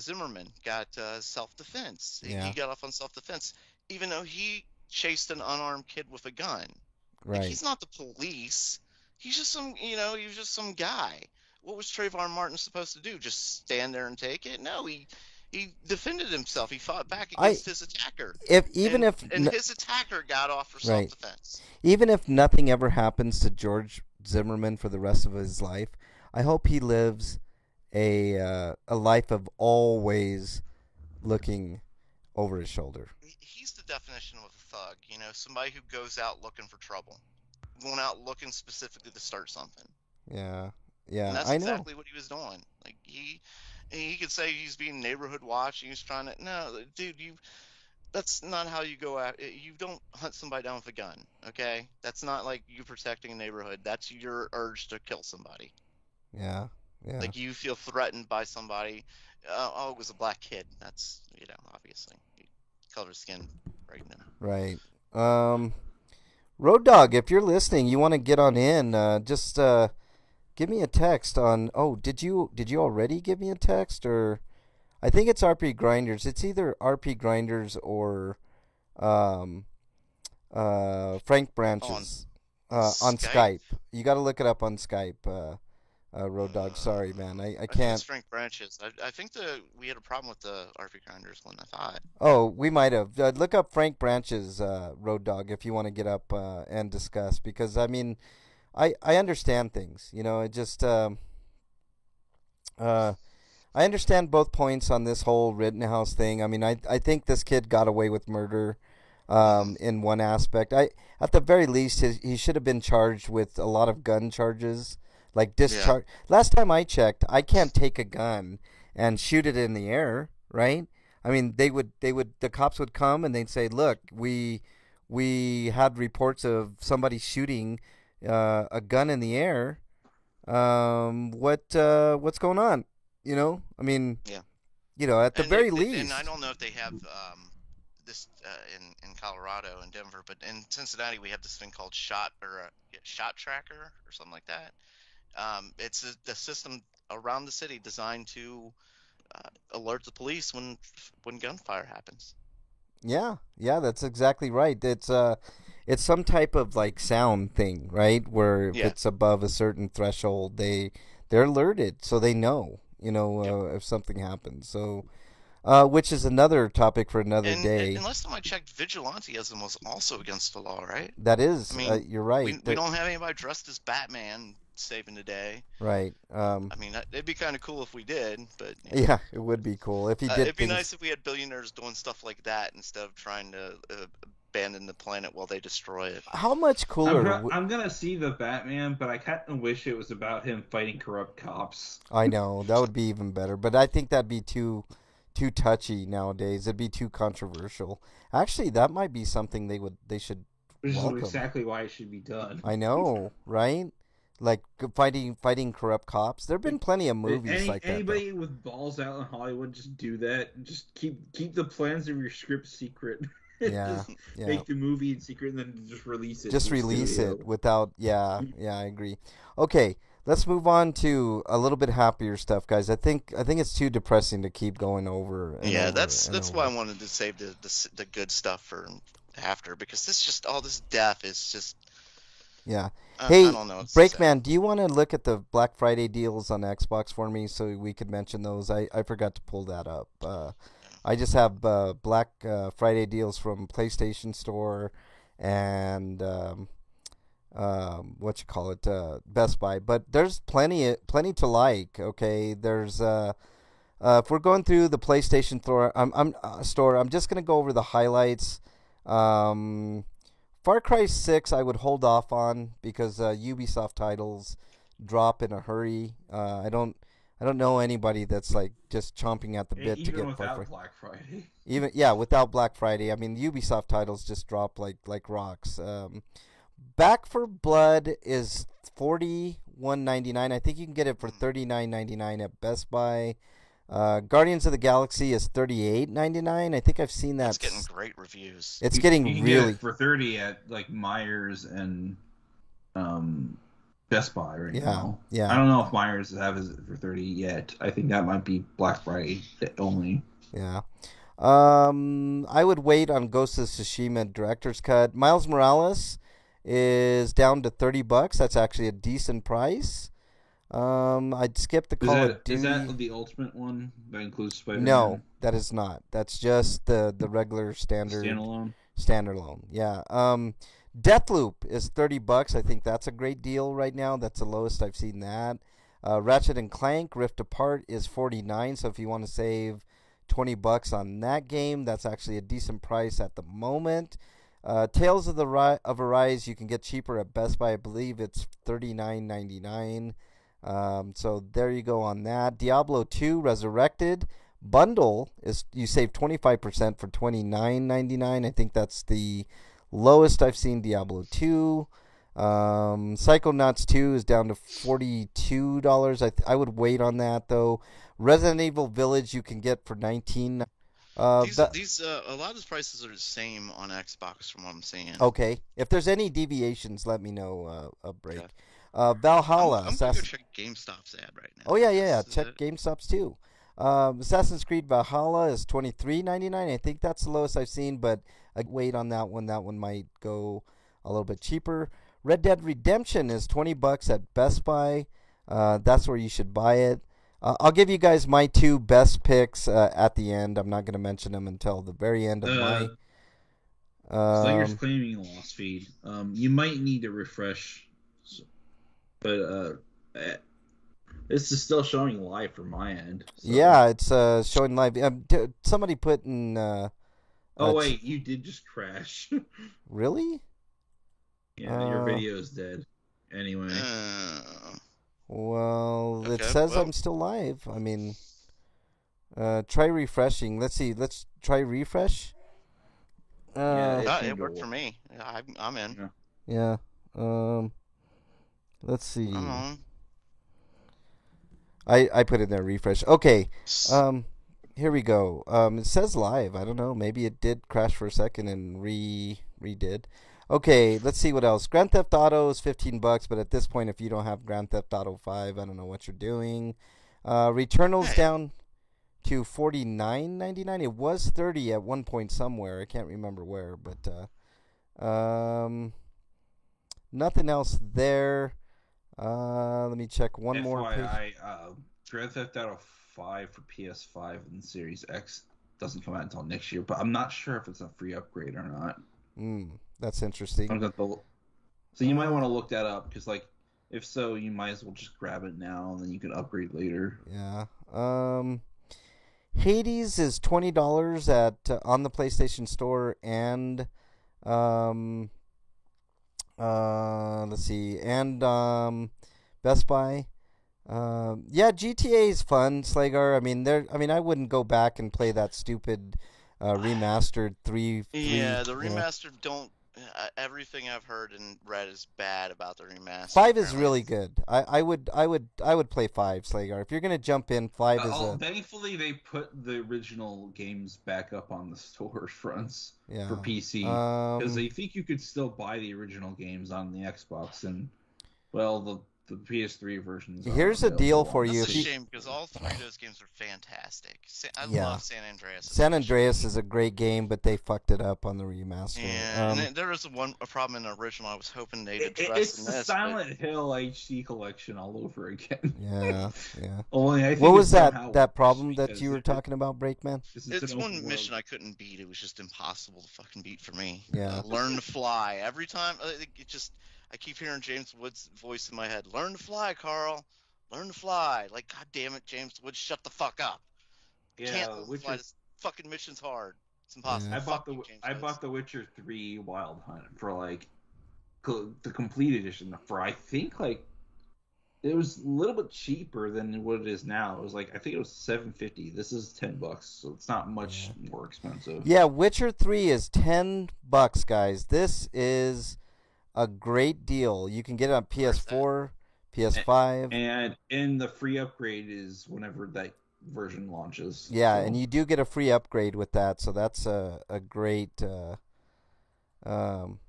Zimmerman got self-defense.
Yeah.
He got off on self-defense, even though he chased an unarmed kid with a gun.
Right.
Like, he's not the police. He's just he was just some guy. What was Trayvon Martin supposed to do? Just stand there and take it? No, he defended himself. He fought back against his attacker.
If
his attacker got off for self-defense.
Even if nothing ever happens to George Zimmerman for the rest of his life, I hope he lives a life of always looking over his shoulder.
He's the definition of a thug. Somebody who goes out looking for trouble, going out looking specifically to start something.
Yeah, yeah.
And that's
I know.
exactly what he was doing. Like he could say he's being neighborhood watch. He was trying to. No, dude, that's not how you go out. You don't hunt somebody down with a gun, okay? That's not like you protecting a neighborhood. That's your urge to kill somebody.
Yeah, yeah.
Like, you feel threatened by somebody. It was a black kid. That's, obviously. Color of skin, right now.
Right. Road Dog, if you're listening, you want to get on in, just give me a text on... Oh, did you already give me a text? Or... I think it's RP Grinders. It's either RP Grinders or Frank Branches on Skype. You got to look it up on Skype. Road Dog, sorry, man. I can't.
It's Frank Branches. I think we had a problem with the RP Grinders one, I thought.
Oh, we might have. Look up Frank Branches, Road Dog, if you want to get up and discuss. Because, I mean, I understand things. It just... I understand both points on this whole Rittenhouse thing. I mean, I think this kid got away with murder in one aspect. At the very least, he should have been charged with a lot of gun charges, like discharge. Yeah. Last time I checked, I can't take a gun and shoot it in the air, right? I mean, the cops would come and they'd say, "Look, we had reports of somebody shooting a gun in the air. What's going on?" I mean, yeah. At the very least.
And I don't know if they have this in Colorado and Denver, but in Cincinnati we have this thing called Shot Tracker or something like that. It's a system around the city designed to alert the police when gunfire happens. Yeah,
that's exactly right. It's some type of like sound thing, right? Where if it's above a certain threshold, they're alerted, so they know. If something happens. So, which is another topic for another day.
And last time I checked, vigilantism was also against the law, right?
That is.
I mean,
you're right.
We don't have anybody dressed as Batman saving the day.
Right.
I mean, it'd be kind of cool if we did, but...
Yeah, it would be cool if he did.
It'd be nice if we had billionaires doing stuff like that instead of trying to... abandon the planet while they destroy it.
How much cooler?
I'm gonna see the Batman, but I kind of wish it was about him fighting corrupt cops.
I know that would be even better, but I think that'd be too touchy nowadays. It'd be too controversial. Actually, that might be something they should.
Which is exactly why it should be done.
I know, right? Like fighting corrupt cops. There've been plenty of movies like that.
Anybody with balls out in Hollywood, just do that. Just keep the plans of your script secret.
Yeah,
Just
yeah.
make the movie in secret and then just release it.
Just
to the
release
studio.
it without. Yeah, yeah. I agree. Okay, let's move on to a little bit happier stuff, guys. I think it's too depressing to keep going over. And
Yeah,
over
that's
and
why
over.
I wanted to save the good stuff for after, because this just all this death is just
Yeah.
I
Hey,
don't know. It's sad.
Breakman, do you want to look at the Black Friday deals on Xbox for me so we could mention those? I forgot to pull that up. I just have Black Friday deals from PlayStation Store and what you call it, Best Buy. But there's plenty to like. Okay, there's if we're going through the PlayStation store, I'm just gonna go over the highlights. Um, Far Cry 6 I would hold off on because Ubisoft titles drop in a hurry. I don't know anybody that's like just chomping at the bit to
Even
get Far Cry.
without Black Friday.
Even without Black Friday. I mean, Ubisoft titles just drop like rocks. Back for Blood is $41.99. I think you can get it for $39.99 at Best Buy. Guardians of the Galaxy is $38.99. I think I've seen that.
It's getting great reviews.
It's
You
getting
can
really.
get it for 30 at like Myers and Best Buy right now.
Yeah.
I don't know if Myers have it for 30 yet. I think that might be Black Friday only.
Yeah. I would wait on Ghost of Tsushima Director's Cut. Miles Morales is down to $30. That's actually a decent price. I'd skip the Call of Duty.
Is that the Ultimate one that includes Spider-Man?
No, that is not. That's just the regular standard standalone. Yeah. Deathloop is $30. I think that's a great deal right now. That's the lowest I've seen that. Ratchet and Clank Rift Apart is $49. So if you want to save $20 on that game, that's actually a decent price at the moment. Tales of Arise you can get cheaper at Best Buy. I believe it's $39.99. So there you go on that. Diablo 2 Resurrected bundle is you save 25% for $29.99. I think that's the lowest I've seen Diablo 2. Psychonauts 2 is down to $42. I would wait on that though. Resident Evil Village you can get for $19.
These a lot of the prices are the same on Xbox from what I'm seeing.
Okay, if there's any deviations, let me know. A break.
Okay.
Valhalla.
I'm gonna go check GameStop's ad right now.
Oh yeah. Check GameStop's too. Assassin's Creed Valhalla is $23.99. I think that's the lowest I've seen, but I wait on that one. That one might go a little bit cheaper. Red Dead Redemption is $20 at Best Buy. That's where you should buy it. I'll give you guys my two best picks at the end. I'm not going to mention them until the very end of my.
Slayer's claiming a lost feed. You might need to refresh, but this is still showing live from my end. So.
Yeah, it's showing live. Somebody put in.
Wait, you did just crash.
Really?
Yeah, your video is dead. Anyway.
Well, it
Okay,
says
well.
I'm still live. I mean, try refreshing. Let's see. Let's try refresh.
It worked for me. I'm in.
Yeah. Let's see. I put in there refresh. Okay. Here we go. It says live. I don't know. Maybe it did crash for a second and redid. Okay, let's see what else. Grand Theft Auto is $15, but at this point, if you don't have Grand Theft Auto 5, I don't know what you're doing. Returnal's down to $49.99. It was $30 at one point somewhere. I can't remember where, but nothing else there. Let me check one more page.
Grand Theft Auto 5 for PS5 and Series X doesn't come out until next year, but I'm not sure if it's a free upgrade or not.
That's interesting.
So you might want to look that up because, like, if so, you might as well just grab it now and then you can upgrade later.
Yeah. Hades is $20 at on the PlayStation Store and let's see, and Best Buy. Yeah, GTA is fun, Slagar. I mean, I wouldn't go back and play that stupid remastered three.
Yeah, the remastered don't Everything I've heard and read is bad about the remaster.
5 is
apparently.
really good. I would play 5, Slagar. If you're gonna jump in, 5 is a
Thankfully, they put the original games back up on the store fronts
yeah.
for PC because I think you could still buy the original games on the Xbox and the PS3 versions.
Here's a deal for you.
That's
If
a
you
shame because all three of those games are fantastic. I
Yeah.
love San Andreas.
San
especially.
Andreas is a great game, but they fucked it up on the remaster.
Yeah, and then there was a problem in the original. I was hoping they'd address
It's
in
the
this.
Silent Hill HD collection all over again.
Yeah.
Only I think
What was
it's
that
somehow
that
worse
problem that
because
you were talking about, Breakman?
It's one mission I couldn't beat. It was just impossible to fucking beat for me.
Yeah.
Learn to fly. Every time, I keep hearing James Woods' voice in my head. Learn to fly, Carl. Learn to fly. Like, God damn it, James Woods, shut the fuck up. Can't fly. This fucking mission's hard. It's impossible.
Yeah.
I bought the Witcher 3 Wild Hunt for like the complete edition for I think like it was a little bit cheaper than what it is now. It was like I think it was $7.50. This is $10, so it's not much more expensive.
Yeah, Witcher 3 is $10, guys. This is a great deal. You can get it on PS4, PS5.
And the free upgrade is whenever that version launches.
Yeah,
so.
and you do get a free upgrade with that, so that's a great hold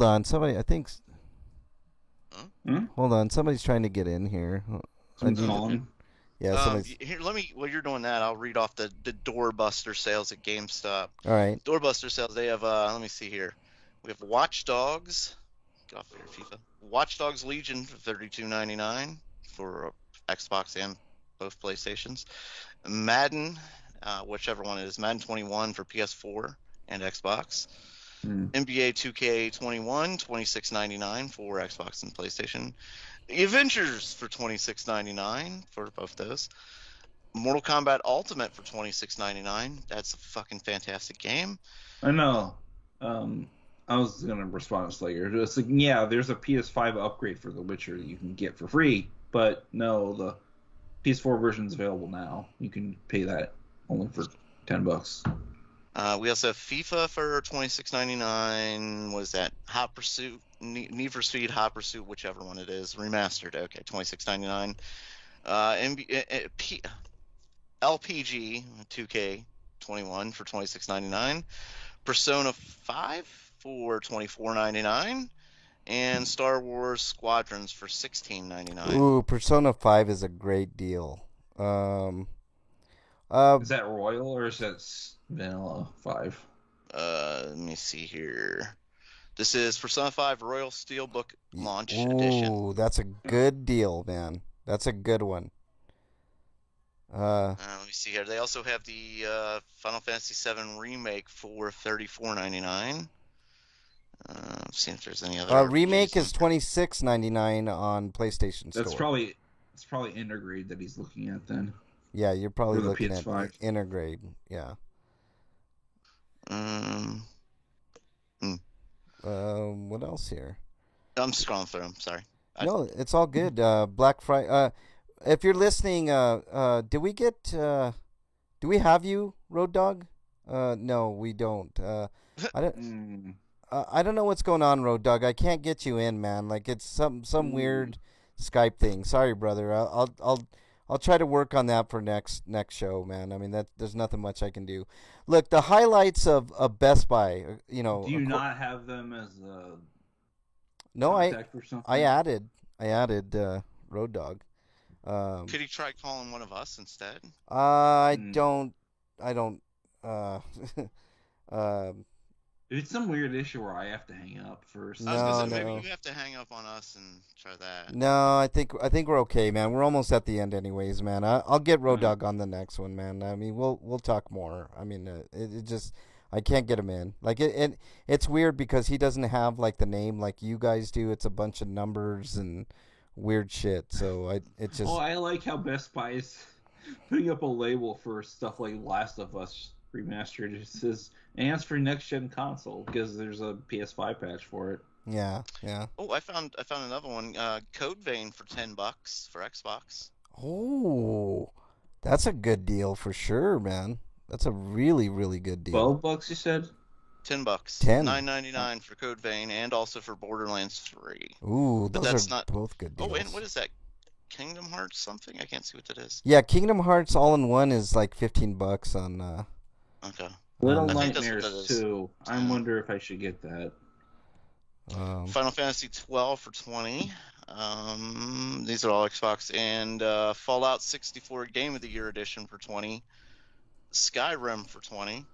on, somebody I think hold on, somebody's trying to get in here.
Calling.
Yeah, somebody's
Here, while you're doing that, I'll read off the doorbuster sales at GameStop.
all right.
Doorbuster sales, they have let me see here. We have Watch Dogs. Get off your FIFA. Watch Dogs Legion for $32.99 for Xbox and both PlayStations. Madden, whichever one it is, Madden 21 for PS4 and Xbox. NBA 2K21, $26.99 for Xbox and PlayStation. The Avengers for $26.99 for both those. Mortal Kombat Ultimate for $26.99. That's a fucking fantastic game.
I know. I was gonna respond to Slayer. It's like, yeah, there's a PS5 upgrade for The Witcher that you can get for free, but no, the PS4 version is available now. You can pay that only for $10.
We also have FIFA for $26.99. What is that? Hot Pursuit, Need for Speed Hot Pursuit, whichever one it is, remastered. Okay, $26.99. LPG 2K21 for $26.99. Persona 5 for $24.99. And Star Wars Squadrons for $16.99.
Ooh, Persona 5 is a great deal.
Is that Royal or is that Vanilla 5?
Let me see here. This is Persona 5 Royal Steelbook Launch Edition.
Ooh, that's a good deal, man. That's a good one.
Let me see here. They also have the Final Fantasy VII Remake for $34.99. See if there's any other.
Remake is $26.99 on PlayStation Store.
It's probably Intergrade that he's looking at then.
Yeah, you're probably
Or the
looking
PS5.
at Intergrade. Yeah. What else here?
I'm scrolling through them. Sorry.
No, it's all good. Black Friday. If you're listening, do we have you, Road Dog? No, we don't. I don't. I don't know what's going on, Road Dog. I can't get you in, man. Like it's some weird Skype thing. Sorry, brother. I'll try to work on that for next show, man. I mean there's nothing much I can do. Look, the highlights of Best Buy, you know.
Do you not have them as a
no,
contact or something?
I added Road Dog.
Could he try calling one of us instead?
I don't.
It's some weird issue where I have to hang up first.
I was gonna say,
No.
maybe you have to hang up on us and try that.
No, I think we're okay, man. We're almost at the end, anyways, man. I'll get Road Dog on the next one, man. I mean, we'll talk more. I mean, it just I can't get him in. Like it's weird because he doesn't have like the name like you guys do. It's a bunch of numbers and weird shit. So it just.
Oh, I like how Best Buy is putting up a label for stuff like Last of Us Remastered. It says and for next gen console because there's a PS5 patch for it.
Yeah.
Oh, I found another one. Code Vein for $10 for Xbox.
Oh, that's a good deal for sure, man. That's a really, really good deal.
$12, you said?
$10.
10.
$9.99 for Code Vein and also for Borderlands 3.
Ooh,
But
those
that's
are
not.
both good deals.
Oh, and what is that? Kingdom Hearts something? I can't see what that is.
Yeah, Kingdom Hearts All-in-One is like $15 on.
Okay.
Little
I think that's what
Nightmares
that is.
2. I wonder if I should get that.
Final Fantasy 12 for 20. These are all Xbox. And Fallout 64 Game of the Year Edition for 20. Skyrim for 20.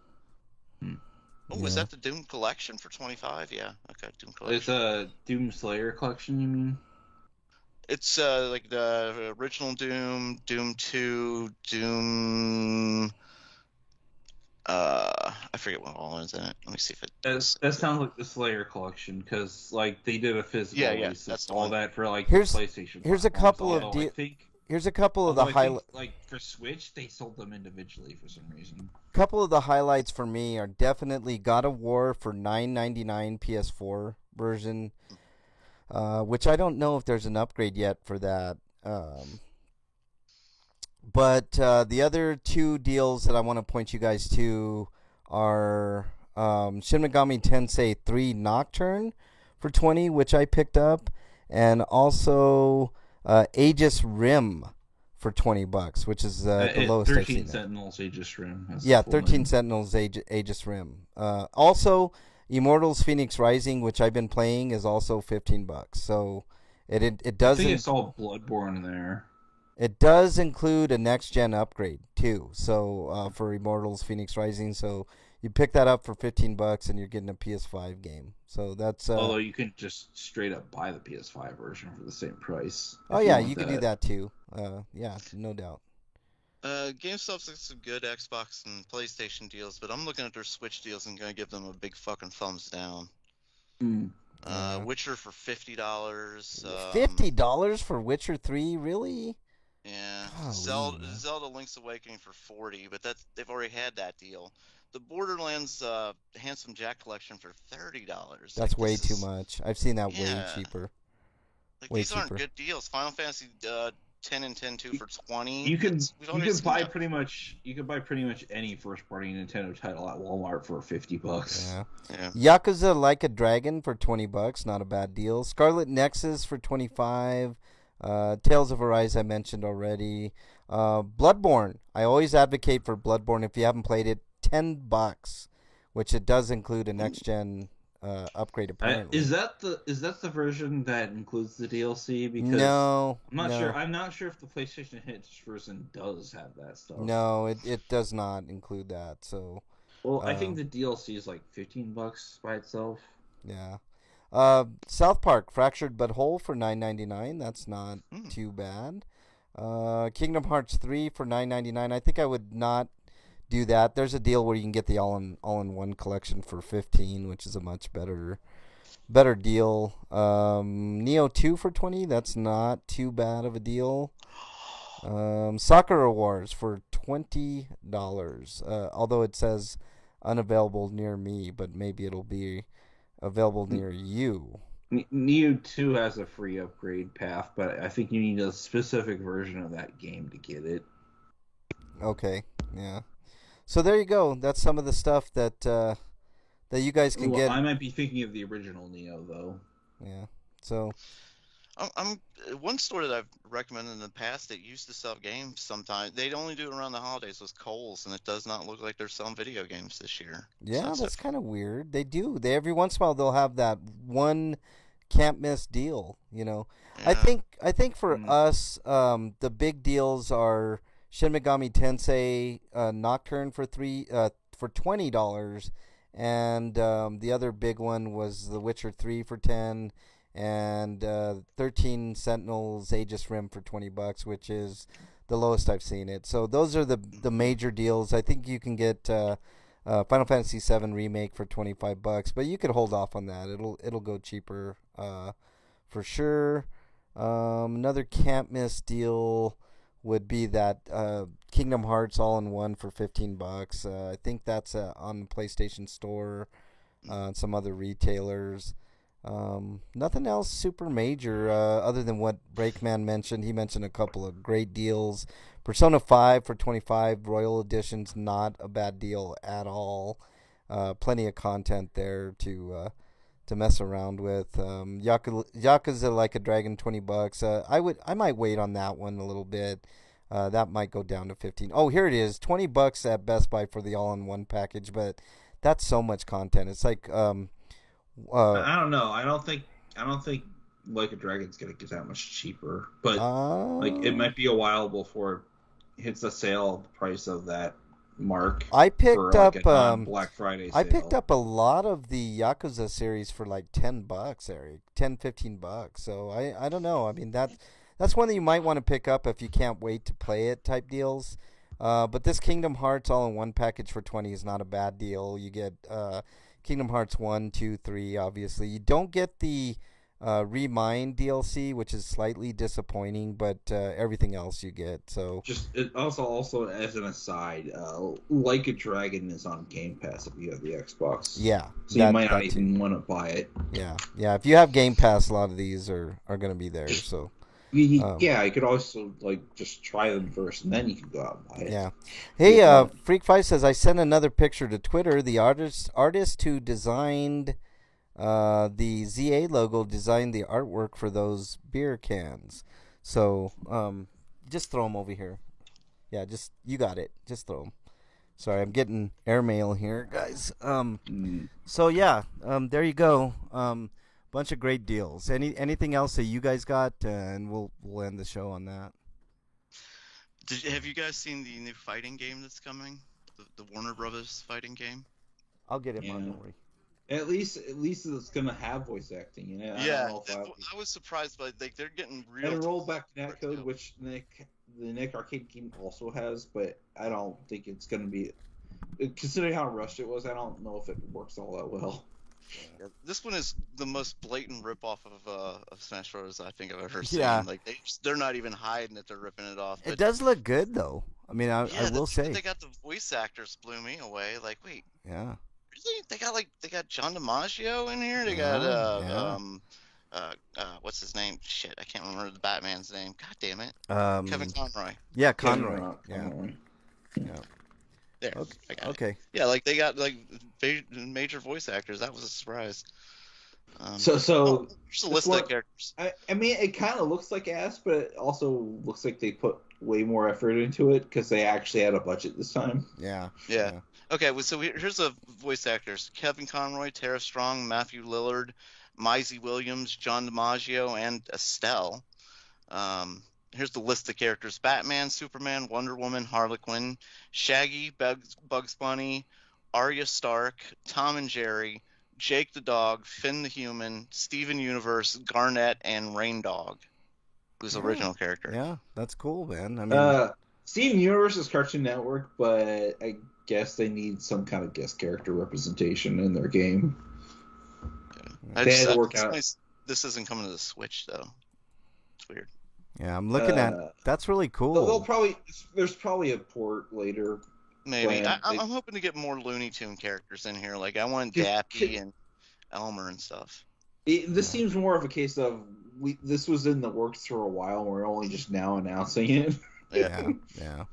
Oh, is that the Doom Collection for 25? Yeah. Okay, Doom Collection.
It's a Doom Slayer collection, you mean?
It's like the original Doom, Doom 2, Doom. I forget what all is in it. Let me see if it.
That sounds like the Slayer collection because like they did a physical release.
That's the
all
one.
that for like
Here's-
PlayStation.
here's a
platforms,
couple of
although I think-
Here's a couple of
although
the
I think,
highlights.
like for Switch, they sold them individually for some reason.
Couple of the highlights for me are definitely God of War for $9.99 PS4 version, which I don't know if there's an upgrade yet for that. But the other two deals that I want to point you guys to are Shin Megami Tensei 3 Nocturne for 20, which I picked up, and also Aegis Rim for $20, which is the lowest I've
13
seen.
Sentinels Aegis Rim. That's
Yeah,
the full
13
name.
Sentinels Aegis Rim. Also, Immortals Phoenix Rising, which I've been playing, is also $15. So it
I
does
think it's all Bloodborne there.
it does include a next gen upgrade too. So for Immortals Phoenix Rising, so you pick that up for $15 and you're getting a PS5 game. So that's
Although you can just straight up buy the PS5 version for the same price.
oh
if
yeah,
want
you can do that too. Yeah, no doubt.
GameStop's got some good Xbox and PlayStation deals, but I'm looking at their Switch deals and gonna give them a big fucking thumbs down.
Mm.
Witcher for $50.
$50 for Witcher 3, really?
Yeah.
Golly, man.
Zelda Link's Awakening for 40, but they've already had that deal. The Borderlands Handsome Jack collection for $30.
That's
Like,
way
this
too
is-
much. I've seen that way
Yeah.
cheaper.
Like,
way
these aren't
cheaper.
good deals. Final Fantasy 10 and 10-2 for 20.
You can
We've already seen
buy
that.
pretty much any first party Nintendo title at Walmart for $50.
Yeah.
Yeah.
Yakuza Like a Dragon for $20, not a bad deal. Scarlet Nexus for $25. Tales of Arise I mentioned already. Bloodborne. I always advocate for Bloodborne if you haven't played it. $10, which it does include a next gen upgrade apparently.
Is that the version that includes the DLC? Because
No,
I'm not
no.
sure. I'm not sure if the PlayStation Hits version does have that stuff.
No, it does not include that. So
Well, I think the DLC is like $15 by itself.
yeah. South Park Fractured But Whole for $9.99. That's not too bad. Kingdom Hearts 3 for $9.99. I think I would not do that. There's a deal where you can get the all-in-one collection for $15, which is a much better deal. Neo 2 for $20. That's not too bad of a deal. Sakura Wars for $20. Although it says unavailable near me, but maybe it'll be available near you.
Neo 2 has a free upgrade path, but I think you need a specific version of that game to get it.
Okay, yeah. So there you go. That's some of the stuff that that you guys can get.
I might be thinking of the original Neo, though.
Yeah. So
I'm one store that I've recommended in the past that used to sell games sometimes. They'd only do it around the holidays with Kohl's, and it does not look like they're selling video games this year.
yeah,
So
that's kind of weird. They do. They every once in a while they'll have that one can't miss deal. You know. I think for us, the big deals are Shin Megami Tensei Nocturne for $20, and the other big one was The Witcher 3 for $10, and 13 Sentinels Aegis Rim for $20, which is the lowest I've seen it. So those are the major deals. I think you can get Final Fantasy VII Remake for $25, but you could hold off on that. It'll go cheaper for sure. Another can't miss deal would be that Kingdom Hearts All-in-One for $15. I think that's on the PlayStation Store, some other retailers. Nothing else super major other than what Breakman mentioned. He mentioned a couple of great deals. Persona 5 for $25, Royal Edition's not a bad deal at all. plenty of content there to mess around with. Yakuza Like a Dragon, $20. I might wait on that one a little bit. That might go down to 15. Oh, here it is, $20 at Best Buy for the all-in-one package. But that's so much content. It's like
I don't know. I don't think Like a Dragon's gonna get that much cheaper. But like it might be a while before it hits the sale price of that mark.
I picked up
Black Friday sale.
I picked up a lot of the Yakuza series for like $10, Eric. $10-15. So I don't know. I mean that's one that you might want to pick up if you can't wait to play it type deals. But this Kingdom Hearts all-in-one package for $20 is not a bad deal. You get Kingdom Hearts 1, 2, 3, obviously. You don't get the Remind DLC, which is slightly disappointing, but everything else you get. So
just also as an aside, Like a Dragon is on Game Pass if you have the Xbox.
Yeah,
so you might not even want to buy it.
Yeah. If you have Game Pass, a lot of these are going to be there. So
yeah, you could also like just try them first, and then you can go out and buy it.
Yeah. Hey, Freak Five says I sent another picture to Twitter. The artist who designed the ZA logo designed the artwork for those beer cans. So just throw them over here. Yeah, you got it. Just throw them. Sorry, I'm getting airmail here, guys. So yeah, there you go. Bunch of great deals. Anything else that you guys got? And we'll end the show on that.
Have you guys seen the new fighting game that's coming? The Warner Brothers fighting game?
I'll get it, don't worry.
At least it's gonna have voice acting in it.
I was surprised by like they're getting real.
And a rollback netcode, which the Nick Arcade game also has, but I don't think it's gonna be. Considering how rushed it was, I don't know if it works all that well.
Yeah, this one is the most blatant ripoff of Smash Bros. I think I've ever seen.
Yeah.
Like they're not even hiding that they're ripping it off.
It does look good though. I mean, I will say
they got the voice actors blew me away. Like, wait,
yeah,
really? They got John DiMaggio in here. They got what's his name? Shit, I can't remember the Batman's name. God damn it. Kevin Conroy.
Yeah, Conroy. Yeah.
There.
Okay.
Yeah, like they got like major voice actors. That was a surprise.
So
just a list of characters.
I mean, it kind of looks like ass, but it also looks like they put way more effort into it because they actually had a budget this time.
Yeah.
Okay, well, so here's the voice actors: Kevin Conroy, Tara Strong, Matthew Lillard, Maisie Williams, John DiMaggio, and Estelle. Here's the list of characters: Batman, Superman, Wonder Woman, Harley Quinn, Shaggy, Bugs Bunny, Arya Stark, Tom and Jerry, Jake the Dog, Finn the Human, Steven Universe, Garnet, and Rain Dog, who's the original character.
Yeah, that's cool, man. I mean,
Steven Universe is Cartoon Network, but I guess they need some kind of guest character representation in their game. They had to work out.
This isn't coming to the Switch, though. It's weird.
Yeah, I'm looking at. That's really cool.
There's probably a port later.
Maybe. I'm hoping to get more Looney Tune characters in here. Like I want Dappy and Elmer and stuff.
This seems more of a case of this was in the works for a while, and we're only just now announcing it.
Yeah.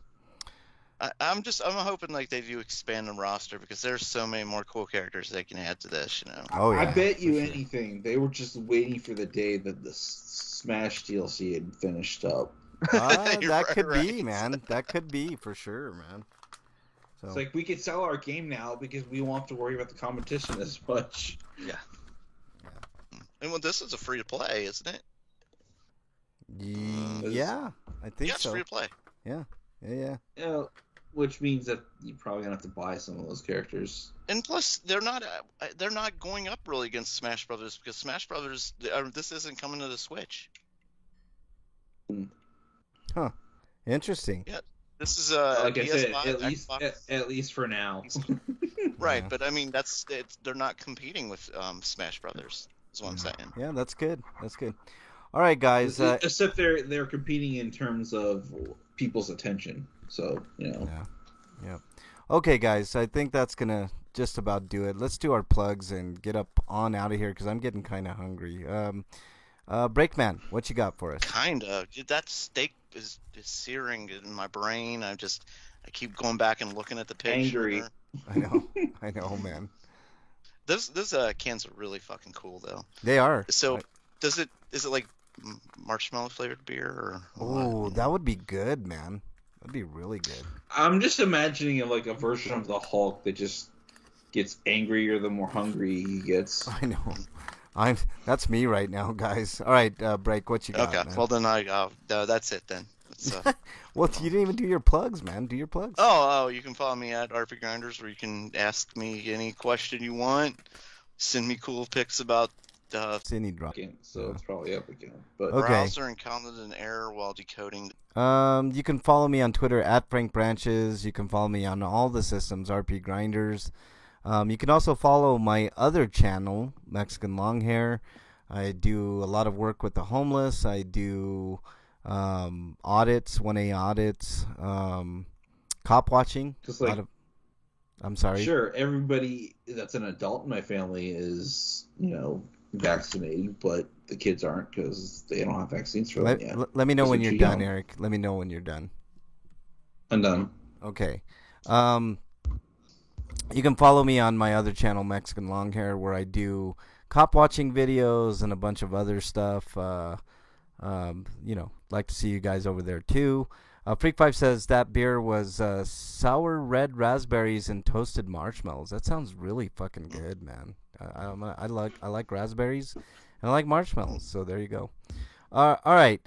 I'm hoping like they do expand the roster because there's so many more cool characters they can add to this. You know.
Oh yeah.
I bet you anything they were just waiting for the day that the Smash DLC had finished up.
That could be, man. That could be for sure, man. So.
It's like we could sell our game now because we won't have to worry about the competition as much.
Yeah. And well, this is a free to play, isn't it?
Yeah, I think so.
It's free to play.
Yeah.
Which means that you're probably gonna have to buy some of those characters.
And plus, they're not going up really against Smash Brothers because Smash Brothers this isn't coming to the Switch.
Huh. Interesting.
Yeah. This is
like I
PS5,
said, at least for now.
Right, but I mean they're not competing with Smash Brothers. That's what I'm saying.
Yeah, that's good. All right, guys.
Except they're competing in terms of people's attention. So
Yeah. Okay, guys. I think that's gonna just about do it. Let's do our plugs and get up on out of here because I'm getting kind of hungry. Breakman, what you got for us?
Kinda. That steak is searing in my brain. I keep going back and looking at the picture.
I know, man.
Those cans are really fucking cool though.
They are.
So is it like marshmallow flavored beer or
Oh,
what?
that would be good, man. That'd be really good.
I'm just imagining like a version of the Hulk that just gets angrier the more hungry he gets.
I know. That's me right now, guys. All right, Break, what you got,
Okay,
man?
well then no, that's it then.
Well, you didn't even do your plugs, man. Do your plugs.
Oh, you can follow me at RP Grinders, where you can ask me any question you want. Send me cool pics about
Cindy drop.
So it's probably up again. But
Okay.
browser encountered an error while decoding.
You can follow me on Twitter at Frank Branches. You can follow me on all the systems, RP Grinders. You can also follow my other channel, Mexican Longhair. I do a lot of work with the homeless. I do audits, 1A audits, cop watching.
Just like,
I'm sorry.
sure, everybody that's an adult in my family is, vaccinated, but the kids aren't because they don't have vaccines for them yet.
Let me know when you're
Because
done,
they're
Eric. Let me know when you're done.
I'm done.
Okay. You can follow me on my other channel, Mexican Longhair, where I do cop watching videos and a bunch of other stuff. Like to see you guys over there too. Freak5 says that beer was sour red raspberries and toasted marshmallows. That sounds really fucking good, man. I like raspberries and I like marshmallows. So there you go. All right.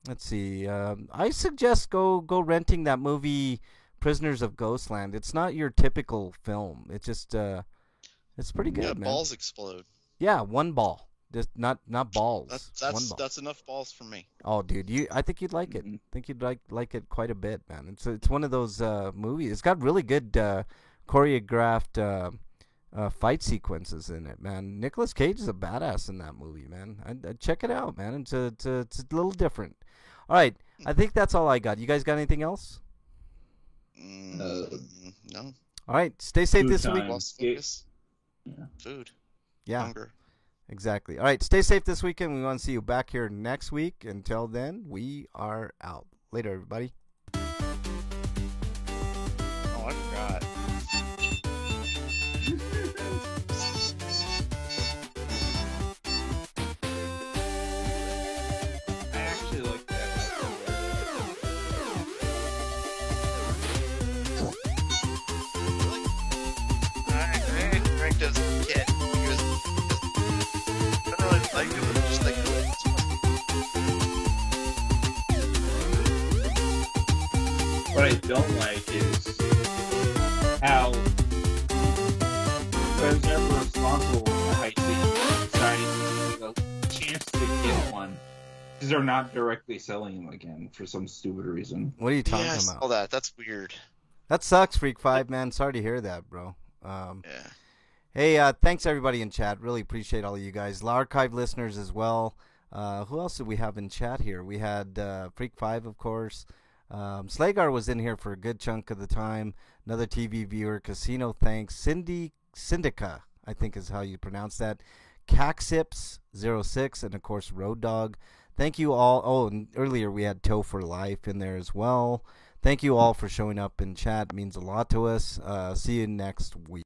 Let's see. I suggest go renting that movie Prisoners of Ghostland. It's not your typical film. It's just it's pretty good, man.
Balls explode.
Yeah, one ball. Just not balls. One ball.
That's enough balls for me.
Oh, dude, I think you'd like it. I think you'd like it quite a bit, man. It's one of those movies. It's got really good choreographed fight sequences in it, man. Nicolas Cage is a badass in that movie, man. I'd check it out, man. It's a little different. All right, I think that's all I got. You guys got anything else?
No.
All right, stay safe
Food
this
time.
week.
Lost focus.
Yeah.
Food.
Yeah,
Hunger.
exactly. All right, stay safe this weekend. We want to see you back here next week. Until then, we are out. Later, everybody.
Oh, I forgot.
I actually like that.
Frank doesn't get because I don't really like it, but I just like it.
What I don't like is how whoever's ever responsible for the height deciding the chance to get one because they're not directly selling them again for some stupid reason.
What are you talking
Yeah, I
about?
saw that. That's weird.
That sucks, Freak5, man. Sorry to hear that, bro.
Yeah.
Hey, thanks everybody in chat. Really appreciate all of you guys. The archive listeners as well. Who else did we have in chat here? We had Freak5, of course. Slagar was in here for a good chunk of the time. Another TV viewer. Casino, thanks. Syndica, I think is how you pronounce that. Caxips06, and of course Road Dog. Thank you all. Oh, and earlier we had Toe for Life in there as well. Thank you all for showing up in chat. It means a lot to us. See you next week.